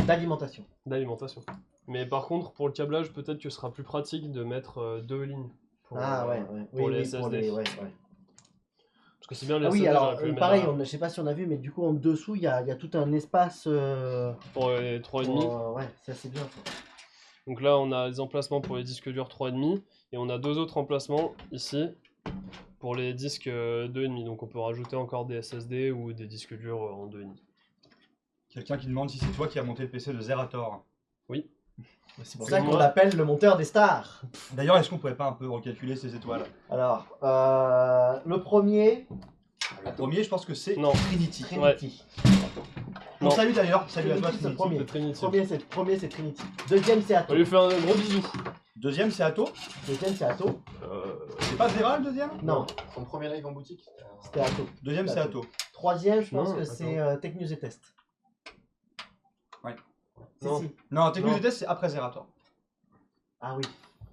D'alimentation. d'alimentation. Mais par contre, pour le câblage, peut-être que ce sera plus pratique de mettre 2 lignes. Pour, Ah ouais, pour les pour SSD. les, ouais. Parce que c'est bien les Ah oui, SSD, alors j'aurais pu les mettre pareil, derrière. je sais pas si on a vu, mais du coup en dessous il y a tout un espace. Pour les 3,5. Ouais, c'est assez bien. Ça. Donc là, on a des emplacements pour les disques durs 3,5 et on a 2 autres emplacements ici pour les disques 2,5. Donc on peut rajouter encore des SSD ou des disques durs en 2,5. Quelqu'un qui demande si c'est toi qui as monté le PC de Zerator. Oui. C'est pour C'est ça qu'on moi. l'appelle le monteur des stars. D'ailleurs, est-ce qu'on pourrait pas un peu recalculer ces étoiles? Alors, le premier, Le premier, je pense que c'est Non. Trinity. Trinity. On Non. salue d'ailleurs, salut à toi Trinity, c'est le Trinity. premier. C'est Trinity. Premier, c'est Trinity. Deuxième, c'est On Atto. lui fait un gros bisou. Deuxième, c'est Atto. Deuxième, c'est Atto. C'est pas Zera le deuxième? Non, Son premier live en boutique. c'était Atto. Deuxième, c'est Atto. Troisième, je pense Non, que c'est Tech News et Test. Ouais. Si, Non. si. Non, Technique Non. de test, c'est après Zerator. Ah oui.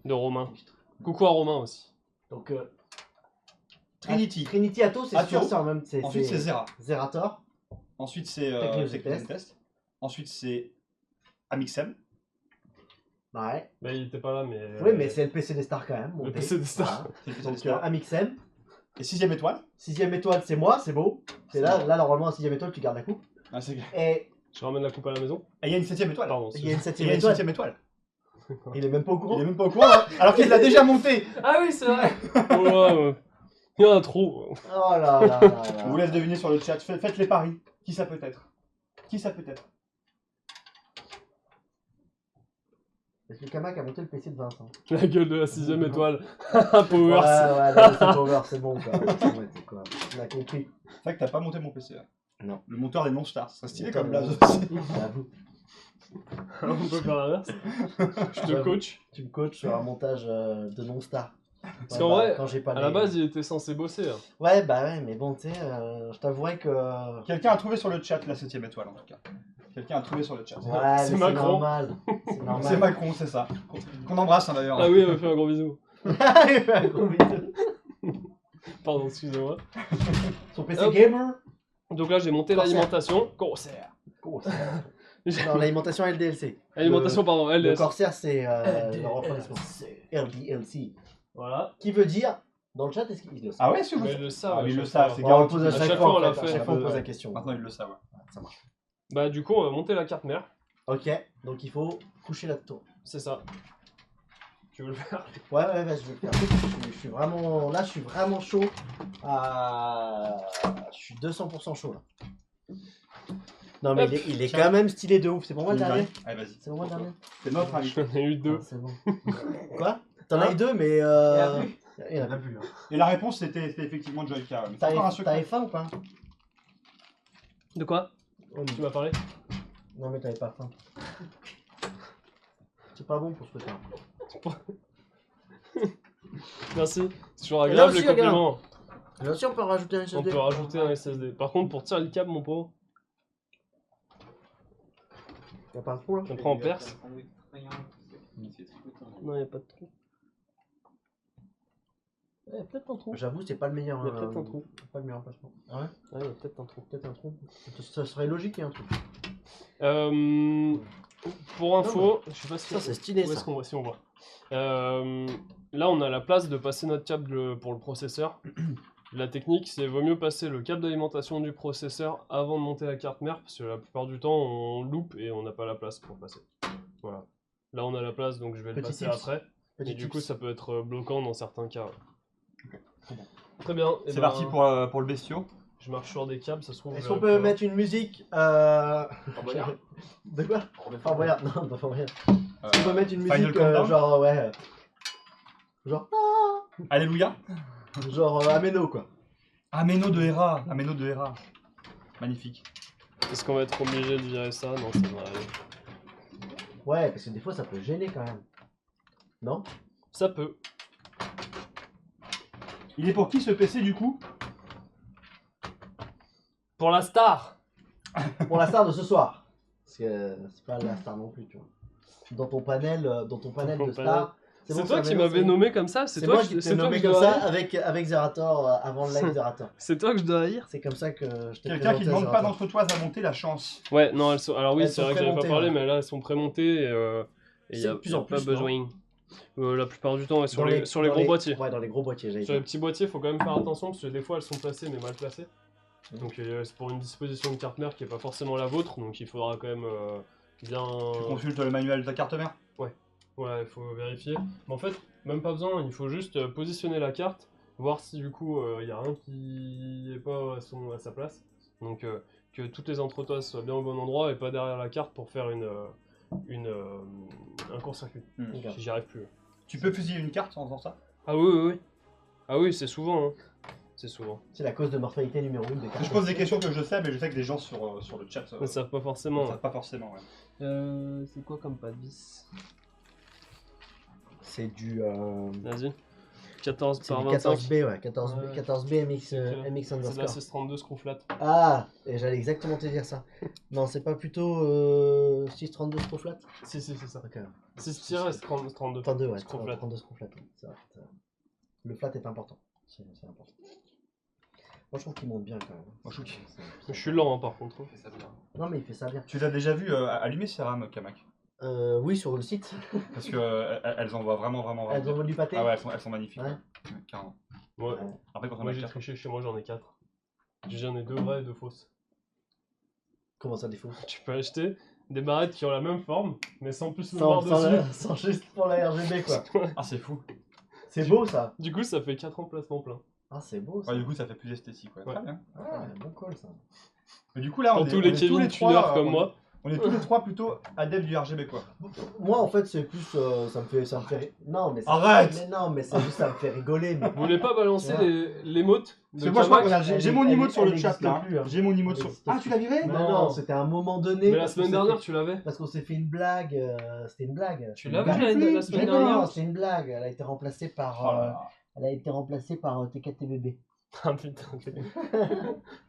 De Romain. Coucou à Romain aussi. Donc, Trinity. Trinity Atto, c'est Atto. sûr, c'est en même. Ensuite, c'est Zera. Zerator. Ensuite, c'est Technique de Technique de test. test. Ensuite, c'est Amixem. Ouais. Bah, il était pas là, mais. Oui, mais c'est le PC des stars quand même. Le monté. PC des stars. Voilà. C'est le PC Donc des stars. Amixem. Et 6ème étoile. 6ème étoile, c'est moi, c'est beau. C'est là, bon. là, normalement, à 6ème étoile, tu gardes la coupe. Ah, c'est... Et Je ramène la coupe à la maison. Et il y a une 7ème étoile. Pardon. il y a une Et 7ème il y a une étoile. 7ème étoile. Il est même pas au courant. Il est même pas au courant, hein, alors qu'il l'a déjà monté. Ah oui, c'est vrai. Oh là, il y a un trou. Oh là là là là. Je vous laisse deviner sur le chat. Faites les paris. Qui ça peut être? Qui ça peut être? Est-ce que Kamak a monté le PC de Vincent? La gueule de la 6ème étoile. Ouais, Power. ouais, non, c'est Power, c'est bon quoi. Ouais, c'est quoi. On a compris. C'est vrai que t'as pas monté mon PC là. Non. Le monteur des non-stars. Ça serait stylé Monteur comme des blaze non-stars. aussi. J'avoue. On peut faire l'inverse. Je te J'avoue. coach. Tu me coaches sur un montage de non-star. Parce qu'en vrai, quand j'ai pas À la les- base, il était censé bosser. Hein. Ouais, bah ouais, mais bon, tu sais, je t'avouerais que. Quelqu'un a trouvé sur le chat la 7ème étoile en tout cas. Quelqu'un a trouvé sur le chat. Ouais, C'est mais c'est Macron. normal. C'est normal. C'est Macron, c'est ça. Qu'on embrasse hein, d'ailleurs. Ah oui, on m'a fait un gros bisou. Il fait un gros bisou. Pardon, excusez-moi. Son PC Hop. gamer. Donc là, j'ai monté Corsair. l'alimentation. Corsair. Non, l'alimentation LDLC. Alimentation, pardon, Le LDS. Corsair, c'est le refroidissement. LDLC. Voilà. Qui veut dire, dans le chat, est-ce qu'il le sait? Ah ouais, si vous Mais ils le savent. Ah, à ils le chaque savent, fois. c'est On le garanti. pose à À chaque chaque fois, fois, on en l'a fait, fait. à chaque fois, on pose la Ouais. question. Maintenant ils le savent. Ouais. Ça marche. Bah, du coup, on va monter la carte mère. Ok, donc il faut coucher la tour. C'est ça. Tu veux le faire? Ouais, ouais, ouais, je vais le faire. Je suis vraiment, là, je suis vraiment chaud. Je suis 200% chaud là. Non, mais Hop. il est quand même stylé de ouf. C'est pour moi le dernier? Allez, vas-y. C'est pour moi le dernier? C'est notre avis. J'en ai eu deux. Ah, c'est bon. Quoi? T'en as eu deux, mais. Il y en a plus. Hein. plus. Et la réponse c'était effectivement Joyka. Mais c'est encore un secret. T'avais faim ou pas? De quoi? Oh, Tu m'as parlé? non, mais t'avais pas faim. C'est pas bon pour ce truc-là. Merci. C'est toujours Et là agréable aussi, les compliments. Là aussi, on peut rajouter un On SSD. peut rajouter un SSD. Par contre, pour tirer le câble, mon pauvre, Y'a pas de trou là? on prend en perse. Non, il a pas de trou. Il y a peut-être un trou. J'avoue, c'est pas le meilleur. Il y a peut-être un trou. Pas le meilleur emplacement. Ah ouais? Ouais, il y a peut-être un trou. Peut-être un trou. Ça serait logique qu'il y ait un trou. Pour info, je sais pas si Ça, c'est stylé, où est-ce ça. qu'on voit, si on voit. Là, on a la place de passer notre câble pour le processeur. La technique, c'est vaut mieux passer le câble d'alimentation du processeur avant de monter la carte mère, parce que la plupart du temps, on loupe et on n'a pas la place pour le passer. Voilà. Là, on a la place, donc je vais le Petit passer tips. après. Petit Et du tips. coup, ça peut être bloquant dans certains cas. Très bien. Eh C'est ben, parti pour le bestiau. Je marche sur des câbles, ça se trouve. Est-ce je qu'on vais peut pas- mettre une musique Boyard. De quoi? Fort Boyard. Non, pas Fort Boyard. Euh, On peut mettre une Final musique Countdown genre ouais. Genre Alléluia. Ameno quoi. Ameno de Hera. Ameno de Hera. Magnifique. Est-ce qu'on va être obligé de virer ça? Non, ça va aller. Ouais, parce que des fois ça peut gêner quand même. Non? Ça peut. Il est pour qui ce PC du coup? Pour la star! Pour la star de ce soir. Parce que c'est pas la star non plus, tu vois. Dans ton panel de star. C'est bon, toi ça qui Ameno, m'avais nommé comme ça? C'est moi qui t'ai c'est toi nommé que je comme dois ça haïr avec Zerator avant le live Zerator. C'est toi que je dois haïr? C'est comme ça que je t'ai Quelqu'un présenté qui ne demande pas Zerator. d'entretoise à monter la chance. Ouais, non, elles sont. Alors oui, Elles c'est sont vrai que j'avais pas prémontées, parlé, ouais. mais là elles sont prémontées et il C'est y a, de plus y a en pas plus, besoin. La plupart du temps, ouais, sur Dans les, sur les dans gros boîtiers. Ouais, dans les gros boîtiers, j'allais Sur les dire. petits boîtiers, faut quand même faire attention parce que des fois elles sont placées mais mal placées. Mhm. Donc c'est pour une disposition de carte mère qui est pas forcément la vôtre, donc il faudra quand même bien. Tu consultes le manuel de ta carte mère. Ouais, il faut vérifier. Mais en fait, même pas besoin, il faut juste positionner la carte, voir si du coup il y a rien qui est pas à sa place. Donc que toutes les entretoises soient bien au bon endroit et pas derrière la carte pour faire un court-circuit. Ok. J'y arrive plus. Tu peux fusiller une carte en faisant ça? Ah oui, oui, oui. Ah oui, c'est souvent. Hein. C'est souvent. C'est la cause de mortalité numéro 1 des cartes. Je pose des questions que je sais, mais je sais que des gens sur le chat Ils savent pas forcément. ne savent pas forcément. Ouais. C'est quoi comme pas de vis? C'est du Vas-y. 14 c'est par du 25. 14B, ouais. 14B, Ouais. 14B MX, C'est que- MX C'est de la underscore. 632 scrouflate. Ah, et j'allais exactement te dire ça. Non, c'est pas plutôt 632 Scroflat? Si, c'est ça. Ok. 6-32. 32, ouais. Scroflat. 32 Scroflat. Ouais. C'est vrai. Le flat est important. C'est important. Moi je trouve qu'il monte bien quand même. Moi, je trouve qu'il- Je suis lent par contre. Il fait ça bien. Non mais il fait ça bien. Tu les as déjà vu allumer ces rames, Kamak? Oui, sur le site. Parce que elles envoient vraiment. Elles envoient du pâté. Ah ouais, elles sont magnifiques. Ouais. Carrément. Ouais. Ouais. Après, quand on Moi a j'ai quatre- triché, chez moi j'en ai 4. J'en ai 2 vraies et 2 fausses. Comment ça défaut? Tu peux acheter des barrettes qui ont la même forme, mais sans plus le voir dessus. sans juste pour la RGB quoi. Ah, c'est fou. C'est beau ça. Du coup, ça fait 4 emplacements pleins. Ah c'est beau ça. Ouais, du coup, ça fait plus esthétique. Ouais. Ouais. Très bien. Ah, bon call ça. Mais du coup, là, Pour tous les Kevin tuners comme moi. On est tous les trois plutôt adeptes du RGB, quoi. Moi en fait c'est plus ça me fait non mais Arrête. mais non mais c'est juste ça me fait rigoler mais Vous voulez pas balancer Ouais. les mots Parce que moi, je crois que Kamak? j'ai mon emote sur le elle chat, existe là. plus, hein. J'ai mon emote Elle sur... existe Ah, plus. tu l'as viré? Mais Non. non, c'était à un moment donné Mais la parce qu'on semaine s'est dernière, fait- tu l'avais. parce qu'on s'est fait une blague, c'était une blague. Tu Une l'avais blague. la semaine Mais non, dernière. c'est une blague, elle a été remplacée par Oh là là. elle a été remplacée par TKTBB. Ah putain.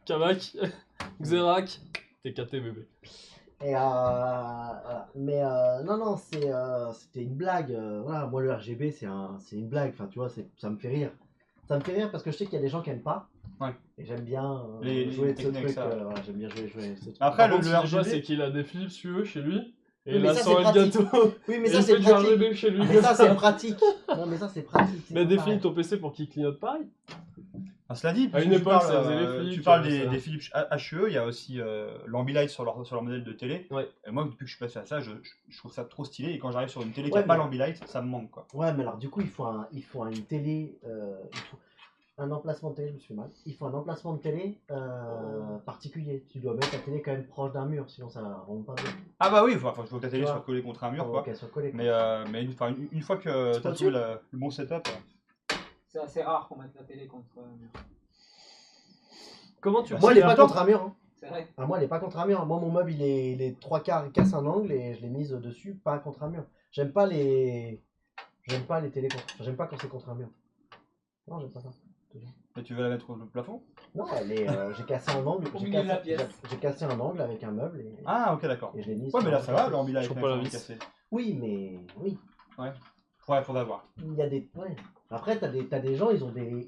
Kamak, Xerac, TKT bébé. Et voilà. Mais non, c'était une blague. Voilà, moi le RGB c'est une blague. Enfin, tu vois, ça me fait rire. Ça me fait rire parce que je sais qu'il y a des gens qui aiment pas. Ouais. Et j'aime bien Les jouer de ce techniques, truc. ça. Voilà, j'aime bien jouer ce truc. Après, Par le contre, ce qu'il dit pas, RGB... c'est qu'il a des Philips UE chez lui. Et Oui, mais là, ça, sans c'est le pratique. gâteau. Oui, mais Et ça il c'est fait du pratique. RGB chez lui. Mais ça c'est pratique. Non, mais ça c'est pratique. c'est Mais pas défile pareil. ton PC pour qu'il clignote pareil. Ah, cela dit, À une puisque époque, ça faisait les Philips, tu parles j'avais ça. des Philips HE, il y a aussi l'Ambilight sur leur modèle de télé. Ouais. Et moi, depuis que je suis passé à ça, je trouve ça trop stylé. Et quand j'arrive sur une télé qui Ouais, n'a pas mais- l'Ambilight, ça me manque, quoi. Ouais, mais alors du coup, il faut une télé, il faut un emplacement de télé, je me suis fait mal. Il faut un emplacement de télé particulier. Tu dois mettre ta télé quand même proche d'un mur, sinon ça rend pas bien. Ah bah oui, il faut que ta télé Tu soit vois. collée contre un mur, Faut quoi. qu'elle soit collée. Mais une fois que tu as au-dessus. trouvé le bon setup... C'est assez rare qu'on mette la télé contre un mur. Comment tu Moi, si, elle est en pas même temps- contre un mur. Hein. C'est vrai. Ah, moi, elle est pas contre un mur. Moi, mon meuble, il est 3/4, il casse un angle et je l'ai mise dessus, pas contre un mur. J'aime pas les télés contre. Enfin, j'aime pas quand c'est contre un mur. Non, j'aime pas ça. Et tu veux la mettre au plafond? Non, j'ai cassé un angle. Au j'ai milieu de la cassé- pièce. J'ai cassé un angle avec un meuble Ah, ok, d'accord. et je l'ai mise. Ouais, sur mais là, un ça va, plafond. l'Ambilight, Toujours quand pas ils la sont vis. cassés. Oui, mais oui. Ouais, faudra voir. Il y a des. Ouais. Après, t'as des gens, ils ont des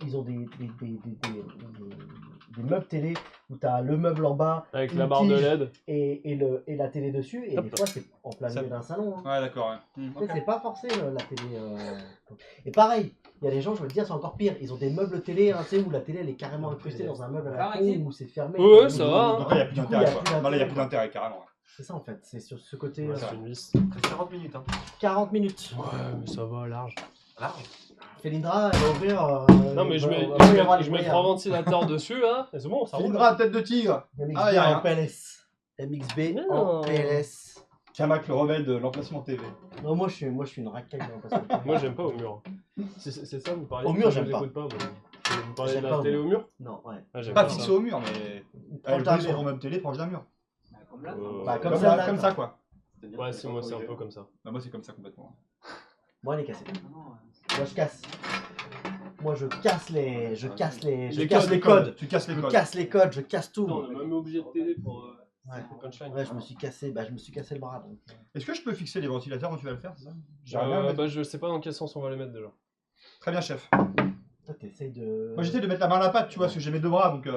meubles télé où t'as le meuble en bas Avec une la barre de tige LED. et la télé dessus. Et Hop. des fois, c'est en plein Ça- milieu d'un salon. Hein. Ouais, d'accord, ouais. Tu sais, Ok. c'est pas forcé la télé. Et pareil, il y a des gens, je veux te dire, c'est encore pire. Ils ont des meubles télé, hein, tu sais, où la télé elle est carrément incrustée dans un meuble à la con, Pareil. où c'est fermé. Ouais, ça va, hein. Donc là, il n'y a plus Du coup, d'intérêt, il y a quoi. plus Non, là, il n'y a plus d'intérêt. d'intérêt, carrément. Ouais. C'est ça en fait, c'est sur ce côté. Ouais, c'est une vis. 40 minutes, hein. 40 minutes. Ouais, mais ça va, large. Large. Félindra, elle va ouvrir. Non, mais je mets, va y avoir les je mets moyens. 3 ventilateurs dessus là, et c'est bon, ça roule. Findra, tête de tigre. MXB Ah, y a rien. en PLS. MXB Non. en PLS. Kamak, le rebelle de l'emplacement TV. Non, moi je suis une racaille. hein, parce que- Moi j'aime pas au mur. C'est ça, vous parlez Au mur, j'aime je pas. l'écoute pas. Vous parlez de J'aime pas la au télé mur. au mur? Non, ouais. Ah, j'aime Pas pas fixé ça. au mur, mais. Proche Elle d'un est sur mur. ton meuble télé, proche d'un mur. Comme là. Bah, Comme celle-là, ça, comme quoi. ça, quoi. Ouais, si, moi c'est un peu comme ça. Bah, moi, c'est comme ça complètement. Moi, elle est cassée. Non, Moi, je casse. Moi, je casse les codes. Tu casses les Je codes. casse les codes, je casse tout. On est même obligé de télé pour Ouais. punchline. Ouais, je me suis cassé le bras. Donc. Est-ce que je peux fixer les ventilateurs quand tu vas le faire, c'est ça? J'aimerais bien le mettre. Bah, je sais pas dans quel sens on va les mettre déjà. Très bien, chef. Toi, t'essayes de. Moi, j'essaie de mettre la main à la pâte, tu vois, parce que j'ai mes deux bras, donc.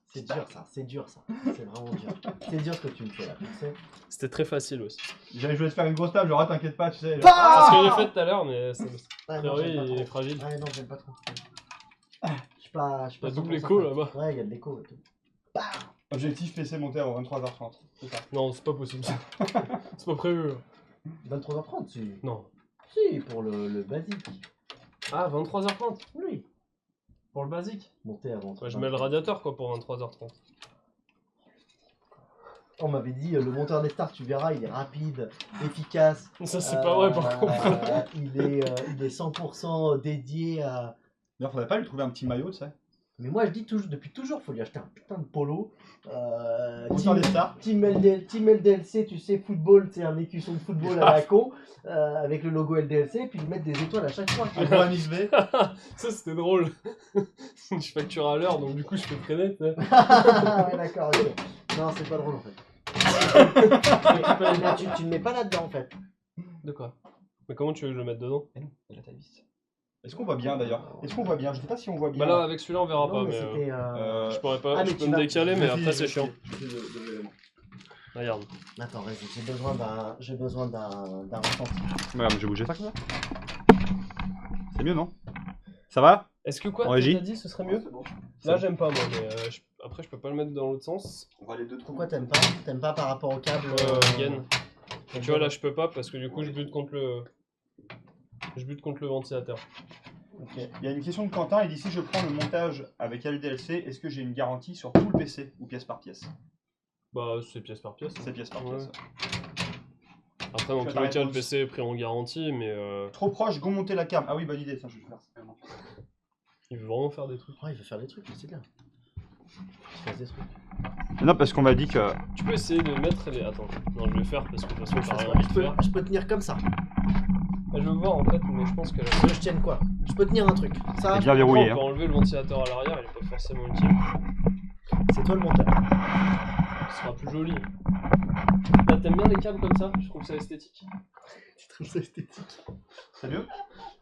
C'est dur ça, c'est dur ça. C'est vraiment dur. C'est dur ce que tu me fais là, tu sais. C'était très facile aussi. Je voulais te faire une grosse table, genre, t'inquiète pas, tu sais. C'est Ah ce que j'ai fait tout à l'heure, mais Ouais, a non, priori j'aime pas il est trop. fragile. Ouais, non, j'aime pas trop. Je suis pas. Il y a double 100% écho, fan. là-bas. Ouais, il y a de l'écho et tout. Objectif PC monté à 23h30. C'est ça. Non, c'est pas possible. C'est pas prévu. 23h30, si. Non. Si, pour le basique. Ah, 23h30 Oui. pour le basique. Monter avant. Ouais, je mets le radiateur quoi pour 23h30. On m'avait dit, le monteur des stars, tu verras, il est rapide, efficace. Ça c'est pas vrai par contre. Il est 100% dédié à. D'ailleurs, faudrait pas lui trouver un petit maillot, tu sais. Mais moi je dis toujours, depuis toujours, faut lui acheter un putain de polo. Monteur des stars. Team LDLC, tu sais, football, c'est un écusson de football à la con, avec le logo LDLC, puis lui mettre des étoiles à chaque fois. Un gros MXB. Ça c'était drôle. Je facture à l'heure donc du coup je peux traîner. Tu sais. Ah ouais, d'accord, ok. Non, c'est pas drôle en fait. tu ne mets pas là-dedans en fait. De quoi? Mais comment tu veux que je le mette dedans? Eh non, il y a la taille vis. Est-ce qu'on voit bien d'ailleurs? Est-ce qu'on voit bien? Je sais pas si on voit bien. Bah là, avec celui-là, on verra Non, pas, mais mais c'était. je pourrais pas. Ah, mais je peux tu me vas- décaler, mais Vas-y, après, c'est vas-y, chiant. vas-y. Regarde. Attends, vas-y, j'ai besoin d'un ressenti. Regarde, je vais bouger ça comme ça. C'est mieux, non? Ça va? Est-ce que quoi? En T'as régie dit ce serait mieux? C'est bon. Là, j'aime pas, moi, mais après, je peux pas le mettre dans l'autre sens. On va les deux trous. Pourquoi t'aimes pas? T'aimes pas par rapport au câble Gain. Tu vois, là, je peux pas parce que du coup, je bute contre le. Je bute contre le ventilateur. Ok. Il y a une question de Quentin, il dit si je prends le montage avec LDLC, est-ce que j'ai une garantie sur tout le PC ou pièce par pièce? Bah, c'est pièce par pièce. C'est pièce par Ouais. pièce. Après, dans Tu as tous ta les cas, le réponse. PC est pris en garantie, mais Trop proche, go monter la cam. Ah oui, bonne idée, ça je vais faire. il veut vraiment faire des trucs. Ouais, il veut faire des trucs, c'est bien. Il fait des trucs. Non, parce qu'on m'a dit que. Tu peux essayer de mettre les. Attends, non, je vais faire parce que de toute façon, t'as rien envie de faire. Je peux tenir comme ça. Bah, je veux voir en fait, mais je pense que. Tu veux que je tienne quoi? Je peux tenir un truc. Ça, C'est bien Après, verrouillé. on peut Hein. enlever le ventilateur à l'arrière, il est pas forcément utile. c'est toi le monteur. Ce sera plus joli. Là, t'aimes bien les câbles comme ça? Je trouve ça esthétique. Tu trouves ça esthétique? C'est mieux?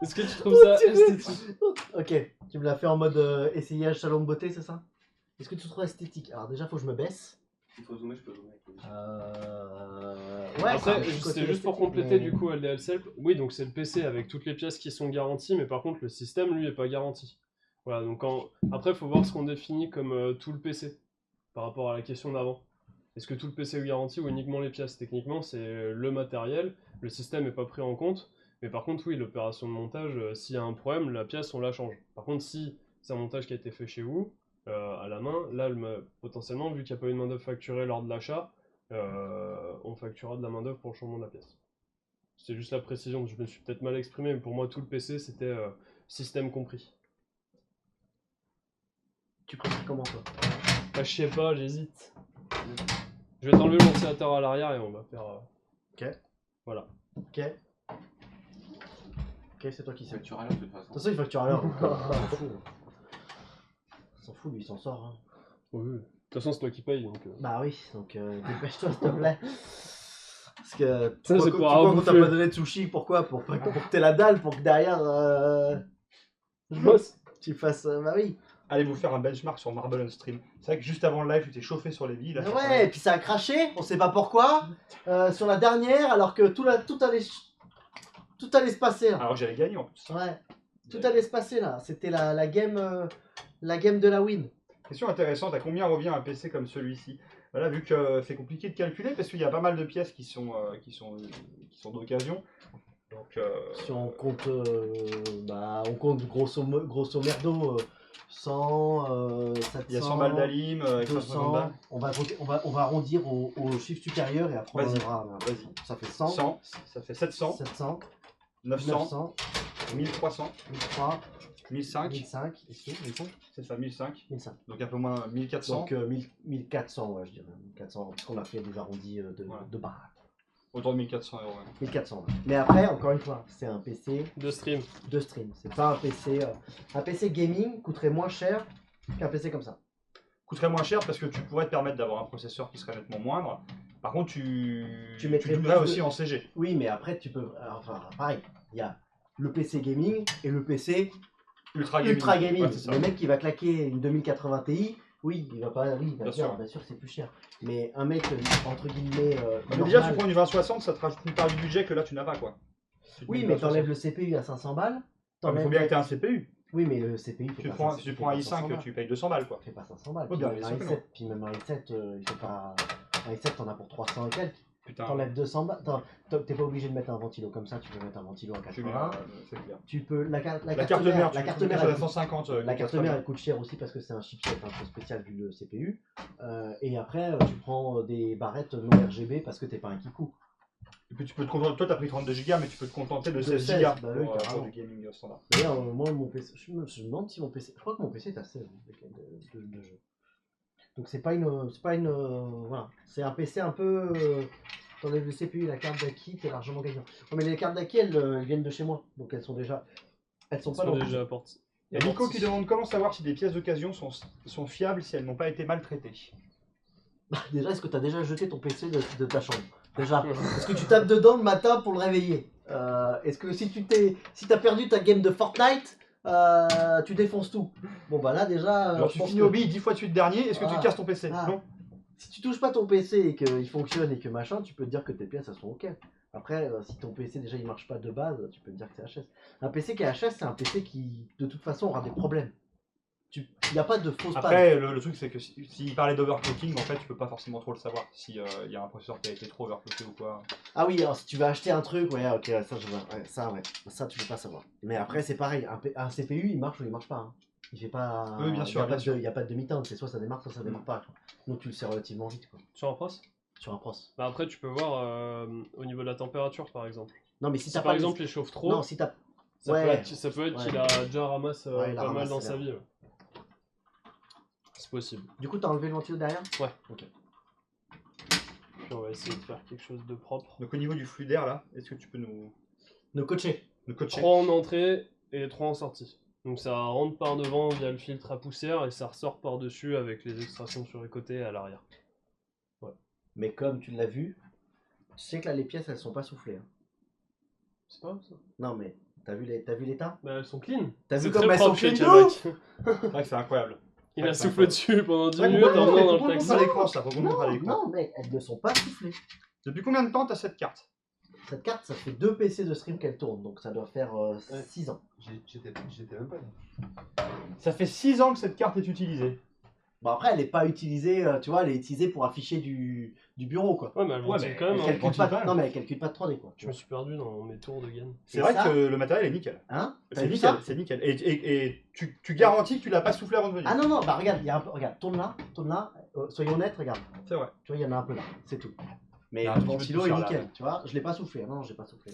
Est-ce que tu trouves ça tu veux- esthétique? Ok, tu me l'as fait en mode essayage salon de beauté, c'est ça? Est-ce que tu trouves esthétique? Alors déjà, faut que je me baisse. Il faut zoomer, je peux zoomer avec les Ouais, ça a un Après, petit côté c'est juste pour esthétique, compléter mais- du coup LDL Self. Oui, donc c'est le PC avec toutes les pièces qui sont garanties, mais par contre le système lui est pas garanti. Voilà, donc après il faut voir ce qu'on définit comme tout le PC par rapport à la question d'avant. Est-ce que tout le PC est garanti ou uniquement les pièces? Techniquement, c'est le matériel, le système n'est pas pris en compte, mais par contre, oui, l'opération de montage, s'il y a un problème, la pièce on la change. Par contre, si c'est un montage qui a été fait chez vous, à la main, là potentiellement, vu qu'il n'y a pas eu de main-d'œuvre facturée lors de l'achat, on facturera de la main-d'œuvre pour le changement de la pièce. C'est juste la précision, je me suis peut-être mal exprimé, mais pour moi tout le PC c'était système compris. Tu préfères comment toi? Bah, je sais pas, j'hésite. Je vais t'enlever le ventilateur à l'arrière et on va faire. Ok. Voilà. Ok. Ok, c'est toi qui sais. Facture à l'heure, de toute façon. De toute façon, il facture à l'heure. donc, on s'en fout. On s'en fout, lui, il s'en sort. Hein. Oui. De toute façon, c'est toi qui paye donc. Bah oui, donc dépêche-toi, s'il te plaît. Parce que tu Ça, crois c'est que- pour tu crois qu'on t'a bouffer. pas donné de sushi, pourquoi? Pour que t'aies la dalle, pour que derrière Je bosse. tu fasses. Bah oui. Allez vous faire un benchmark sur Marble on Stream. C'est vrai que juste avant le live, tu t'es chauffé sur les billes. Là, Ouais, et puis ça a craché, on sait pas pourquoi, sur la dernière, alors que tout allait se passer là. Alors que j'avais gagné en plus. Ouais, tout allait se passer là. C'était la game de la win. Question intéressante, à combien revient un PC comme celui-ci? Voilà, vu que c'est compliqué de calculer parce qu'il y a pas mal de pièces qui sont d'occasion. Donc, Si on compte, on compte grosso merdo 100, 700, il y a 100 balles d'alim, avec 150 200. balles. On va arrondir au chiffre supérieur et après on Vas-y. verra. Vas-y. Ça fait 100, 100, ça fait 700, 700, 900, 900, 1300, 1003, 1005, 1005, ici, 1005, c'est ça, 1005. 1005. Donc un peu moins 1400. Donc 1400, ouais, je dirais. 1400, parce qu'on a fait des arrondis Voilà. de baraque. Autour de 1400 euros. Ouais. 1400. Ouais. Mais après, encore une fois, c'est un PC De stream. de stream. C'est pas un PC. Un PC gaming coûterait moins cher qu'un PC comme ça. Coûterait moins cher parce que tu pourrais te permettre d'avoir un processeur qui serait nettement moindre. Par contre, tu mettrais jouerais plus aussi de- en CG. Oui, mais après, tu peux. Enfin, pareil. Il y a le PC gaming et le PC Ultra gaming. ultra gaming. Ouais, c'est ça. Le mec qui va claquer une 2080 Ti, oui, il va pas. Oui, il va Bien dire, sûr. bien sûr, c'est plus cher. Mais un mec, entre guillemets. Mais déjà, tu normal- prends une 2060, ça te rajoute une part du budget que là, tu n'as pas, quoi. Tu te Oui, mets mais une 2060. t'enlèves le CPU à 500 balles. Ah, mais faut bien que tu aies un CPU. Oui, mais le CPU, Si tu prends un i5, tu payes 200 balles, quoi. fait pas 500 balles. Oh, Puis bien, même bien un sûr que i7, puis même un i7, il fait pas. Un i7, t'en as pour 300 et quelques. Putain, T'enlèves 200 balles. T'es pas obligé de mettre un ventilo comme ça, tu peux mettre un ventilo à je suis bien, 80. c'est clair. Tu peux. La carte La carte mère, la tu carte peux mère, sur la elle coûte- 150. la carte mère, elle coûte cher aussi parce que c'est un chipset un peu spécial vu le CPU. Et après, tu prends des barrettes non RGB parce que t'es pas un kikou. Et puis tu peux te contenter, toi t'as pris 32 Go, mais tu peux te contenter de De 16 16, Go bah oui, pour carrément. du gaming standard. D'ailleurs, moi, mon PC, je me demande si mon PC, je crois que mon PC est à 16 de jeu. Donc c'est pas une, voilà, c'est un PC un peu, t'enlèves le CPU, la carte d'acquis, t'es largement gagnant. Non, mais les cartes d'acquis, elles viennent de chez moi, donc elles sont pas Ils dans sont le déjà apportés. Il y a Nico qui demande comment savoir si des pièces d'occasion sont fiables si elles n'ont pas été maltraitées. Déjà, est-ce que t'as déjà jeté ton PC de ta chambre? Déjà, est-ce que tu tapes dedans le matin pour le réveiller? Est-ce que si t'as perdu ta game de Fortnite, tu défonces tout? Bon bah là déjà, Genre je tu pense finis que au billes 10 fois de suite dernier, est-ce que tu Ah. casses ton PC? Ah. Non. si tu touches pas ton PC et qu'il fonctionne et que machin, tu peux te dire que tes pièces elles sont ok. Après, si ton PC déjà il marche pas de base, tu peux te dire que c'est HS. Un PC qui est HS, c'est un PC qui de toute façon aura des problèmes. Il n'y a pas de fausse panne. Après, le truc c'est que s'il parlait d'overclocking, en fait, tu peux pas forcément trop le savoir. Si il y a un processeur qui a été trop overclocké ou quoi. Ah oui, alors si tu vas acheter un truc, ouais, ok, ça je vois. Ouais, ça tu peux pas savoir. Mais après, c'est pareil, un CPU il marche ou il marche pas. Hein. Il fait pas. Oui, bien sûr, bien sûr. Il n'y a pas de demi-teinte, c'est soit ça démarre, soit ça démarre pas. Quoi. Donc tu le sais relativement vite quoi, Sur un pros? sur un pros. Bah après, tu peux voir au niveau de la température, par exemple. Non, mais si Si t'as par pas. exemple il chauffe trop, Non, si t'as. ça, Ouais. ça peut être Ouais. qu'il a déjà ramassé Ouais, il a pas mal ramassé dans bien. sa vie. Ouais. C'est possible. Du coup, t'as enlevé le ventilo derrière? Ouais. Ok. Puis on va essayer de faire quelque chose de propre. Donc au niveau du flux d'air là, est-ce que tu peux Nos coachés. nous coacher? 3 en entrée et 3 en sortie. Donc ça rentre par devant via le filtre à poussière et ça ressort par dessus avec les extractions sur les côtés et à l'arrière. Mais comme tu l'as vu, tu sais que là les pièces elles sont pas soufflées. Hein. C'est pas grave ça. Non mais t'as vu l'état? Bah elles sont clean. T'as vu C'est comme très elles sont propre chez clean de Tiamat. C'est vrai que c'est incroyable. Il Ouais, a c'est soufflé incroyable. dessus pendant 10 Ouais, minutes ouais, en ouais, venant Faut dans qu'on le le montre taxi. à l'écran ça, faut qu'on le montre à Non, l'écran. non mais elles ne sont pas soufflées. Depuis combien de temps t'as cette carte? Cette carte ça fait 2 PC de stream qu'elle tourne donc ça doit faire 6 ans. J'étais même pas là. Ça fait 6 ans que cette carte est utilisée. Bon après elle est pas utilisée, tu vois, elle est utilisée pour afficher du bureau quoi. Ouais mais elle Ouais, ventile mais quand même. Elle hein. calcule ventile pas, quand même. non mais elle calcule pas de 3D quoi. Je me suis perdu dans mes tours de gain. C'est Et vrai ça que le matériel est nickel. Hein? T'as C'est vu nickel, ça? c'est nickel. Et tu garantis que tu l'as pas soufflé avant de venir. Ah non non, bah regarde, il y a un peu, regarde, tourne là, soyons honnêtes, regarde. C'est vrai. Tu vois, il y en a un peu là, c'est tout. Mais Il y a un le petit peu de ventilo est poussière, là. nickel, tu vois. Je l'ai pas soufflé, non, j'ai pas soufflé.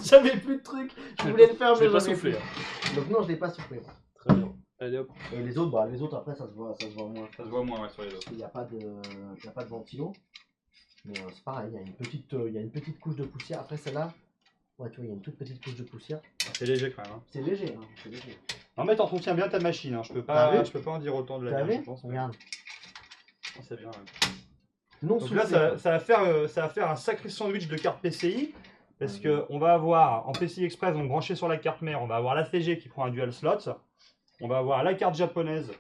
J'avais plus de trucs, je voulais le faire, Je mais l'ai pas j'avais soufflé. plus. hein. Donc non, je l'ai pas soufflé. moi. Très bien. Allez hop. Et les autres après, ça se voit moins. Ça se voit moins ouais, sur les autres. Il n'y a pas de ventilo. Mais c'est pareil, il y a une petite couche de poussière. Après celle-là, ouais, tu vois, il y a une toute petite couche de poussière. C'est léger quand même. Hein. C'est léger, hein, c'est léger. Non mais t'entretiens bien ta machine, hein. T'as vu Je peux pas en dire autant de la T'as mienne, vu? je pense. mais- Regarde. C'est bien. Ouais. Non Donc soufflé. là, ça va faire un sacré sandwich de cartes PCI. Parce que on va avoir en PCI Express, donc branché sur la carte mère, on va avoir la CG qui prend un dual slot. On va avoir la carte japonaise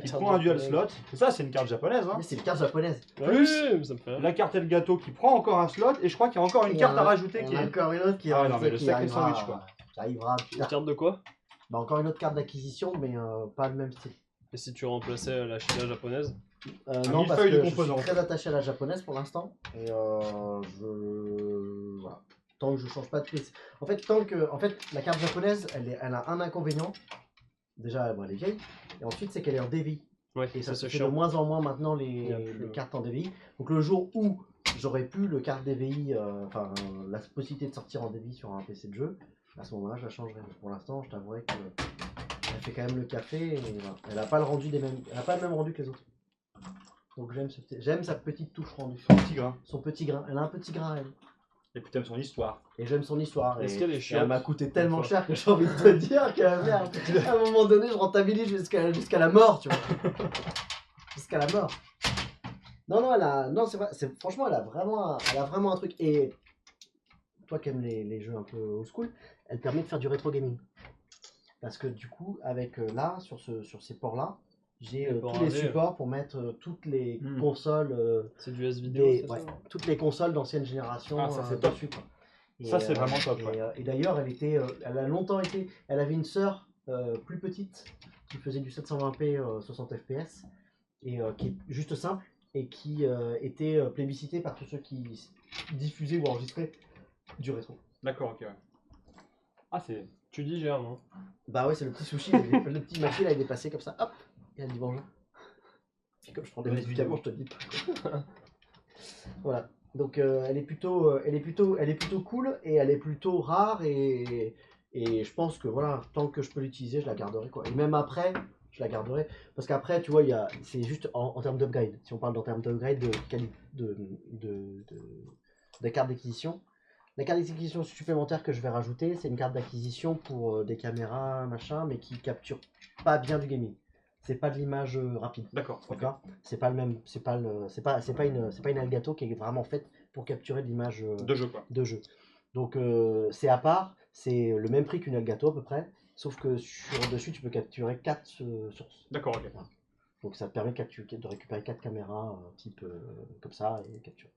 qui prend un dual slot. Et ça, c'est une carte japonaise. Hein. Mais c'est une carte japonaise. Plus, ça me fait rire. La carte Elgato qui prend encore un slot. Et je crois qu'il y a encore une Et carte il y en à a- rajouter il qui y en a est. encore une autre qui, Ah ouais, non, mais le qui sacré arrivera, sandwich, quoi. qui arrivera plus Une tard. carte de quoi? Bah, encore une autre carte d'acquisition, mais pas le même style. Et si tu remplaçais la China japonaise? Non, parce millefeuille de que je suis composants. très attaché à la japonaise pour l'instant. Et voilà. Tant que je change pas de PC. En fait, la carte japonaise, elle a un inconvénient. Déjà, bon, elle est vieille. Et ensuite, c'est qu'elle est en DVI. Ouais, Et ça se c'est fait de chiant. moins en moins maintenant Il y a les plus, cartes en DVI. Donc le jour où j'aurai plus le carte DVI, enfin la possibilité de sortir en DVI sur un PC de jeu, à ce moment-là, je la changerai. Mais pour l'instant, je t'avouerai que elle fait quand même le café. Et voilà. Elle n'a pas le rendu elle a pas le même rendu que les autres. Donc j'aime sa petite touche rendue. Son petit grain. Son petit grain. Elle a un petit grain, elle. Et puis t'aimes son histoire. Et j'aime son histoire. Est-ce Et- qu'elle est et chiante? elle m'a coûté tellement Une fois. cher que j'ai envie de te dire que merde, à un moment donné, je rentabilise jusqu'à la mort, tu vois. Jusqu'à la mort. Non, c'est vrai, franchement, elle a vraiment un truc. Et toi qui aimes les jeux un peu old school, elle permet de faire du rétro gaming. Parce que du coup, avec là, sur ces ports-là, j'ai Les ports tous les AV, supports pour mettre toutes les Hmm. consoles, C'est du S-Vidéo, c'est ouais, ça? toutes les consoles d'ancienne génération Ah, ça, c'est top. dessus. Quoi. Ça, c'est vraiment top, Et, ouais. et d'ailleurs, elle a longtemps été, elle avait une sœur plus petite qui faisait du 720p 60 fps et qui est juste simple et qui était plébiscitée par tous ceux qui diffusaient ou enregistraient du rétro. D'accord, ok. Ouais. Ah, c'est. Tu digères, non? Bah ouais, c'est le petit sushi, le petit maquis là, il est passé comme ça, hop, et elle dit bonjour. Et comme je prends des Dans les médicaments, je te vidéos. dis pas. Voilà. Donc elle est plutôt cool et elle est plutôt rare et je pense que voilà, tant que je peux l'utiliser, je la garderai quoi. Et même après, je la garderai parce qu'après, tu vois, c'est juste en termes d'upgrade. Si on parle en termes d'upgrade de carte d'acquisition. La carte d'acquisition supplémentaire que je vais rajouter, c'est une carte d'acquisition pour des caméras, machin, mais qui capture pas bien du gaming. C'est pas de l'image rapide. D'accord, ok. D'accord. C'est pas le même, c'est pas une Elgato qui est vraiment faite pour capturer de l'image De jeu, quoi. de jeu. Donc c'est à part, c'est le même prix qu'une Elgato à peu près, sauf que sur dessus tu peux capturer 4 sources. D'accord, ok. Voilà. Donc ça te permet de récupérer 4 caméras type comme ça et capturer.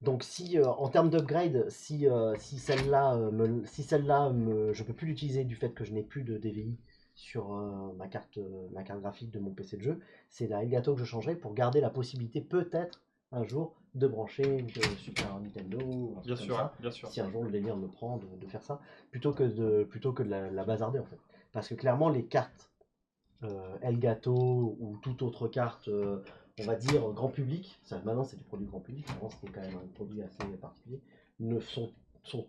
Donc si en termes d'upgrade, si celle-là, je peux plus l'utiliser du fait que je n'ai plus de DVI sur ma carte graphique de mon PC de jeu, c'est la Elgato que je changerai pour garder la possibilité peut-être un jour de brancher une Super Nintendo ou un truc Bien comme sûr, ça, bien sûr. si un jour le délire me prend de faire ça, plutôt que de la bazarder en fait. Parce que clairement les cartes Elgato ou toute autre carte, on va dire grand public, ça, maintenant c'est du produit grand public, avant c'était quand même un produit assez particulier, sont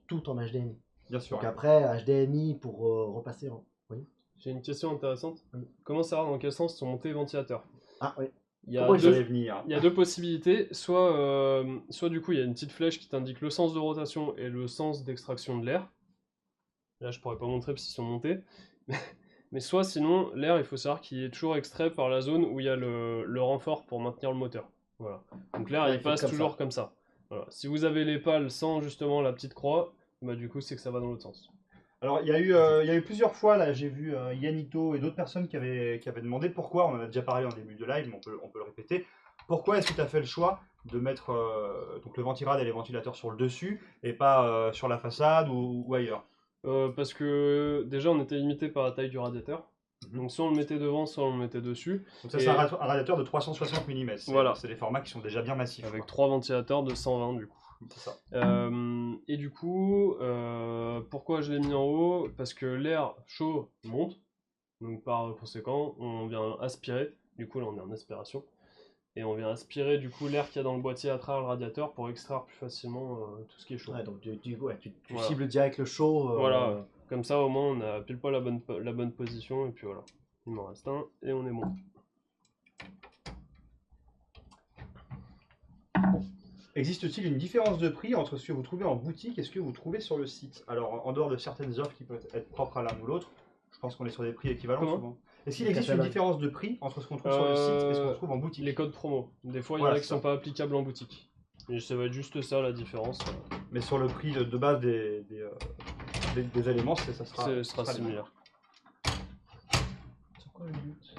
toutes en HDMI. Bien sûr. Donc après, HDMI pour repasser en... Oui. J'ai une question intéressante. Oui. Comment savoir dans quel sens sont montés les ventilateurs? Ah oui. Il y a Comment ils deux- J'allais venir. Il y a deux possibilités, soit du coup il y a une petite flèche qui t'indique le sens de rotation et le sens d'extraction de l'air. Là je pourrais pas montrer parce qu'ils sont montés. Mais soit sinon l'air il faut savoir qu'il est toujours extrait par la zone où il y a le renfort pour maintenir le moteur. Voilà. Donc l'air Ouais, il il fait passe comme toujours ça. comme ça. Voilà. Si vous avez les pales sans justement la petite croix, bah du coup c'est que ça va dans l'autre sens. Alors, il y a eu plusieurs fois, là, j'ai vu Yanito et d'autres personnes qui avaient demandé pourquoi, on en a déjà parlé en début de live, mais on peut le répéter, pourquoi est-ce que tu as fait le choix de mettre donc le ventirad et les ventilateurs sur le dessus et pas sur la façade ou ailleurs? Parce que déjà on était limité par la taille du radiateur. Mhm. Donc soit on le mettait devant, soit on le mettait dessus. Donc ça, Et- c'est un radiateur de 360 mm, Voilà. c'est des formats qui sont déjà bien massifs. Avec quoi. 3 ventilateurs de 120 du coup. C'est ça. Et du coup, pourquoi je l'ai mis en haut? Parce que l'air chaud monte, donc par conséquent, on vient aspirer, du coup là on est en aspiration, et on vient aspirer du coup l'air qu'il y a dans le boîtier à travers le radiateur pour extraire plus facilement tout ce qui est chaud. Ouais, donc tu Voilà. cibles direct le chaud. Voilà, comme ça au moins on a pile pas la bonne position, et puis voilà. Il m'en reste un, et on est bon. Existe-t-il une différence de prix entre ce que vous trouvez en boutique et ce que vous trouvez sur le site? Alors, en dehors de certaines offres qui peuvent être propres à l'un ou l'autre, je pense qu'on est sur des prix équivalents Comment souvent. Est-ce qu'il Le existe une catalogue. différence de prix entre ce qu'on trouve sur le site et ce qu'on trouve en boutique? Les codes promo. Des fois il y Voilà, en a qui c'est sont pas applicables en boutique. Et ça va être juste ça la différence. Mais sur le prix de base des éléments, ça sera, Ce sera les mêmes. similaire. C'est quoi le but?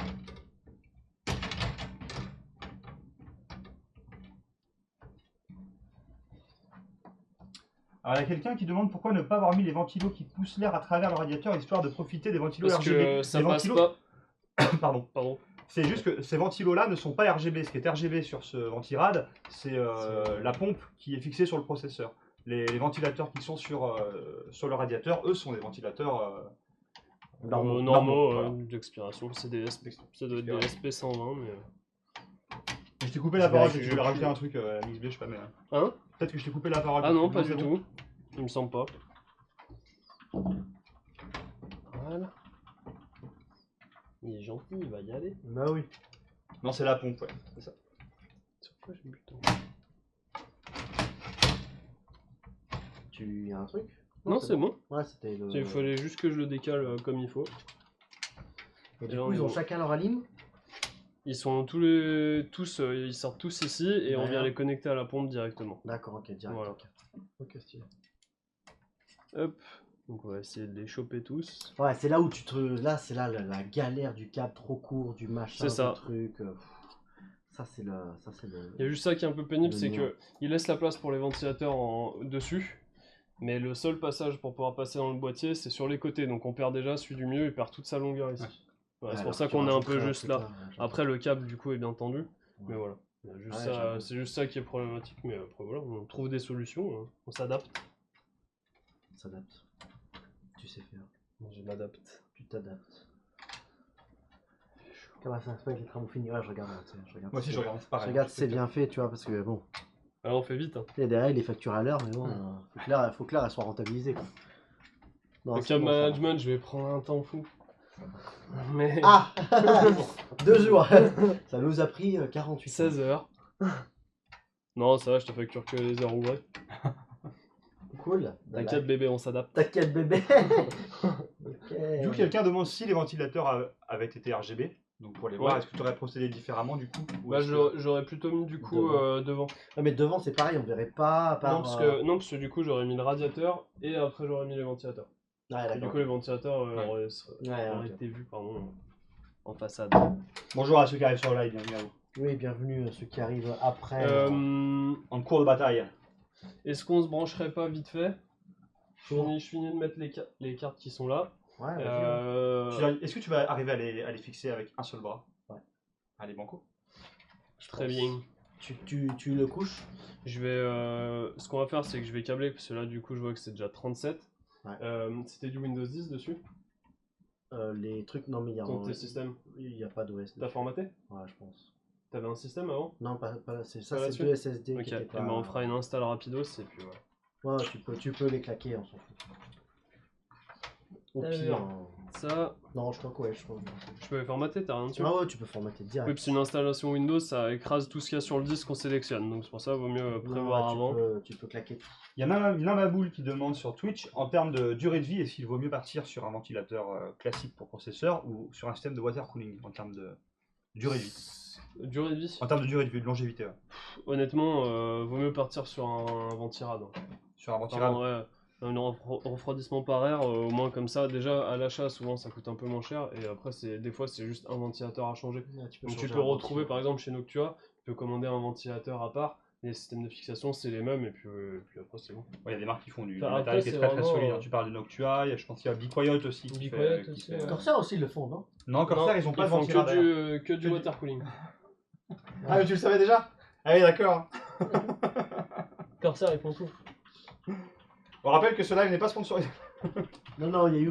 Alors, il y a quelqu'un qui demande pourquoi ne pas avoir mis les ventilos qui poussent l'air à travers le radiateur histoire de profiter des ventilos Parce RGB. que ça Les passe ventilos- pas. Pardon. Pardon. C'est juste que ces ventilos-là ne sont pas RGB. Ce qui est RGB sur ce ventirad, c'est la pompe qui est fixée sur le processeur. Les ventilateurs qui sont sur le radiateur, eux, sont des ventilateurs Normaux voilà. d'expiration. C'est des SP. Ça doit être des SP120, mais. Je t'ai coupé la Je parole, vérifie, je je voulais rajouter vérifie. un truc à MXB, je sais pas, mais Hein? peut-être que je t'ai coupé la parole. Ah non, parce pas que du non, tout. Il me semble pas. Voilà. Il est gentil, il va y aller. Bah oui. Non, c'est la pompe, ouais. C'est ça. Sur quoi j'ai le bouton? Tu y a un truc? Non, c'est bon. Ouais, c'était le. Il fallait juste que je le décale comme il faut. Et du Et là, coup, on ils est ont bon. chacun leur alim. Ils sont ils sortent tous ici et on vient les connecter à la pompe directement. D'accord, ok, direct. Voilà. Ok, stylé. Hop. Donc on va essayer de les choper tous. Ouais, c'est là où tu te. Là, c'est là la galère du câble trop court, du machin, C'est ça. du truc. Ça, c'est le. Il y a juste ça qui est un peu pénible, Le c'est mien. que il laisse la place pour les ventilateurs dessus, mais le seul passage pour pouvoir passer dans le boîtier, c'est sur les côtés. Donc on perd déjà celui du milieu, il perd toute sa longueur ici. Ouais. Voilà, c'est Alors pour ça tu qu'on est un rajouterais peu juste truc là. j'entends. Après le câble du coup est bien tendu, mais Ouais. voilà. Il y a juste Ouais, ça, j'avoue. c'est juste ça qui est problématique, mais après voilà, on trouve des solutions, hein. On s'adapte. On s'adapte. Tu sais faire. Je m'adapte. Tu t'adaptes. Comment ça se fait que les travaux finis? Ouais, je regarde. Je regarde Moi aussi, si je regarde, c'est je pareil. regarde si c'est bien fait, tu vois, parce que bon. Alors on fait vite. Hein. Il y a derrière les factures à l'heure, mais bon, faut que l'heure elle soit rentabilisée. Quoi. Non, Le c'est câble bon, ça va. management, je vais prendre un temps fou. Mais Ah 2 jours. Ça nous a pris 48 16 heures. Non, ça va, je te facture que les heures ouvrées. Cool. T'inquiète bébé, on s'adapte. T'inquiète bébé. Ok. Du coup, quelqu'un demande si les ventilateurs avaient été RGB. Donc pour les voir, Ouais. est-ce que tu aurais procédé différemment du coup ou Bah, est-ce que- j'aurais plutôt mis du coup devant. Ah, mais devant, c'est pareil, on verrait pas. À part, Non, parce que du coup, j'aurais mis le radiateur et après, j'aurais mis les ventilateurs. Ouais, Et du d'accord. coup, les ventilateurs Ouais. auraient ok. été vus pardon, en façade. Bonjour à ceux qui arrivent sur le live, bienvenue à vous. Oui, bienvenue ceux qui arrivent après. En cours de bataille. Est-ce qu'on se brancherait pas vite fait? Je finis de mettre les cartes qui sont là. Ouais, vas-y, Est-ce que tu vas arriver à les fixer avec un seul bras? Ouais. Allez, banco. Très bien. Tu le couches. Je vais, ce qu'on va faire, c'est que je vais câbler, parce que là, du coup, je vois que c'est déjà 37. Ouais. C'était du Windows 10 dessus, Les trucs, non, mais il y a ton tes systèmes. il y a pas d'OS. T'as formaté? Ouais, je pense. T'avais un système avant? Non, pas c'est ça, Pas c'est là-dessus deux SSD. Ok, qui étaient et pas... ben on fera une install rapidos et puis voilà. Ouais, tu peux les claquer, on s'en fout. Au pire. Alors. Ça, Non, je crois que ouais, je crois. je peux les formater, t'as rien dessus? Ah ouais, tu peux formater Oui, direct. puis une installation Windows, ça écrase tout ce qu'il y a sur le disque qu'on sélectionne, donc c'est pour ça qu'il vaut mieux prévoir avant. Tu peux claquer. Il y en a Namaboul qui demande sur Twitch, en termes de durée de vie, est-ce qu'il vaut mieux partir sur un ventilateur classique pour processeur ou sur un système de water cooling en termes de durée de vie? Durée de vie? En termes de durée de vie, de longévité, ouais. Honnêtement, vaut mieux partir sur un ventirad. Sur un ventilateur. Ouais, un refroidissement par air, au moins comme ça, déjà à l'achat souvent ça coûte un peu moins cher et après des fois c'est juste un ventilateur à changer. Ouais, tu Donc tu changer peux un retrouver ventilateur. par exemple chez Noctua, tu peux commander un ventilateur à part, les systèmes de fixation c'est les mêmes et puis après c'est bon. Il y a des marques qui font du Enfin, matériel après, qui est c'est très très vraiment, solide. Tu parles de Noctua, je pense qu'il y a Bicoyote aussi. qui Bicoyote fait- aussi, qui fait- ouais. Corsair aussi, ils le font, non? Non, Corsair, ils ont pas de font ventilateur. que du du- water cooling. Ah, mais tu le savais déjà? Ah oui, d'accord. Corsair ils font tout. On rappelle que ce live n'est pas sponsorisé. Non, il n'y a eu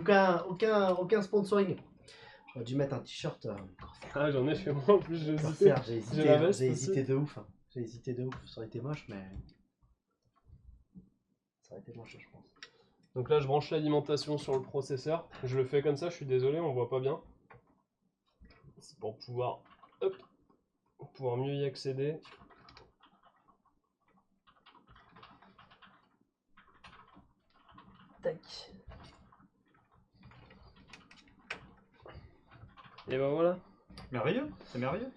aucun sponsoring. J'aurais dû mettre un t-shirt Corsair. Ah j'en ai chez moi en plus, j'ai hésité. Corsair, J'ai la veste j'ai aussi. hésité de ouf. Hein. J'ai hésité de ouf. Ça aurait été moche, mais. Ça aurait été moche, je pense. Donc là je branche l'alimentation sur le processeur, je le fais comme ça, je suis désolé, on voit pas bien. C'est pour pouvoir mieux y accéder. Tac. Et ben voilà. Merveilleux, c'est merveilleux.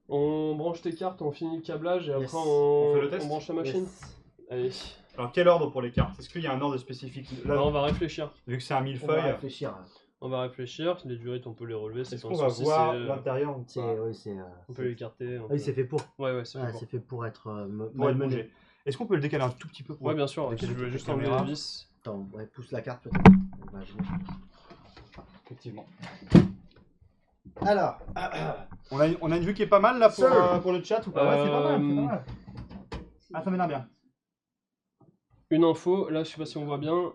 On branche tes cartes, on finit le câblage et Yes. après On fait le test. on branche la machine. Yes. Allez. Alors, quel ordre pour les cartes? Est-ce qu'il y a un ordre spécifique? Là, Là, on va réfléchir. vu que c'est un On va millefeuille, réfléchir. On va réfléchir. Les durites, on peut les relever. C'est est-ce pas qu'on un va souci, voir c'est, l'intérieur ou C'est, pas? oui, c'est. on peut l'écarter. Ah oui, c'est fait pour. Ouais, c'est Ouais, fait pour. c'est fait pour être Pour être malmené. bougé. Est-ce qu'on peut le décaler un tout petit peu pour Ouais, bien sûr. Avec Je les veux juste caméras. enlever les vis. Attends, ouais, pousse la carte peut-être. Imaginez. Effectivement. Alors, On a une vue qui est pas mal là pour le chat ou pas? Ouais, c'est pas mal, c'est pas Euh, mal. Ah, ça m'énerve bien. Une info, là je sais pas si on voit bien,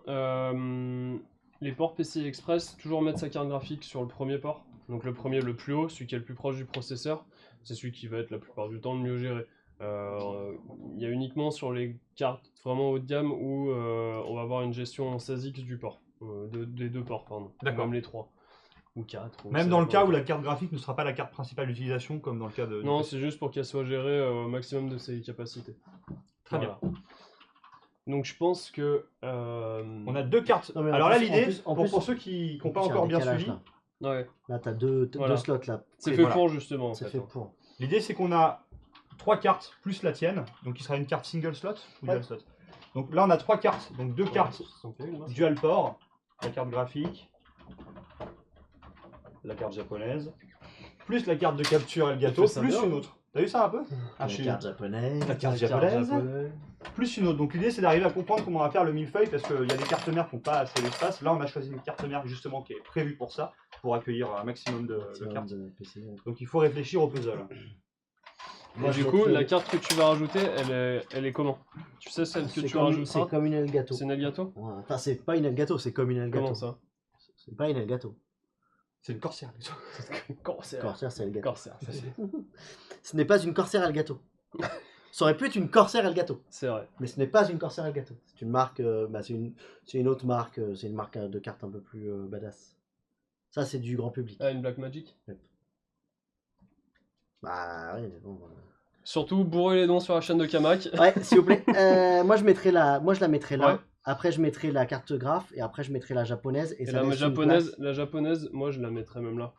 les ports PCI Express, toujours mettre sa carte graphique sur le premier port. Donc le premier, le plus haut, celui qui est le plus proche du processeur, c'est celui qui va être la plupart du temps le mieux géré. Il y a uniquement sur les cartes vraiment haut de gamme où on va avoir une gestion en 16x du port, des deux ports, pardon. D'accord. Même les trois. Ou 4. Même dans le cas où la carte graphique ne sera pas la carte principale d'utilisation, comme dans le cas de. Non, c'est juste pour qu'elle soit gérée au maximum de ses capacités. Très Voilà. Donc je pense que... On a deux cartes. Non, mais en Alors là, plus- l'idée, en plus- pour ceux qui n'ont pas il y a un encore bien décalage, suivi, Là, Ouais, là t'as deux Voilà. slots là. c'est Et fait voilà. pour justement en C'est fait. fait pour. l'idée c'est qu'on a trois cartes plus la tienne, donc qui sera une carte single slot ou Ouais. dual slot. Donc là, on a trois cartes, donc deux cartes dual port, la carte graphique, la carte japonaise, plus la carte de capture Elgato, fait ça plus bien. une autre. T'as vu ça un peu? Ah, La je suis- carte japonaise. La carte japonaise. Plus une autre. Donc l'idée c'est d'arriver à comprendre comment on va faire le millefeuille parce qu'il y a des cartes mères qui n'ont pas assez d'espace. Là on a choisi une carte mère justement qui est prévue pour ça, pour accueillir un maximum de cartes. Donc il faut réfléchir au puzzle. Moi, Et je du coup, mettrais- la carte que tu vas rajouter, elle est comment? Tu sais celle que C'est tu comme, rajouteras? c'est comme une Elgato. C'est une Elgato? Ouais, enfin, c'est pas une Elgato, c'est comme une Elgato. Comment ça? C'est pas une Elgato. C'est une Corsair. Corsair. Corsair, c'est Elgato. Corsair, ça, Ce n'est pas une Corsair Elgato. Ça aurait pu être une Corsair Elgato, c'est vrai. mais ce n'est pas une Corsair Elgato. C'est une marque, c'est une autre marque, c'est une marque de cartes un peu plus badass. Ça, c'est du grand public. Ah, une Black Magic? Bah oui, mais bon. Surtout, bourrez les dons sur la chaîne de Kamak. Ouais, s'il vous plaît. Moi, je la mettrais là. Ouais. Après, je mettrais la carte graphe et après, je mettrais la japonaise. Et Et ça la laisse une japonaise, place. la japonaise, moi je la mettrais même là.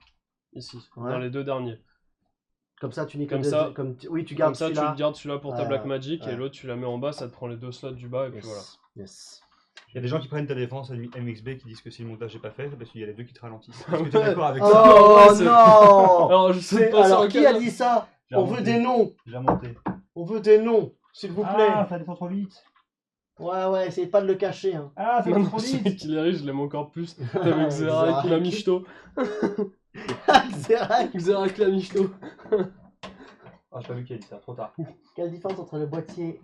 ici, Ouais. dans les 2 derniers. Comme ça, tu niques Comme le ça- oui, tu Comme gardes ça, tu celui-là. te gardes celui-là pour ta Black Magic ouais. et l'autre, tu la mets en bas, ça te prend les 2 slots du bas et puis voilà. Yes. Il y a des gens qui prennent ta défense MXB qui disent que si le montage n'est pas fait, c'est parce qu'il y a les deux qui te ralentissent. Ah Est-ce que tu es d'accord avec Oh ça Ouais, c'est- non Alors, je sais pas Alors, sur qui lequel- a dit ça? J'ai On veut remonté. des noms. J'ai remonté. On veut des noms, s'il vous plaît. Ah, ça descend trop vite. Ouais, essayez pas de le cacher. Hein. Ah, ça Non, descend non, trop c'est vite. qu'il arrive, je l'aime encore plus. Avec Xerac, la Michto. Xerac. Xerac, la Michto. Ah, j'ai pas vu qui a dit ça, trop tard. Quelle différence entre le boîtier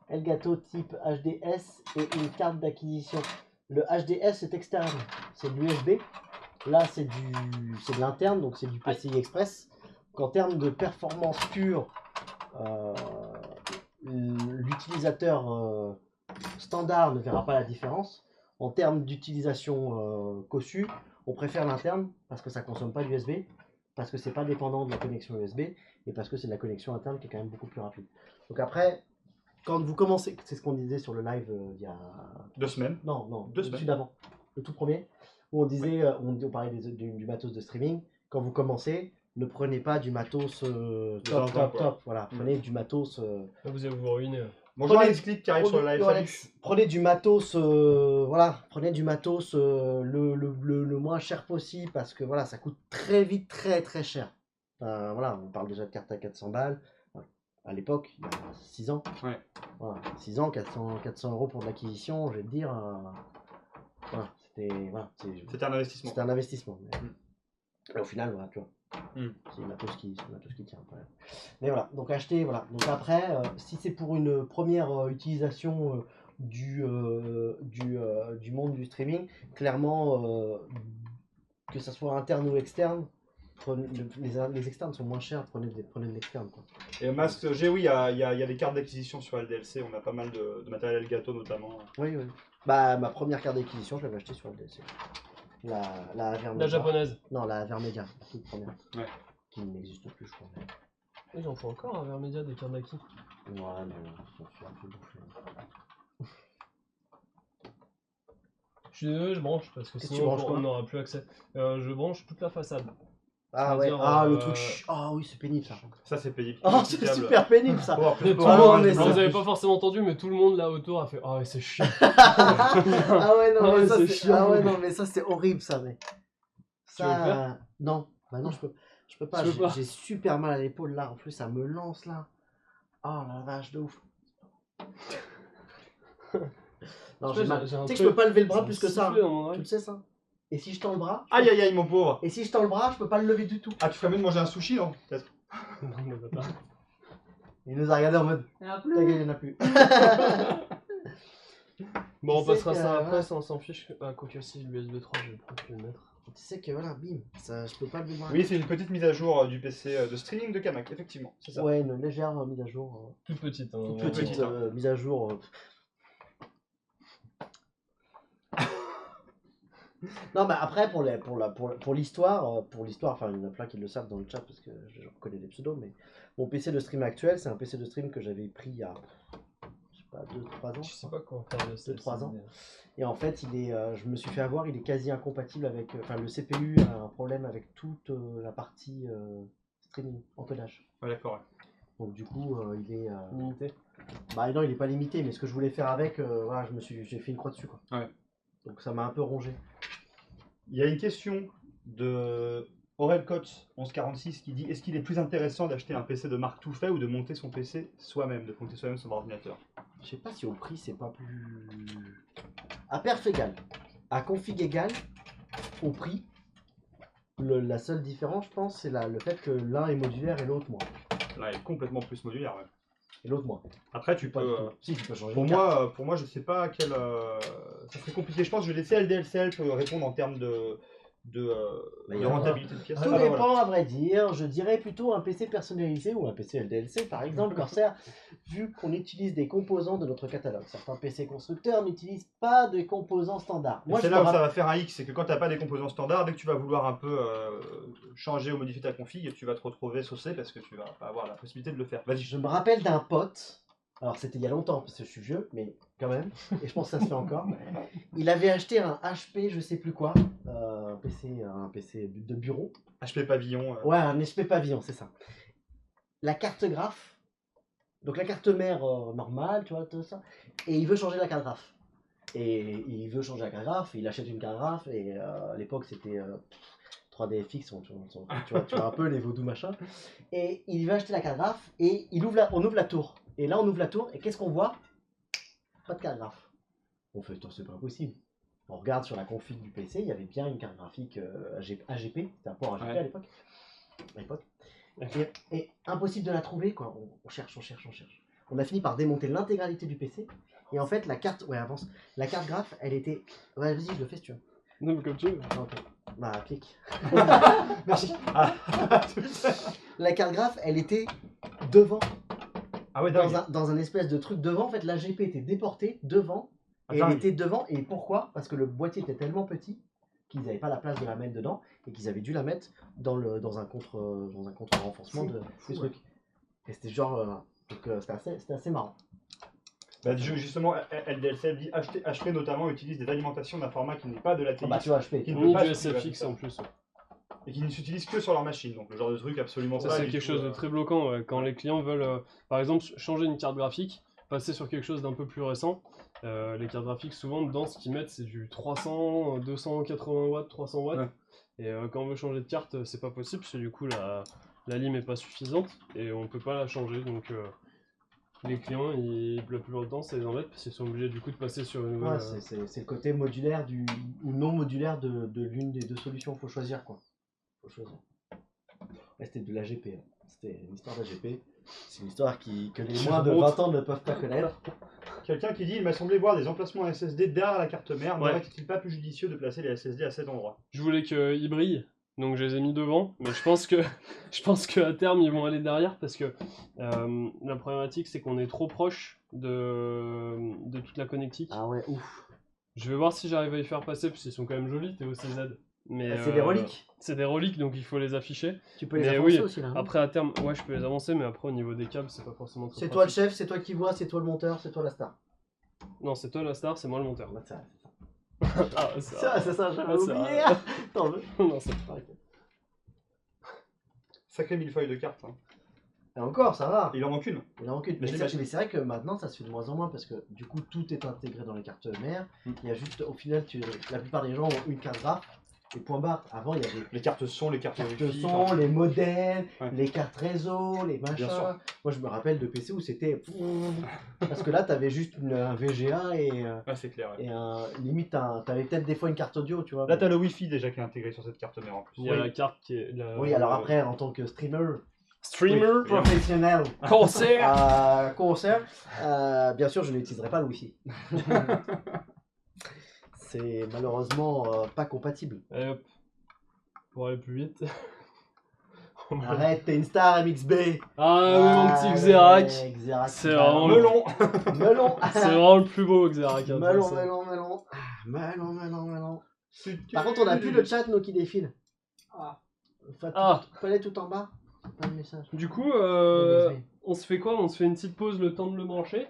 Elgato type HDS et une carte d'acquisition? Le HDS c'est externe, c'est de l'USB. Là c'est de l'interne, donc c'est du PCI Express. Donc, en termes de performance pure, l'utilisateur standard ne verra pas la différence. En termes d'utilisation cossue, on préfère l'interne parce que ça consomme pas d'USB, parce que c'est pas dépendant de la connexion USB et parce que c'est de la connexion interne qui est quand même beaucoup plus rapide. Donc après, quand vous commencez, c'est ce qu'on disait sur le live il y a 2 semaines. non, 2 celui semaines. d'avant, le tout premier, où on disait, on parlait du matos de streaming. Quand vous commencez, ne prenez pas du matos top, voilà, prenez du matos. Vous allez vous ruiner. Bonjour Prenez- Alex Click qui arrive sur le live. Alex, prenez du matos, voilà, prenez du matos le moins cher possible parce que voilà, ça coûte très vite, très cher. Voilà, on parle déjà de cartes à 400 balles. À l'époque, il y a 6 ans. Ouais. Voilà, 6 ans, 400 euros pour de l'acquisition, je vais te dire. Voilà, C'était un investissement. c'était un investissement. Mais au final, voilà, tu vois. Mm. C'est le matos qui tient. Voilà. Mais voilà, donc acheter, voilà. Donc après, si c'est pour une première utilisation du monde du streaming, clairement, que ça soit interne ou externe, les externes sont moins chers, prenez de l'externe. Quoi. Et Mask G, oui, il y a des cartes d'acquisition sur LDLC. On a pas mal de matériel Elgato notamment. Oui. Bah, ma première carte d'acquisition, je l'avais achetée sur le DLC. La Vermedia. La japonaise. Non, la Vermedia, la toute première. Ouais. Qui n'existe plus, je crois. Ils en font encore un Vermedia des cartes d'acquis. Ouais, mais on se fait un peu bouffer. Je suis désolé, je branche parce que Qu'est-ce que tu sinon branches, on quoi n'aura plus accès. Je branche toute la façade. Ah ouais, C'est-à-dire, le truc. Ah oui, c'est pénible ça. Ça, c'est pénible. Oh, c'est Critiquable. super pénible ça. Oh, Et tout Ah le monde, ouais, mais vous ça- avez pas forcément entendu, mais tout le monde là autour a fait ah ouais, c'est chiant. Ah ouais, non, Ah mais ouais, ça c'est c'est chiant. ah ouais, non, mais ça c'est horrible ça, mais. Tu veux le Ça. faire Non, bah non, je peux pas. Tu peux pas. J'ai super mal à l'épaule là, en plus ça me lance là. Oh la vache de ouf. Non, j'ai mal. Tu J'ai un sais que je peux truc- pas lever le bras j'ai plus un que ça. sifflet dans mon Tu oreille. le sais ça? Et si je tends le bras? Aïe aïe aïe, mon pauvre. Et si je tends le bras, je peux pas le lever du tout. Ah, tu ferais mieux de manger un sushi, non peut-être. Non, mais bâtard. Il nous a regardé en mode. Il y en a Ta plus. gueule, il y en a plus. Bon, on Tu sais passera que, ça après, voilà. ça on s'en fiche. Ah, quoique si, l'USB 3, je vais le mettre. Tu sais que voilà, bim, ça, je peux pas lever le bras. Oui, c'est une petite mise à jour du PC de streaming de Kamak, effectivement. C'est ça. Ouais, une légère mise à jour. Toute petite. Hein, Toute vraiment. petite mise à jour. Non, mais après, pour l'histoire, enfin, il y en a plein qui le savent dans le chat parce que je reconnais les pseudos, mais mon PC de stream actuel, c'est un PC de stream que j'avais pris il y a, je sais pas, 2-3 ans. Je sais pas comment faire de ça. 2-3 ans. Et en fait, je me suis fait avoir, il est quasi incompatible avec. Enfin, le CPU a un problème avec toute la partie streaming, encodage. Ouais, d'accord. Ouais. Donc, du coup, il est. Limité. Bah, non, il est pas limité, mais ce que je voulais faire avec, voilà, j'ai fait une croix dessus, quoi. Ouais. Donc, ça m'a un peu rongé. Il y a une question de Aurelcote 1146 qui dit est-ce qu'il est plus intéressant d'acheter un PC de marque tout fait ou de monter son PC soi-même, de monter soi-même son ordinateur? Je sais pas si au prix, c'est pas plus. À perf égal, à config égal, au prix, la seule différence, je pense, c'est le fait que l'un est modulaire et l'autre moins. Là, il est complètement plus modulaire. Ouais. Et l'autre moins. Après, tu Pas peux. du tout. Si, tu peux changer. Pour de carte. moi, je sais pas quel. Ça serait compliqué. Je pense que je vais laisser LDLCL répondre en termes de Bah, il y de a- rentabilité de pièces. Tout Ah, bah, dépend, voilà. à vrai dire. Je dirais plutôt un PC personnalisé ou un PC LDLC, par exemple, Corsair, vu qu'on utilise des composants de notre catalogue. Certains PC constructeurs n'utilisent pas de composants standards. Et c'est je là me où ça rappelle- va faire un X, c'est que quand tu n'as pas des composants standards, dès que tu vas vouloir un peu changer ou modifier ta config, tu vas te retrouver saucé parce que tu vas pas avoir la possibilité de le faire. Vas-y. Je me rappelle d'un pote, alors c'était il y a longtemps parce que je suis vieux, mais quand même, et je pense que ça se fait encore. Il avait acheté un HP, je sais plus quoi, PC de bureau. HP Pavillon. Ouais, un HP Pavillon, c'est ça. La carte graphe, donc la carte mère normale, tu vois, tout ça, et il veut changer la carte graphe. Et il veut changer la carte graphe, il achète une carte graphe, et à l'époque c'était 3DFX, tu vois un peu les vaudous machin. Et il veut acheter la carte graphe, et on ouvre la tour. Et là on ouvre la tour, et qu'est-ce qu'on voit? Pas de carte graphe. On fait, c'est pas possible. On regarde sur la config du PC, il y avait bien une carte graphique AGP, c'était un port AGP à l'époque. Et impossible de la trouver, quoi. On cherche. On a fini par démonter l'intégralité du PC. Et en fait, la carte. Ouais, avance. La carte graphe, elle était. Ouais, vas-y, je le fais si tu veux. Non, mais comme tu veux. Ok. Bah, clique. Merci. Ah. La carte graphe, elle était devant. Ah ouais, dingue. Dans un espèce de truc devant. En fait, l'AGP était déportée devant. Et Dingue. elle était devant. Et pourquoi? Parce que le boîtier était tellement petit qu'ils n'avaient pas la place de la mettre dedans. Et qu'ils avaient dû la mettre dans un contre-renforcement du truc. Et c'était genre. Donc c'était assez marrant. Bah, justement, LDLC dit HP notamment utilise des alimentations d'un format qui n'est pas de la TX. Ah bah tu vois, HP. Qui ne Oui, peut pas du se faire SFX ça. en plus. Ouais. Et qui ne s'utilise que sur leur machine. Donc le genre de truc absolument Ça, pas c'est du quelque tout, chose de très bloquant. Ouais. Quand les clients veulent, par exemple, changer une carte graphique, passer sur quelque chose d'un peu plus récent, les cartes graphiques, souvent, dedans, ce qu'ils mettent, c'est du 300, 280 watts, 300 watts. Ouais. Et quand on veut changer de carte, c'est pas possible, parce que du coup, la lime est pas suffisante, et on peut pas la changer. Donc, les clients, la plupart du temps, ça les embête, parce qu'ils sont obligés, du coup, de passer sur une nouvelle... Ouais, c'est le côté modulaire ou non modulaire de l'une des deux solutions. Faut choisir, quoi. Faut choisir. Ouais, c'était de l'AGP. Hein. C'était une histoire d'AGP. C'est une histoire que les moins de 20 ans ne peuvent pas connaître. Quelqu'un qui dit il m'a semblé voir des emplacements SSD derrière la carte mère. Ouais. N'aurait-il pas plus judicieux de placer les SSD à cet endroit? Je voulais qu'ils brillent, donc je les ai mis devant, mais je pense qu'à terme ils vont aller derrière parce que la problématique c'est qu'on est trop proche de toute la connectique. Ah ouais, ouf. Je vais voir si j'arrive à y faire passer parce qu'ils sont quand même jolis, TOCZ. Mais C'est des reliques. C'est des reliques donc il faut les afficher. Tu peux les Mais avancer oui, aussi là. Hein. Après à terme, ouais je peux les avancer, mais après au niveau des câbles c'est pas forcément très C'est toi le pratique. chef, c'est toi qui vois, c'est toi le monteur, c'est toi la star. Non, c'est toi la star, c'est moi le monteur. Bah, ça. Ah, C'est ça, j'avais Ah, ça. oublié. T'en veux? Non, c'est pas. Sacré millefeuille de cartes. Hein. Et encore, ça va. Il en manque une. Il en manque une. Mais Mais j'imagine. c'est vrai que maintenant ça se fait de moins en moins parce que du coup tout est intégré dans les cartes mères. Il y a juste, au final, la plupart des gens ont une carte graphe et point barre. Avant il y avait Les cartes son, les cartes cartes Wi-Fi, son, enfin, les modems, Ouais. les cartes réseau, les Bien sûr. machins. Moi je me rappelle de PC où c'était. Parce que là t'avais juste un VGA Ah, c'est clair. Ouais. et limite t'avais peut-être des fois une carte audio, tu vois. Là, t'as le Wi-Fi déjà qui est intégré sur cette carte mère en plus. Il y a Oui. la carte qui est. Oui, alors après en tant que streamer Streamer, professionnel. concert. Concert, bien sûr, je n'utiliserai pas le Wi-Fi. C'est malheureusement pas compatible. Allez hop, pour aller plus vite. Arrête, t'es une star MXB. Ah oui, mon petit Xerac. ouais, Xerac. C'est vraiment Melon. Melon. C'est vraiment le plus beau Xerac. hein, Melon, ça. melon. Par contre, on n'a plus le chat, nous, qui défile. Fallait tout en bas. C'est pas le message. Du coup, on se fait quoi? On se fait une petite pause le temps de le brancher?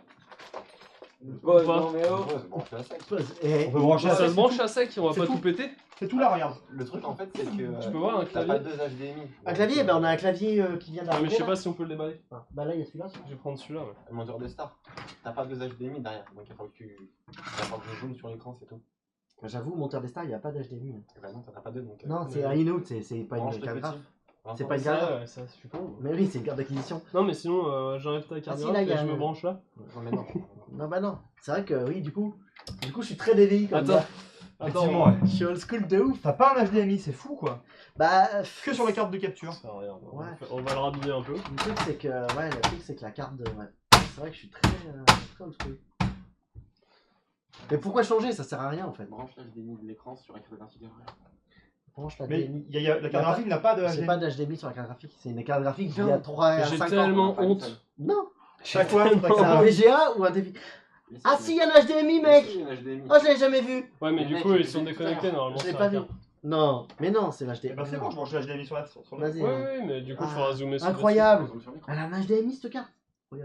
Pause, Pas. non mais oh. Ouais, c'est bon, je suis à sec. Et- On peut brancher Ça à se branche à sec, on va C'est pas tout. tout péter. C'est tout là, regarde. Le truc en fait c'est que Tu peux voir un t'as clavier? pas deux HDMI. Un clavier, ben on a un clavier qui vient Ah, d'arriver. mais je sais là. pas si on peut le déballer. Ah, bah là, il y a celui-là. Je vais prendre celui-là. Ouais. Le monteur de Star. T'as pas deux HDMI derrière. Donc il faut que tu zoomes sur l'écran, c'est tout. J'avoue, monteur des stars, il n'y a pas d'HDMI. Et bah non, t'en as pas deux donc. Non, c'est un in-out, c'est pas branche une le carte petit. graphe. Enfin, C'est pas une Ça, carte graphe. ça suffit pas. Mais oui, c'est une carte d'acquisition. Non, mais sinon, j'enlève ta carte si, graphe là, et y a je me un- branche là. Non mais non. Non, bah non. C'est vrai que oui, du coup, je suis très DVI comme Attends. gars. Effectivement, Attends, ouais. Je suis old school de ouf. T'as pas un HDMI, c'est fou quoi. Bah, Que sur la carte de capture. ça sert à rien. Ouais. On va le rhabiller un peu. Le truc, c'est que, la carte de. Ouais. C'est vrai que je suis très old school. Mais pourquoi changer? Ça sert à rien en fait. Branche l'HDMI de l'écran sur la carte graphique. Branche la Mais HDMI. la carte graphique n'a pas de J'ai HDMI. pas d'HDMI sur la carte graphique. C'est une carte graphique d'il y Non. a 3 à J'ai 5 tellement ans. Pas une honte. seule. Non. Chaque fois, c'est C'est un VGA ou un DV. Mais Ah c'est- si, il y a un HDMI, mec. Mais si, il y a un HDMI. Oh, je l'ai jamais vu. Ouais, mais Le du mec, coup, il ils sont fait déconnectés tout normalement. Je l'ai sur pas la vu. carte. Non, mais non, c'est Eh l'HDMI. ben c'est bon, je branche le HDMI sur la. Vas-y. Ouais, hein. ouais, mais du coup, il Ah, faudra zoomer sur incroyable. Zoom sur l'écran. Elle a un HDMI cette carte. dessus.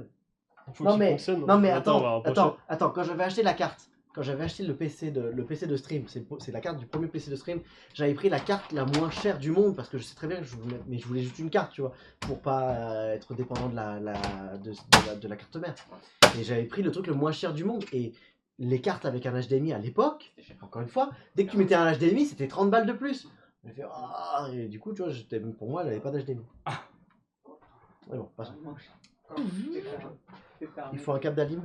Faut Non qu'il mais, fonctionne. non mais on va attends, rapprocher. quand j'avais acheté la carte, quand j'avais acheté le PC de stream, c'est la carte du premier PC de stream, j'avais pris la carte la moins chère du monde parce que je sais très bien que mais je voulais juste une carte, tu vois, pour pas être dépendant de la carte mère. Et j'avais pris le truc le moins cher du monde et les cartes avec un HDMI à l'époque, encore une fois, dès que tu mettais un HDMI, c'était 30 balles de plus. J'ai fait, ah, et du coup, tu vois, pour moi, elle avait pas d'HDMI. Mais bon, passons. Il faut un câble d'Alim.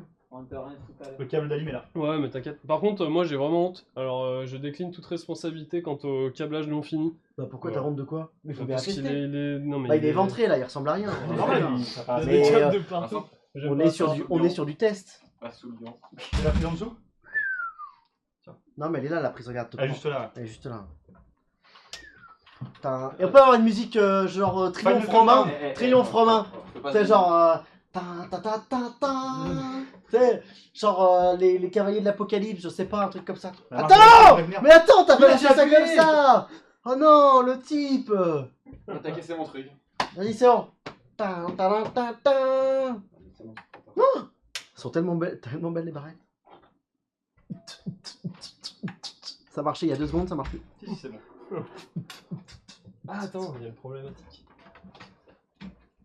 Le câble d'Alim est là. Ouais, mais t'inquiète. Par contre, moi j'ai vraiment honte. Alors, je décline toute responsabilité quant au câblage non fini. Bah pourquoi Ouais. t'as honte de quoi? Mais faut bien Parce qu'il tester. non, mais Bah il est éventré là, il ressemble à rien. C'est normal, ça Il y passe. a Mais, des câbles de partout. Vincent, J'aime On pas est ça. sur du test. pas sous le lion. Tu l'as pris en dessous? Non mais elle est là la prise, regarde. Ah, juste là. Elle est juste là. Putain. Et on peut avoir une musique genre triomphe Final romain. Countdown. Triomphe romain. Faut pas C'est se- genre ta ta ta ta ta. Tu sais, genre les cavaliers de l'apocalypse, je sais pas, un truc comme ça. La marque Attends! va venir. Mais attends, t'as Il pas a laissé déjà ça appuyé. comme ça! Oh non, le type! T'as cassé mon truc. Vas-y, c'est bon. Ta ta ta ta ta. C'est bon. Elles sont tellement belles les barrettes. Ça marchait il y a 2 secondes, ça marche plus. Si, c'est bon. Ah, attends, il y a une problématique.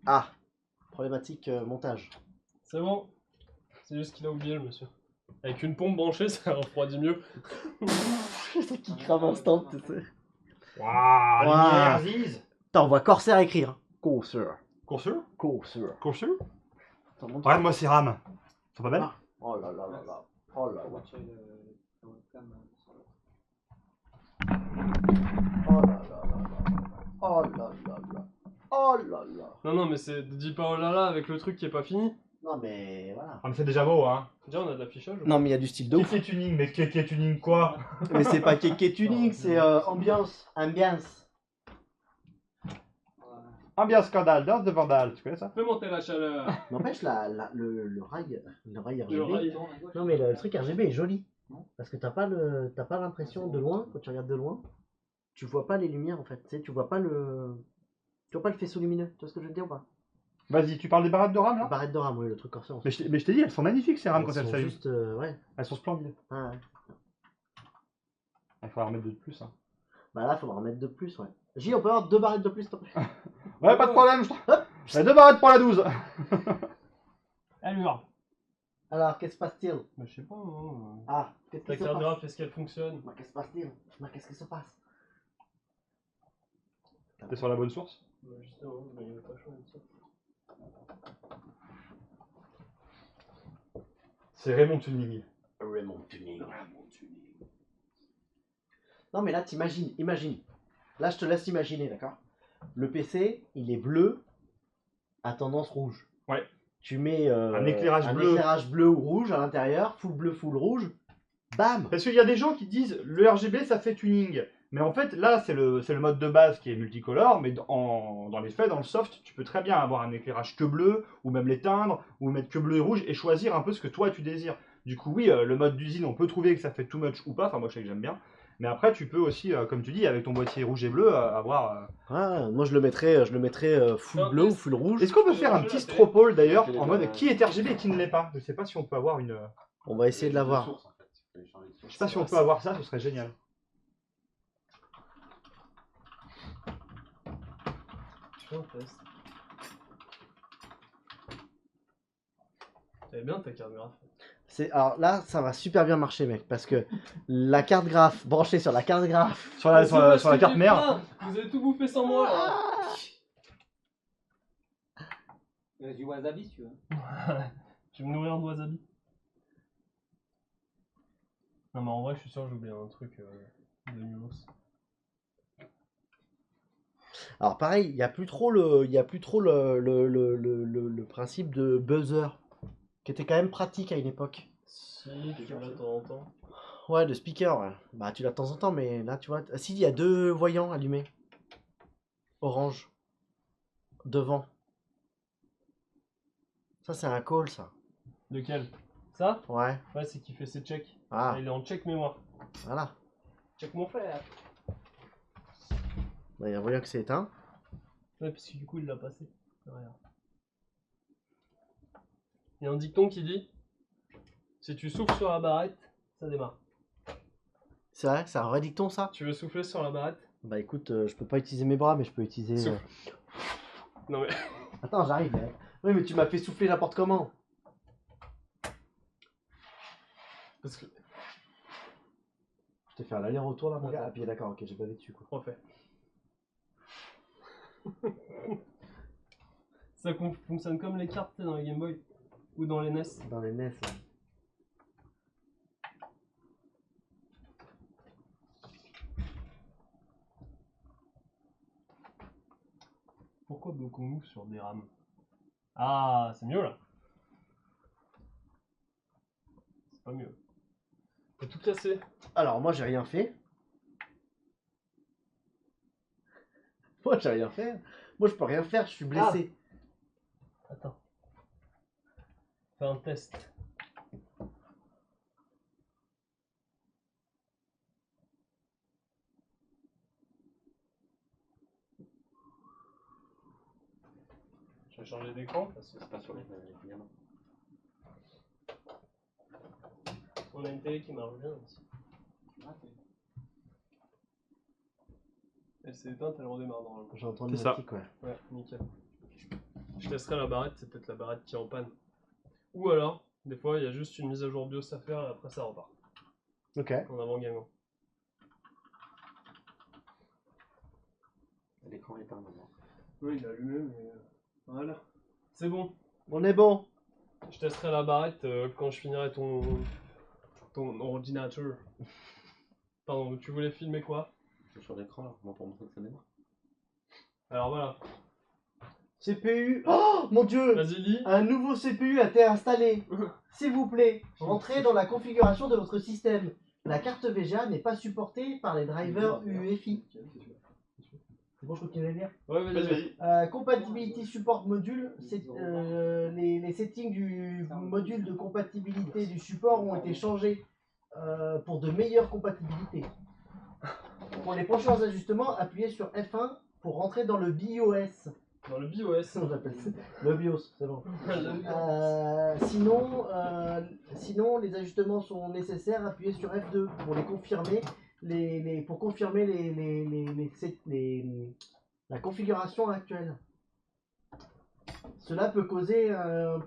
Ah, problématique montage. C'est bon. C'est juste qu'il a oublié le monsieur. Avec une pompe branchée, ça refroidit mieux. C'est qui crame instant, tu sais. Waouh, Waouh. lumière, ziz. Attends, on voit Corsair écrire. Corsair. Courseur? Corsair. Courseur? Attends, montre- Regarde-moi ces rames. Sont pas belles? Oh là là là là. Oh là là. Oh là là là là. Oh là là là. Oh là là. Non, mais dis pas oh là là avec le truc qui est pas fini. Non mais voilà. Ah, mais c'est déjà beau, hein. Déjà, on a de l'affichage. Non mais il y a du style de ouf. Kéké tuning, mais Kéké tuning quoi? Mais c'est pas kéké tuning, c'est ambiance. Ambiance. Ambiance scandale, danse de vandale, tu connais ça? Fais monter la chaleur. N'empêche le rail RGB. Le rail. Non mais le truc RGB est joli. Parce que t'as pas l'impression de loin, quand tu regardes de loin, tu vois pas les lumières en fait. Tu sais, tu vois pas le faisceau lumineux. Tu vois ce que je veux dire ou pas? Vas-y, tu parles des barrettes de rames là? Barrette de rame, oui, le truc Corsair. Mais je t'ai dit, elles sont magnifiques ces rames quand elles sont s'allument. juste, ouais. Elles sont splendides. Ah, ouais. Il faudra en mettre deux de plus. Hein. Bah là, faudra en mettre de plus, ouais. J, on peut avoir 2 barrettes de plus, s'il te plaît. Ouais, pas de problème, je deux barrettes pour la 12. Allure. Alors, qu'est-ce qui se passe-t-il? Bah, je sais pas. Hein. Ah, qu'est-ce Ta qui se carte passe? graphe, est-ce qu'elle fonctionne? Bah, qu'est-ce qui se passe-t-il? Bah, qu'est-ce qui se passe? T'es sur la bonne source? Bah, justement, il n'y a pas chaud ça. C'est Raymond Tuning. Raymond Tuning. Non, mais là, imagine. Là, je te laisse imaginer, d'accord? Le PC, il est bleu à tendance rouge. Ouais. Tu mets Un éclairage bleu. éclairage bleu ou rouge à l'intérieur, full bleu, full rouge. Bam! Parce qu'il y a des gens qui disent le RGB ça fait tuning. Mais en fait, là, c'est le mode de base qui est multicolore, mais dans les faits, dans le soft, tu peux très bien avoir un éclairage que bleu, ou même l'éteindre, ou mettre que bleu et rouge, et choisir un peu ce que toi tu désires. Du coup, oui, le mode d'usine, on peut trouver que ça fait too much ou pas, enfin moi je sais que j'aime bien. Mais après, tu peux aussi, comme tu dis, avec ton boîtier rouge et bleu, avoir... Ah, moi, je le mettrais full Non, bleu mais ou full rouge. Est-ce qu'on peut faire un petit stropole d'ailleurs, en mode Ouais. qui est RGB et qui ne l'est pas? Je sais pas si on peut avoir une... On va essayer de l'avoir. Je sais pas si on peut avoir ça, ce serait génial. Je fais un test. T'avais bien ta carte graphe. Alors là, ça va super bien marcher, mec, parce que la carte graphe, branchée sur la carte graphe, Sur la carte mère. Vous avez tout bouffé sans moi là. Il reste du wasabi si tu veux. Je vais me nourrir de wasabi. Non mais en vrai je suis sûr que j'ai oublié un truc de nulos. Alors pareil, il n'y a plus trop le principe de buzzer, qui était quand même pratique à une époque. Si, tu l'as de temps en temps. Ouais, de speaker, ouais. Bah tu l'as de temps en temps, mais là tu vois... Si, il y a 2 voyants allumés. Orange. Devant. Ça c'est un call, ça. Lequel? Ça? Ouais. Ouais, c'est qui fait ses checks. Ah, Il est en check mémoire. voilà. Check mon frère. Bah, il y a un voyant que c'est éteint. Ouais, parce que du coup il l'a passé. Regarde. Il y a un dicton qui dit si tu souffles sur la barrette, Ça démarre. C'est vrai, c'est un vrai dicton ça? Tu veux souffler sur la barrette? Bah écoute, je peux pas utiliser mes bras, mais je peux utiliser. Souffle. Non mais. Attends, j'arrive. Oui, mais tu m'as fait souffler n'importe comment. Parce que. Je t'ai fait un aller-retour là, mon gars. Attends. Ah, puis d'accord, ok, j'ai bavé dessus quoi. Refait. Ça fonctionne comme les cartes dans les Game Boy ou dans les NES. Dans les NES là. Pourquoi bloquons-nous sur des rames? Ah, c'est mieux là. C'est pas mieux. T'as tout cassé. Alors, moi j'ai rien fait. Moi j'ai rien fait. Moi je peux rien faire, je suis blessé. Attends. Fais un test. Je vais changer d'écran parce que C'est pas sur les gamins. on a une télé qui marche bien aussi. Elle s'est éteinte, elle redémarre normalement. J'ai entendu C'est le ça. tic, ouais. Ouais, nickel. Je laisserai la barrette, c'est peut-être la barrette qui est en panne. Ou alors, des fois, il y a juste une mise à jour BIOS à faire et après ça repart. Ok. En avant gagnant. L'écran est pas maintenant. Oui, il a allumé, mais voilà. C'est bon. On est bon. Je testerai la barrette quand je finirai ton ordinateur. Pardon, tu voulais filmer quoi? Je suis sur l'écran là, pour montrer que ça démarre. Alors voilà. CPU. Oh mon dieu. Vas-y, lis. Un nouveau CPU a été installé. S'il vous plaît, entrez dans la configuration de votre système. La carte VGA n'est pas supportée par les drivers UEFI. C'est bon, je continue à lire. Ouais, vas-y. Compatibility Support Module, les settings du module de compatibilité du support ont été changés pour de meilleures compatibilités. Pour les prochains ajustements, appuyez sur F1 pour rentrer dans le BIOS. Dans le BIOS. J'appelle ça le BIOS, c'est bon. Sinon, les ajustements sont nécessaires, appuyez sur F2 pour les confirmer. Pour confirmer la configuration actuelle. Cela peut causer un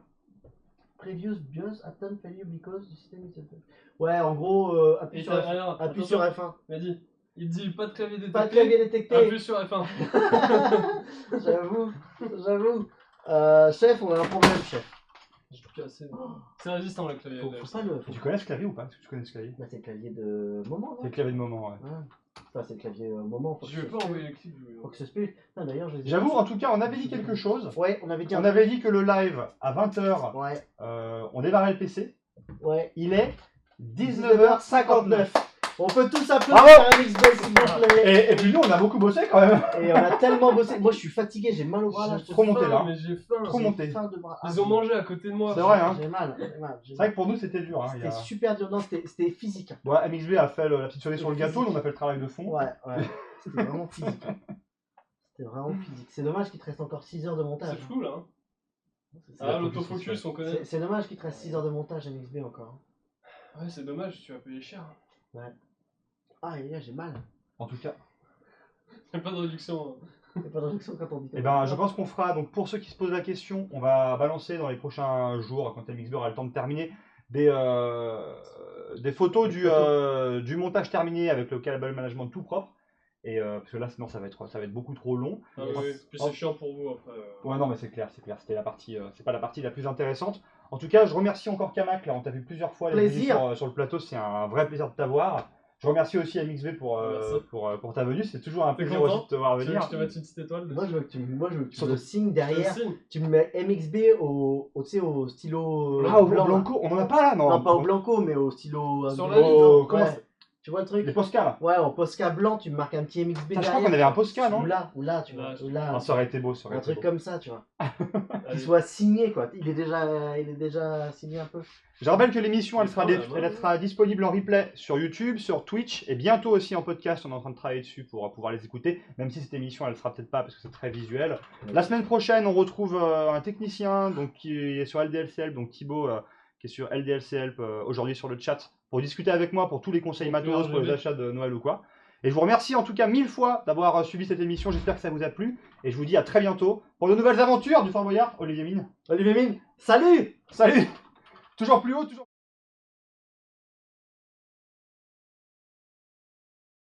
previous BIOS attempt failure because the system is open. Ouais, en gros, appuie sur F1. Vas-y. Il dit pas de clavier détecté. Pas de clavier détecté. Appuie sur F1. J'avoue. Chef, on a un problème, chef. J'ai tout cassé. C'est résistant le clavier. Faut pas le. Tu connais ce clavier ou pas? Est-ce que tu connais ce clavier? Bah, c'est le clavier de moment, C'est non? le clavier de moment, ouais. Ça, c'est le clavier moment. Je vais pas envoyer le clip. Faut que ça se pile. Non, d'ailleurs, je les ai J'avoue, tous. en tout cas, on avait dit quelque chose. Ouais, on avait dit On avait dit que le live à 20h, Ouais, on démarrait le PC. ouais. Il est 19h59. On peut tous applaudir Bravo. un XB, s'il vous plaît. Et puis nous, on a beaucoup bossé quand même. Et on a tellement bossé. Moi, je suis fatigué, j'ai mal au bras là. J'ai trop monté, faim, là. Mais j'ai faim. Trop monté. Faim de bras. Ils ont mangé à côté de moi. C'est vrai, hein. J'ai mal. C'est vrai que pour nous, c'était dur. Hein. C'était super dur. Non, c'était physique. Ouais, MXB a fait la petite cerise sur le gâteau, nous on a fait le travail de fond. Ouais. C'était vraiment physique. C'était vraiment physique. C'est dommage qu'il te reste encore 6 heures de montage. C'est flou là. Hein. C'est- Ah, l'autofocus, on connaît. C'est dommage qu'il te reste 6 heures de montage MXB encore. Ouais, c'est dommage, tu vas payer cher. Ah, et là, j'ai mal. En tout cas. Y'a pas de réduction. Il n'y a pas de réduction quand on dit. Et ben, je pense qu'on fera, donc pour ceux qui se posent la question, on va balancer dans les prochains jours, quand MXB aura le temps de terminer, des photos du montage terminé avec le cable management tout propre. Et parce que là, sinon, ça va être beaucoup trop long. Ah oui, puis c'est chiant pour vous après. Ouais, non, mais c'est clair. C'était la partie, c'est pas la partie la plus intéressante. En tout cas, je remercie encore Kamak. Là, on t'a vu plusieurs fois Plaisir. sur le plateau. C'est un vrai plaisir de t'avoir. Je remercie aussi MXV pour ta venue. C'est toujours un T'es plaisir content aussi de te voir Tu veux que venir. je te mette une petite étoile dessus? Moi, je veux que tu me Sur le signes derrière. Je te le signe. Tu me mets MXB tu sais, au stylo Ah, au blanc. Blanco, on en a pas là, non? Non, pas au Blanco, mais au stylo. Sur bleu. la ligne, Ouais. comment ça- Tu vois le truc? Les Posca là. Ouais, en Posca blanc, tu me marques un petit MXB Ça, je derrière. crois qu'on avait un Posca, non? Ou là, tu vois. Là, Ou là. Ah, ça aurait été beau, ça aurait Un été truc beau. comme ça, tu vois. Qu'il Allez. soit signé, quoi. Il est déjà signé un peu. Je rappelle que l'émission, elle Quand même, elle sera disponible en replay sur YouTube, sur Twitch et bientôt aussi en podcast. On est en train de travailler dessus pour pouvoir les écouter, même si cette émission, elle sera peut-être pas parce que c'est très visuel. La semaine prochaine, on retrouve un technicien donc, qui est sur LDLCL, donc Thibaut, qui qui est sur LDLC Help aujourd'hui sur le chat pour discuter avec moi pour tous les conseils matos pour les achats de Noël ou quoi. Et je vous remercie en tout cas 1000 fois d'avoir suivi cette émission, j'espère que ça vous a plu. Et je vous dis à très bientôt pour de nouvelles aventures du Fort Boyard. Olivier Mine. Olivier Mine, salut! Salut! Toujours plus haut, toujours...